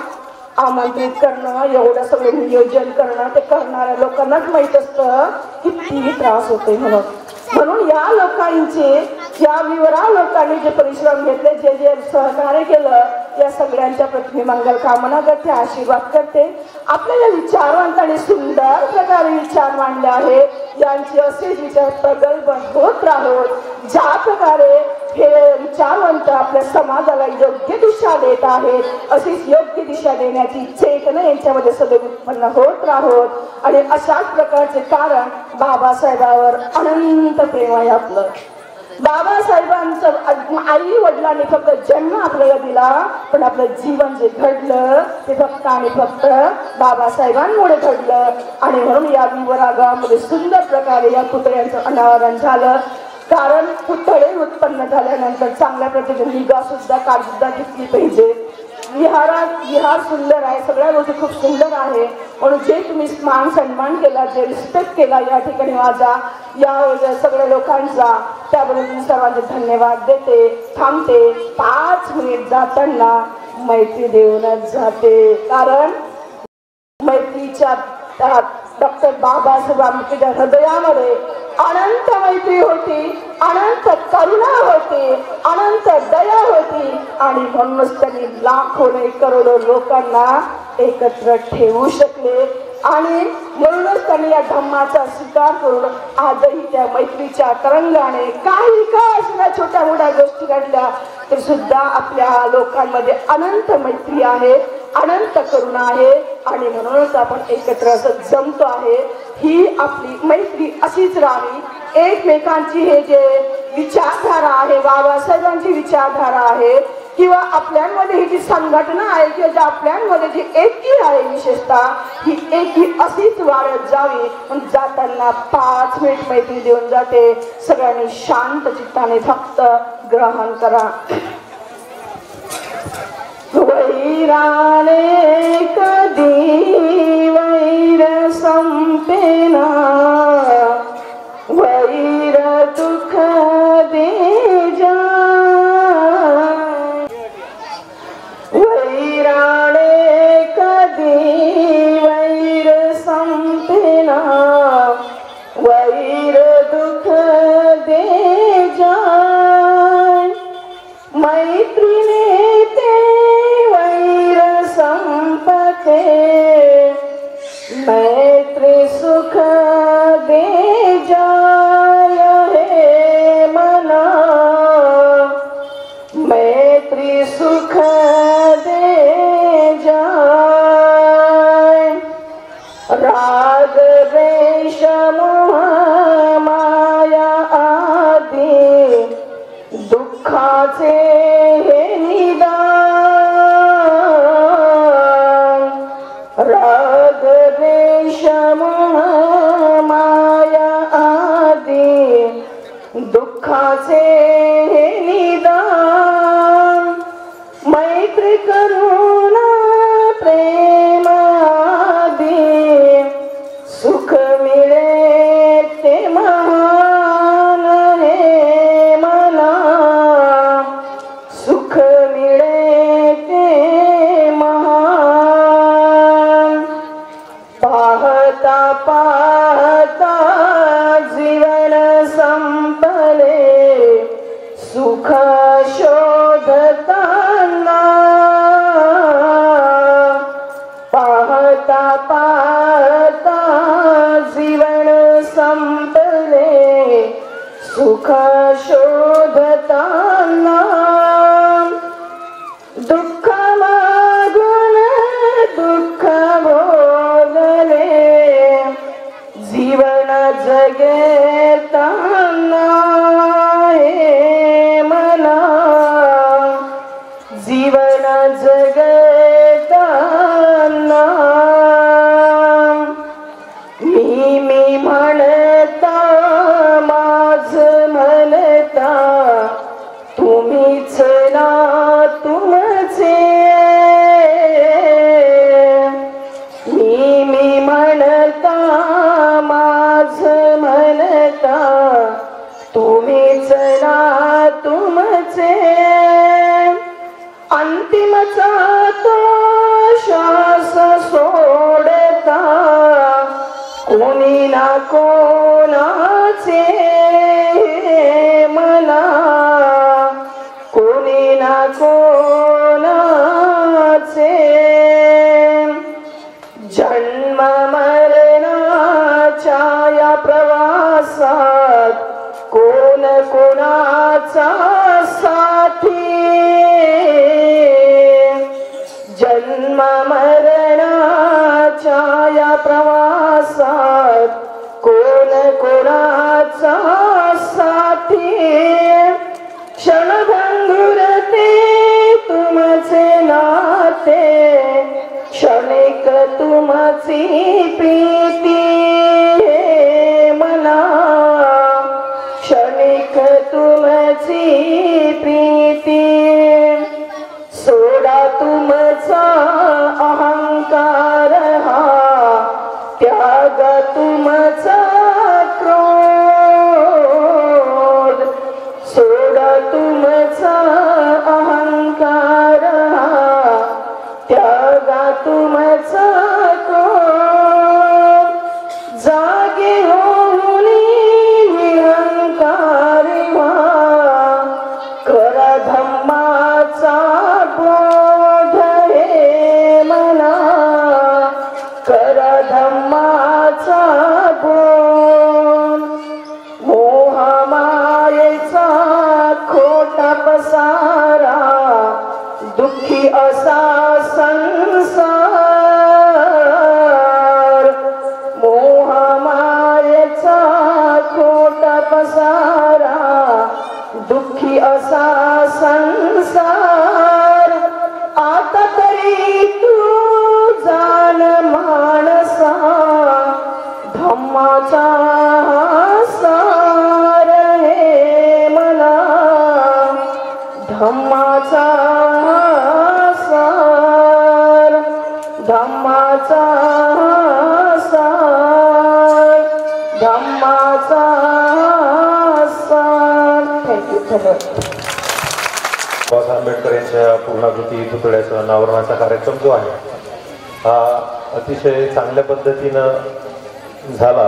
आमंत्रित करणं, एवढं सगळं नियोजन करणं, ते करणाऱ्या लोकांनाच माहित असतं किती त्रास होते म्हणून या लोकांचे, या विवरा लोकांनी जे परिश्रम घेतले, जे जे सहकार्य केलं, या सगळ्यांच्या प्रति मंगल कामना करते, आशीर्वाद करते. आपल्या विचारवंतांनी सुंदर प्रकारे विचार मांडले आहे, यांचे असेच विचार प्रगल्भ होत राहोत. ज्या प्रकारे हे विचारवंत आपल्या समाजाला योग्य दिशा देत आहेत, अशीच योग्य दिशा देण्याची चेतना यांच्यामध्ये सदैव उत्पन्न होत राहोत. आणि अशाच प्रकारचे कारण बाबासाहेबांवर अनंत प्रेम आहे आपलं. बाबासाहेबांचं आई वडिलांनी फक्त जन्म आपल्याला दिला, पण आपलं जीवन जे घडलं ते फक्त आणि फक्त बाबासाहेबांमुळे घडलं. आणि म्हणून या विवरा गावामध्ये सुंदर प्रकारे या पुतळ्यांचं अनावरण झालं. कारण पुतळे उत्पन्न झाल्यानंतर चांगल्या प्रकारची निगा सुद्धा काळजीदा घेतली पाहिजे. विहार सुंदर आहे, सगळ्या गोष्टी खूप सुंदर आहे. म्हणून जे तुम्ही मान सन्मान केला, जे रिस्पेक्ट केला या ठिकाणी माझा, या सगळ्या लोकांचा, त्याबद्दल मी सर्वांचे धन्यवाद देते. थांबते. 5 मिनिट जाताना मैत्री देऊनच जाते. कारण मैत्रीच्या डॉक्टर बाबासाहेब आंबेडकर हृदयामध्ये अनंत मैत्री होती, अनंत करुणा होती, अनंत दया होती. आणि म्हणूनच त्यांनी लाखो नाही करोडो लोकांना एकत्र ठेवू शकले. आणि म्हणूनच त्यांनी या धम्माचा स्वीकार करून आजही त्या मैत्रीच्या तरंगाने काही का अशा छोट्या मोठ्या गोष्टी घडल्या तर सुद्धा आपल्या लोकांमध्ये अनंत मैत्री आहे, अनंत करुणा आहे. आणि म्हणूनच आपण एकत्र असं जमतो आहे. ही आपली मैत्री अशीच राहावी. एकमेकांची हे जे विचारधारा आहे, बाबासाहेबांची विचारधारा आहे, किंवा आपल्यामध्ये ही जी संघटना आहे, किंवा ज्या आपल्यामध्ये जी एकी आहे, विशेषतः ही एकी अशीच वाढत जावी. पण जाताना 5 मिनिट मैत्री देऊन जाते. सगळ्यांनी शांत चित्ताने फक्त ग्रहण करा. वैराने कधी वैर संपेना, वैर दुःख दे जाय. वैराने कधी वैर संपेना, वैर दुःख दे जाय. मैत्रीने ते वैर संपते, मैत्री सुख दे जाय हे मना, मैत्री सुख दे जाय. राग द्वेष मोह माया आदी दुःखाचे हे निदान. राग द्वेष मोह माया आदी दुःखाचे हे निदान. मैत्री करुणा प्रेम आदी सुख मिळे ते महान हे मना, सुख मिळे ते महान. पाहता पाहता जीवन संपले, सुख शोधताना. पाहता पाहता शोधताना दुःख मागून दुःख भोगले जीवन जगताना हे मना जीवन जगताना मी म्हणता माझ म्हणता तुम्हीच ना तुमचे मी म्हणता माझ म्हणता तुम्हीच ना तुमचे अंतिमचा तो श्वास सोडता कोणी ना कोणाचे मला कोणी ना कोणाचे जन्म मरणाच्या या प्रवासात कोण कोणाचा साथी जन्म मरणाच्या या प्रवासात कोण कोणाचा साथी क्षणभंगुरते तुमचे नाते क्षणिक तुमची प्रीती मला क्षणिक तुमची प्रीती सोडा तुमचा अहंकार हा त्याग तुमचा क्रोध सोडा तुमचा अहंकार हा त्याग तुमचा क्रोध जागे होऊन निरंकार व्हा कर धम्माचा बोध हे मना कर धम्माचा बोध मोहमायेचा खोटा पसारा दुःखी असा संसार मोहमायेचा खोटा पसारा दुःखी असा संसार आता तरी तू जाण माणसा धम्माचा सार हे मला धम्माचा सार धम्माचा सार धम्माचा सार थँक्यू बाबासाहेब आंबेडकर यांच्या पूर्णाकृती पुतळ्याचा अनावरणाचा कार्यक्रम जो आहे हा अतिशय चांगल्या पद्धतीनं झाला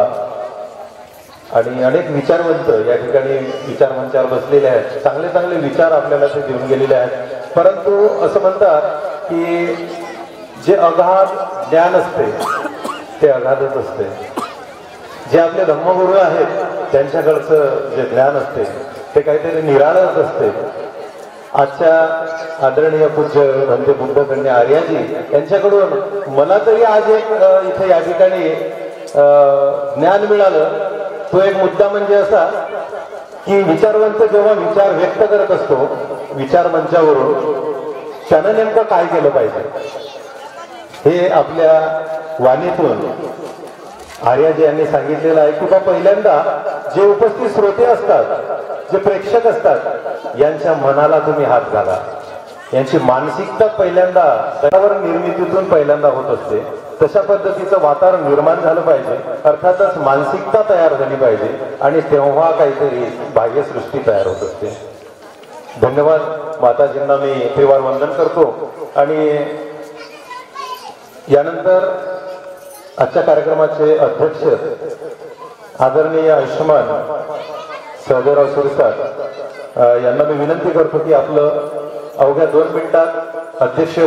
आणि अनेक विचारवंत या ठिकाणी विचारमंचावर बसलेले आहेत चांगले चांगले विचार आपल्याला ते देऊन गेलेले आहेत परंतु असं म्हणतात की जे अगाध ज्ञान असते ते अगाधच असते जे आपले धम्मगुरू आहेत त्यांच्याकडचं जे ज्ञान असते ते काहीतरी निराळच असते आजच्या आदरणीय पूज्य भंते बुद्ध कन्या आर्याजी यांच्याकडून मला तरी आज एक इथे या ठिकाणी ज्ञान मिळालं तो एक मुद्दा म्हणजे असा की विचारवंत जेव्हा विचार व्यक्त करत असतो विचार मंचावरून त्यानं नेमकं काय केलं पाहिजे हे आपल्या वाणीतून आर्याजी यांनी सांगितलेलं आहे की बा पहिल्यांदा जे उपस्थित श्रोते असतात जे प्रेक्षक असतात यांच्या मनाला तुम्ही हात घाला यांची मानसिकता पहिल्यांदा त्यावर निर्मितीतून पहिल्यांदा होत असते तशा पद्धतीचं वातावरण निर्माण झालं पाहिजे अर्थातच मानसिकता तयार झाली पाहिजे आणि तेव्हा काहीतरी बाह्यसृष्टी तयार होत असते धन्यवाद माताजींना मी त्रिवार वंदन करतो आणि यानंतर आजच्या कार्यक्रमाचे अध्यक्ष आदरणीय आयुष्यमान सहदेवराव सुरसाट यांना मी विनंती करतो की आपलं अवघ्या 2 मिनिटात अध्यक्षीय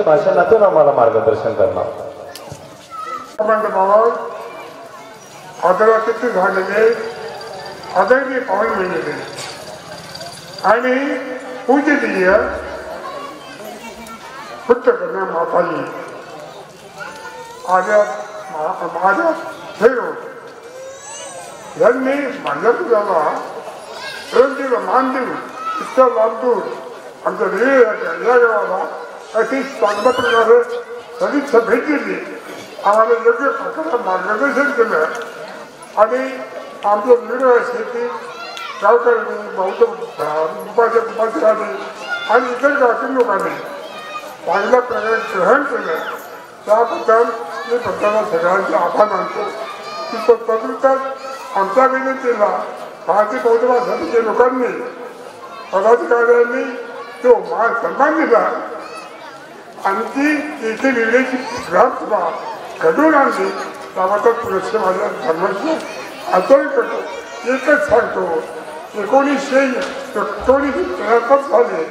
भाषणातून आम्हाला मार्गदर्शन करणार आदरातिथ्य झालेले आदरणीय पाहुणे मंडळी आणि पूजनीय पुत्रकन्या माताजी माझ्या ठेव यांनी माझ्या तुझ्याला रंगीला मान देऊन इतका लाभ देऊन आमच्या या गावाला अति चांगल्या प्रकारे सदिच्छा भेट दिली आम्हाला योग्य प्रकारे मार्गदर्शन केलं आणि आमच्या निर्णय शेती गावकऱ्यांनी बौद्ध उपाध्याय आणि इतर गावातील लोकांनी चांगल्या प्रकारे ग्रहण केलं त्याबद्दल मी प्रथम सगळ्यांचे आभार मानतो की तदनंतर आमच्या विनंतीला भारतीय बौद्ध समितीच्या लोकांनी पदाधिकाऱ्यांनी तो मान सन्मान दिला आणखी येथे लिहिण्याची ग्रामसभा घडवून आणली त्याबद्दल पुरस्कार माझ्या धर्माची आचरण करतो एकच सांगतो 1993 साली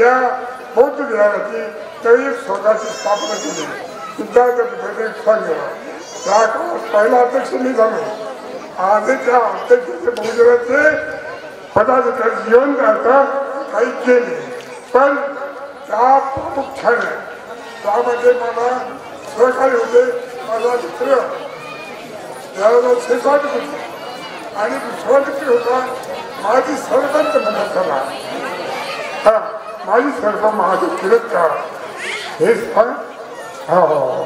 या बौद्ध विहाराची एक स्वतःची स्थापना केली सिद्धार्थ सांगेला त्या काळात पहिला अध्यक्ष मी झालो आणि त्या अध्यक्षाचे बहुजनाचे पदाधिकारी जिवंत आता काही केले पण त्या प्रामुख्याने त्यामध्ये मला सहकारी होते माझा मित्र त्याला शेषाट होते आणि दुसरा मित्र होता माझी सरपंच मदत झाला हा माझी सरपंच माझे किरतकार हे हो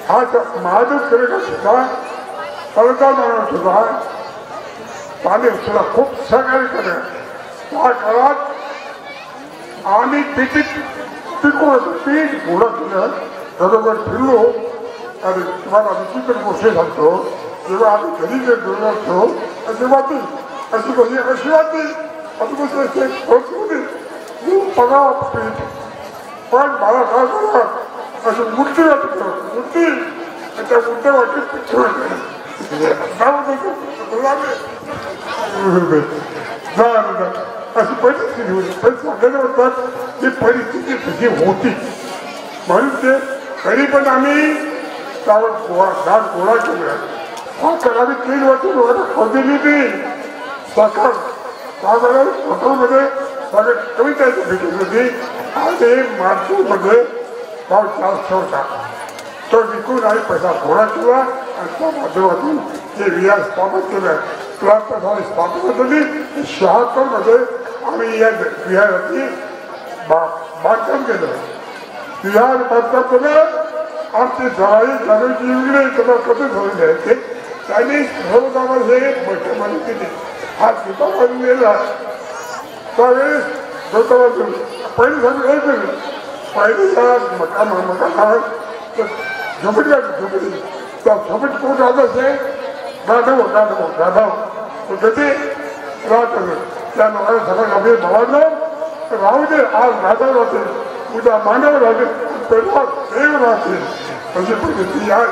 हा महादेव किरतकार सुद्धा सरकार माणूस सुद्धा त्याने सुद्धा खूप सहकार्य केलं त्या काळात आम्ही पीठ गोळा केलं बरोबर फिरलो आणि तुम्हाला विचित्र गोष्टी सांगतो जेव्हा आम्ही घरी जे गेलो असतो अशी वाटली अशी वाटली बघा पीठ पण मला काय करा अशी मूर्ती वाटत मूर्ती त्या मूर्त्या वाटत पिठ्ठी अशी परिस्थिती होती पण सांगायला होतात की परिस्थिती तशी होती म्हणून ते तरी पण आम्ही त्यावर गोळा केला साखर आम्ही 3 वर्ष खोदलेली नाही साखर त्यावेळेला हॉटेलमध्ये सगळं कविताची भेटली होती आणि मार्चमध्ये भाव जास्त होता तो विकून आम्ही पैसा गोळा केला आणि त्या माध्यमातून ते विहार स्थापन केलं त्याप्रमाणे स्थापना झाली 76 मध्ये आम्ही या विहाराची बांधकाम केलं विहार बांधकाम केलं आमचे जावेची इंग्रज त्याला कसे झालेले आहेत ते त्यांनी सर्वकामाला हे बैठकमध्ये केली हा सुद्धा बांधलेला त्यावेळेस गौतमातून पहिले सगळं हे केलं पहिले मका झोपडी झोपडी त्या झोपडी कोण राहत असे गाढव कधी राहत त्या लोकांना सगळं आपले भावांना राहू दे आज गाढव राहते उद्या मानव राहते तेव्हा देव राहते अशी पद्धती या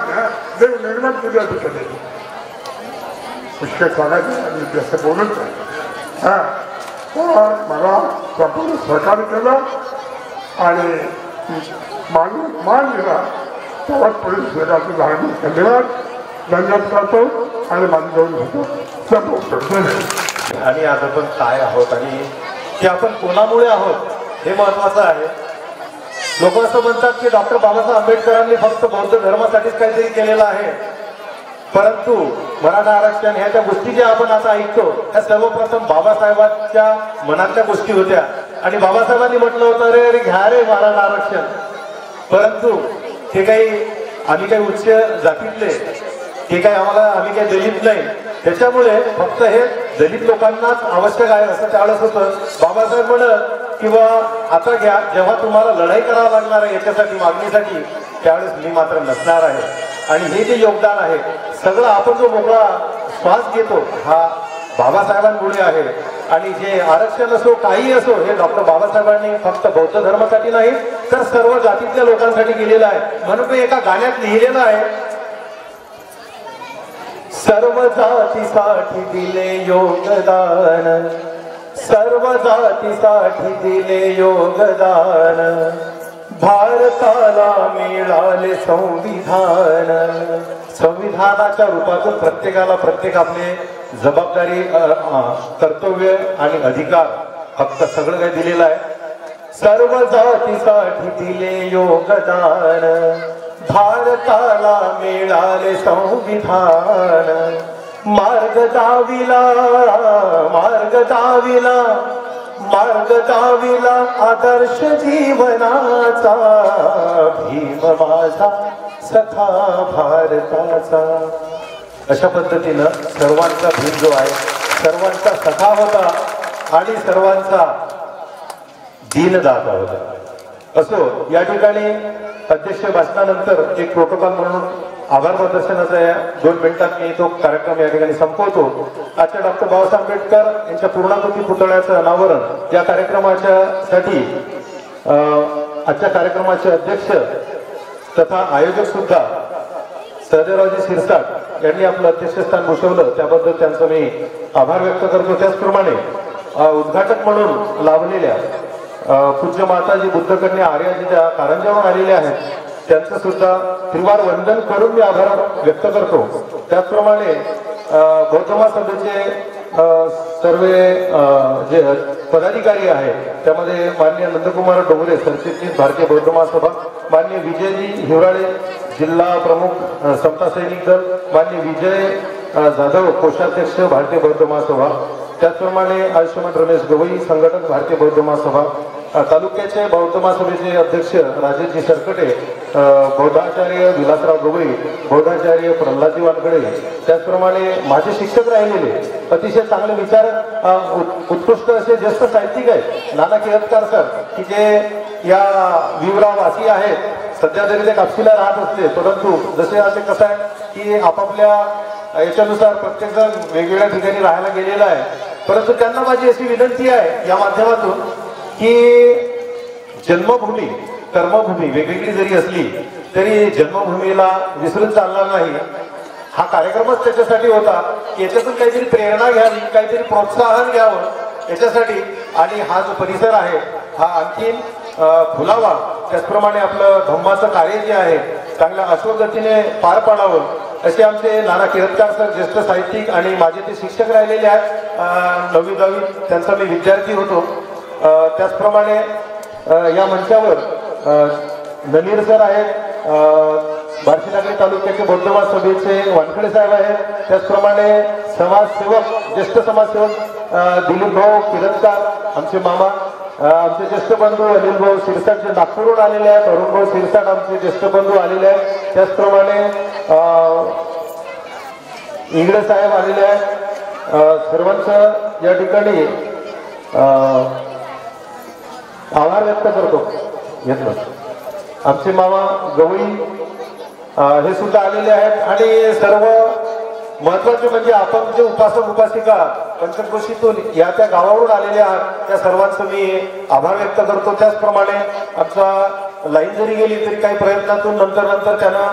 देव निर्माण केल्या ठिकाणी पुष्कळ सांगायचं आणि जास्त बोलत नाही हा मला संपूर्ण सहकार्य केलं आणि मान दिला तेव्हा पोलीस विभागाचं धार्मिक धन्यवाद धन्यवाद करतो आणि माझं जाऊन घेतो संपवतो आणि आज आपण काय आहोत आणि ते आपण कोणामुळे आहोत हे महत्वाचं आहे लोक असं म्हणतात की डॉक्टर बाबासाहेब आंबेडकरांनी फक्त बौद्ध धर्मासाठीच काहीतरी केलेलं आहे परंतु मराठा आरक्षण ह्या ज्या गोष्टी ज्या आपण आता ऐकतो त्या सर्वप्रथम बाबासाहेबांच्या मनातल्या गोष्टी होत्या आणि बाबासाहेबांनी म्हटलं होतं अरे घ्या रे मराठा आरक्षण परंतु ते काही आम्ही काही उच्च जातीतले ते काही आम्ही काही दलित नाही त्याच्यामुळे फक्त हे दलित लोकांनाच आवश्यक आहे असं त्यावेळेस होतं बाबासाहेब म्हणत किंवा आता घ्या जेव्हा तुम्हाला लढाई करावं लागणार आहे याच्यासाठी मागणीसाठी त्यावेळेस मी मात्र नसणार आहे आणि हे जे योगदान आहे सगळं आपण जो मोकळा श्वास घेतो हा बाबासाहेबांमुळे आहे आणि जे आरक्षण असो काही असो हे डॉक्टर बाबासाहेबांनी फक्त बौद्ध धर्मासाठी नाही तर सर्व जातीतल्या लोकांसाठी केलेलं आहे म्हणून मी एका गाण्यात लिहिलेलं आहे सर्व जातीसाठी दिले योगदान सर्व जातीसाठी दिले योगदान भारताला मिळाले संविधान संविधानाच्या रूपातून प्रत्येकाला प्रत्येक आपले जबाबदारी, कर्तव्य आणि अधिकार, हक्क सगळं काही दिलेलं आहे. सर्व जातीसाठी दिले योगदान, भारताला मिळाले संविधान. मार्ग दाविला आदर्श जीवनाचा, भीम माझा सखा भारताचा. अशा पद्धतीनं सर्वांचा भीम जो आहे सर्वांचा सखा होता आणि सर्वांचा दीनदाता होता. असो, या ठिकाणी अध्यक्ष भाषणानंतर एक प्रोटोकॉल म्हणून आभार प्रदर्शनाचा या 2 मिनिटात मी तो कार्यक्रम या ठिकाणी संपवतो. आजच्या डॉक्टर बाबासाहेब आंबेडकर यांच्या पूर्णाकृती पुतळ्याचं अनावरण या कार्यक्रमाच्या साठी आजच्या कार्यक्रमाचे अध्यक्ष तथा आयोजक सुद्धा सहदेवरावजी शिरसाट यांनी आपलं अध्यक्षस्थान भूषवलं, त्याबद्दल त्यांचा मी आभार व्यक्त करतो. त्याचप्रमाणे उद्घाटक म्हणून लाभलेल्या पूज्य माताजी बुद्धकन्या आर्याजी त्या कारंजावरून आलेल्या आहेत, त्यांचं सुद्धा त्रिवार वंदन करून मी आभार व्यक्त करतो. त्याचप्रमाणे बौद्ध महासभेचे सर्व जे पदाधिकारी आहेत त्यामध्ये माननीय नंदकुमार डोंगरे सरचिटणीस भारतीय बौद्ध महासभा, माननीय विजयजी हिवराळे जिल्हा प्रमुख समता सैनिक दल, माननीय विजय जाधव कोषाध्यक्ष भारतीय बौद्ध महासभा, त्याचप्रमाणे आयुष्यमान रमेश गवई संघटक भारतीय बौद्ध महासभा, तालुक्याचे बौद्ध महासभेचे अध्यक्ष राजेशजी सरकटे, बौद्धाचार्य विलासराव गवई, बौद्धाचार्य प्रल्हादजी वानकडे, त्याचप्रमाणे माझे शिक्षक राहिलेले अतिशय चांगले विचार उत्कृष्ट असे ज्येष्ठ साहित्यिक आहेत नाना केळतकर सर, की जे या विवरावासी आहेत. सध्या तरी ते कापशीला राहत असते, परंतु जसे असे कसं आहे की आपापल्या याच्यानुसार प्रत्येकजण वेगवेगळ्या ठिकाणी राहायला गेलेला आहे. परंतु त्यांना माझी अशी विनंती आहे या माध्यमातून की जन्मभूमी कर्मभूमी वेगवेगळी जरी असली तरी जन्मभूमीला विसरून चालणार नाही. हा कार्यक्रमच त्याच्यासाठी होता की याच्यातून काहीतरी प्रेरणा घ्यावी, काहीतरी प्रोत्साहन घ्यावं याच्यासाठी, आणि हा जो परिसर आहे हा आणखीन फुलावा, त्याचप्रमाणे आपलं धम्माचं कार्य जे आहे चांगल्या अश्वगतीने पार पाडावं असे आमचे नाना केळतकर सर ज्येष्ठ साहित्यिक आणि माझे ते शिक्षक राहिलेले आहेत. 9वी 10वी त्यांचा मी विद्यार्थी होतो. त्याचप्रमाणे या मंचावर ननीर सर आहेत, बार्शीनागरी तालुक्याचे बौद्ध महासभेचे वानखडे साहेब आहेत. त्याचप्रमाणे समाजसेवक ज्येष्ठ समाजसेवक दिलीप भाऊ किरतकार आमचे मामा, आमचे ज्येष्ठ बंधू अनिल भाऊ शिरसाट जे नागपूरहून आलेले आहेत, अरुण भाऊ शिरसाट आमचे ज्येष्ठ बंधू आलेले आहेत. त्याचप्रमाणे इंगळे साहेब आलेले आहेत. सर्वांचं या ठिकाणी आभार व्यक्त करतो. घेतलं आमचे मामा गवई हे सुद्धा आलेले आहेत. आणि सर्व महत्वाचे म्हणजे आपण जे उपासक उपासिका पंचक्रोशीतून या त्या गावावरून आलेले आहात त्या सर्वांचं मी आभार व्यक्त करतो. त्याचप्रमाणे आमचा लाईन जरी गेली तरी काही प्रयत्नातून नंतर त्यानं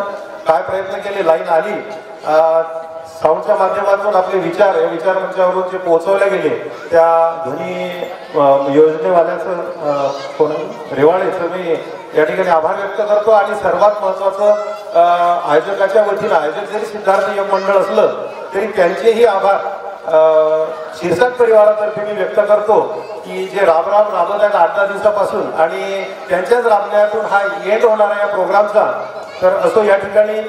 काय प्रयत्न केले, लाईन आली. साऊंडच्या माध्यमातून आपले विचार या विचार मंचावरून जे पोहोचवले गेले त्या ध्वनी योजनेवाल्याचं कोण रेवाळेचं मी या ठिकाणी आभार व्यक्त करतो. आणि सर्वात महत्वाचं आयोजकाच्या वतीनं आयोजक जरी सिद्धार्थ यम मंडळ असलं तरी त्यांचेही आभार शिरसाट परिवारातर्फे मी व्यक्त करतो की जे राबत आहेत 8-10 दिवसापासून, आणि त्यांच्याच राबण्यातून हा एंड होणार आहे या प्रोग्रामचा. तर असो या ठिकाणी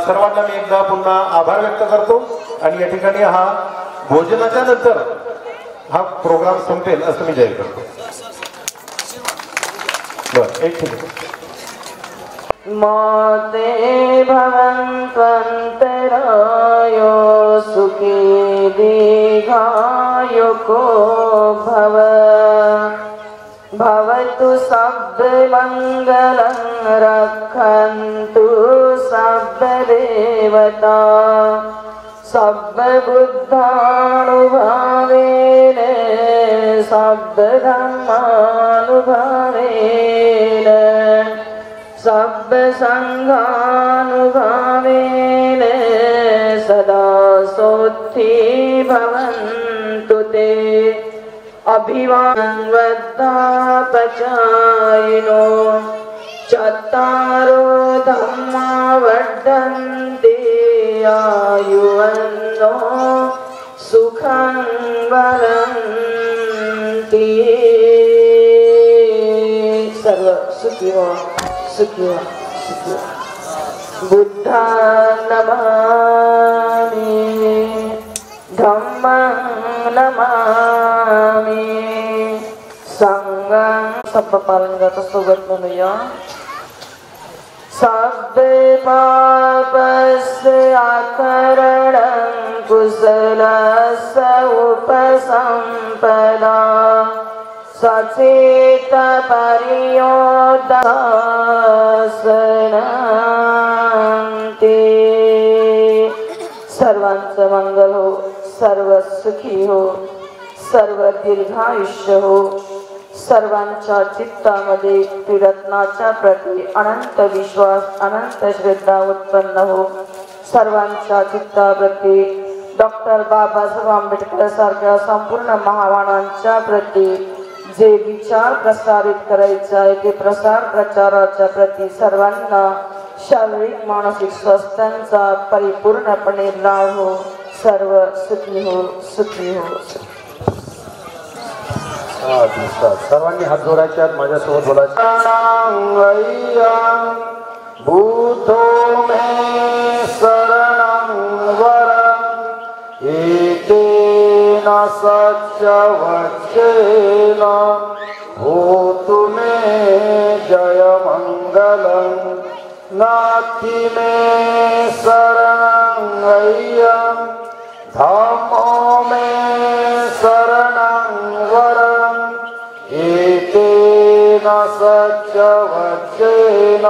सर्वांना मी एकदा पुन्हा आभार व्यक्त करतो. आणि या ठिकाणी हा भोजनाच्या नंतर हा प्रोग्राम संपेल असं मी जाहीर करतो. बरं, एक ठिकाण मोते भवन्तन्तरायो सुखी दीर्घायु को भवतु शब्दमङ्गलं रक्षन्तु शब्ददेवता शब्दबुद्धानुभावेन शब्दधर्मानुभावेन शब्दसङ्घानुभावेन सदा सोत्थि भवन्तु ते अभिवादनं वद्धापचायिनो चत्तारो धम्मा वर्धन्ते आयुवन्नो सुखं वरन्ति सर्व सुखी हो सुखी हो सुखी हो बुद्धं नमामि धम्मं नमामि संघं सब पालन करता सोबत म्हणूया सब्बे पापस्य आकरणं कुशलस्य उपसम्पदा सचेत परियोदासनन्ति सर्वांचं मंगल हो सर्व सुखी हो सर्व दीर्घायुष्य हो सर्वांच्या चित्तामध्ये त्रिरत्नाच्या प्रती अनंत विश्वास अनंत श्रद्धा उत्पन्न हो सर्वांच्या चित्ताप्रती डॉक्टर बाबासाहेब आंबेडकर सारख्या संपूर्ण महामानवांच्या प्रती जे विचार प्रसारित करायचे आहे ते प्रसार प्रचाराच्या प्रती सर्वांना शारीरिक मानसिक स्वास्थ्यांचा परिपूर्णपणे लाभ हो सर्व सुखी हो सुखी हो सर्वांनी हात जोडायचे आहेत माझ्यासोबत बोलायचं बुद्धो मे शरणं वरं एतेन सत्यवचेन होतु मे जयमङ्गलं नास्ति मे शरणं अय्यं धम्मो मे शरणं वरं एतेन सत्यवचेन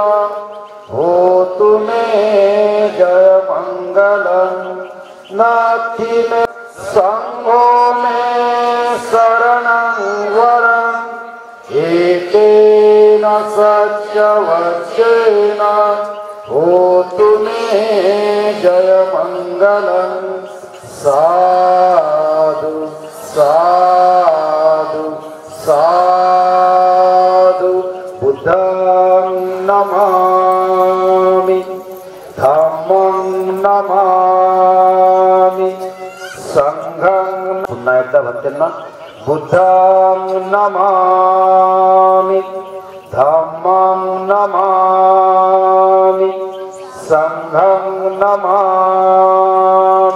होतु मे जयमङ्गलं नास्ति मे संघो मे शरणं वरं एतेन सत्यवचेन होतु मे जयमङ्गलं साधु साधु साधु बुद्धं नमामि धम्मं नमामि संघं पुन्हा एकदा भक्तांना बुद्धं नमामि धम्मं नमामि संघं नमामि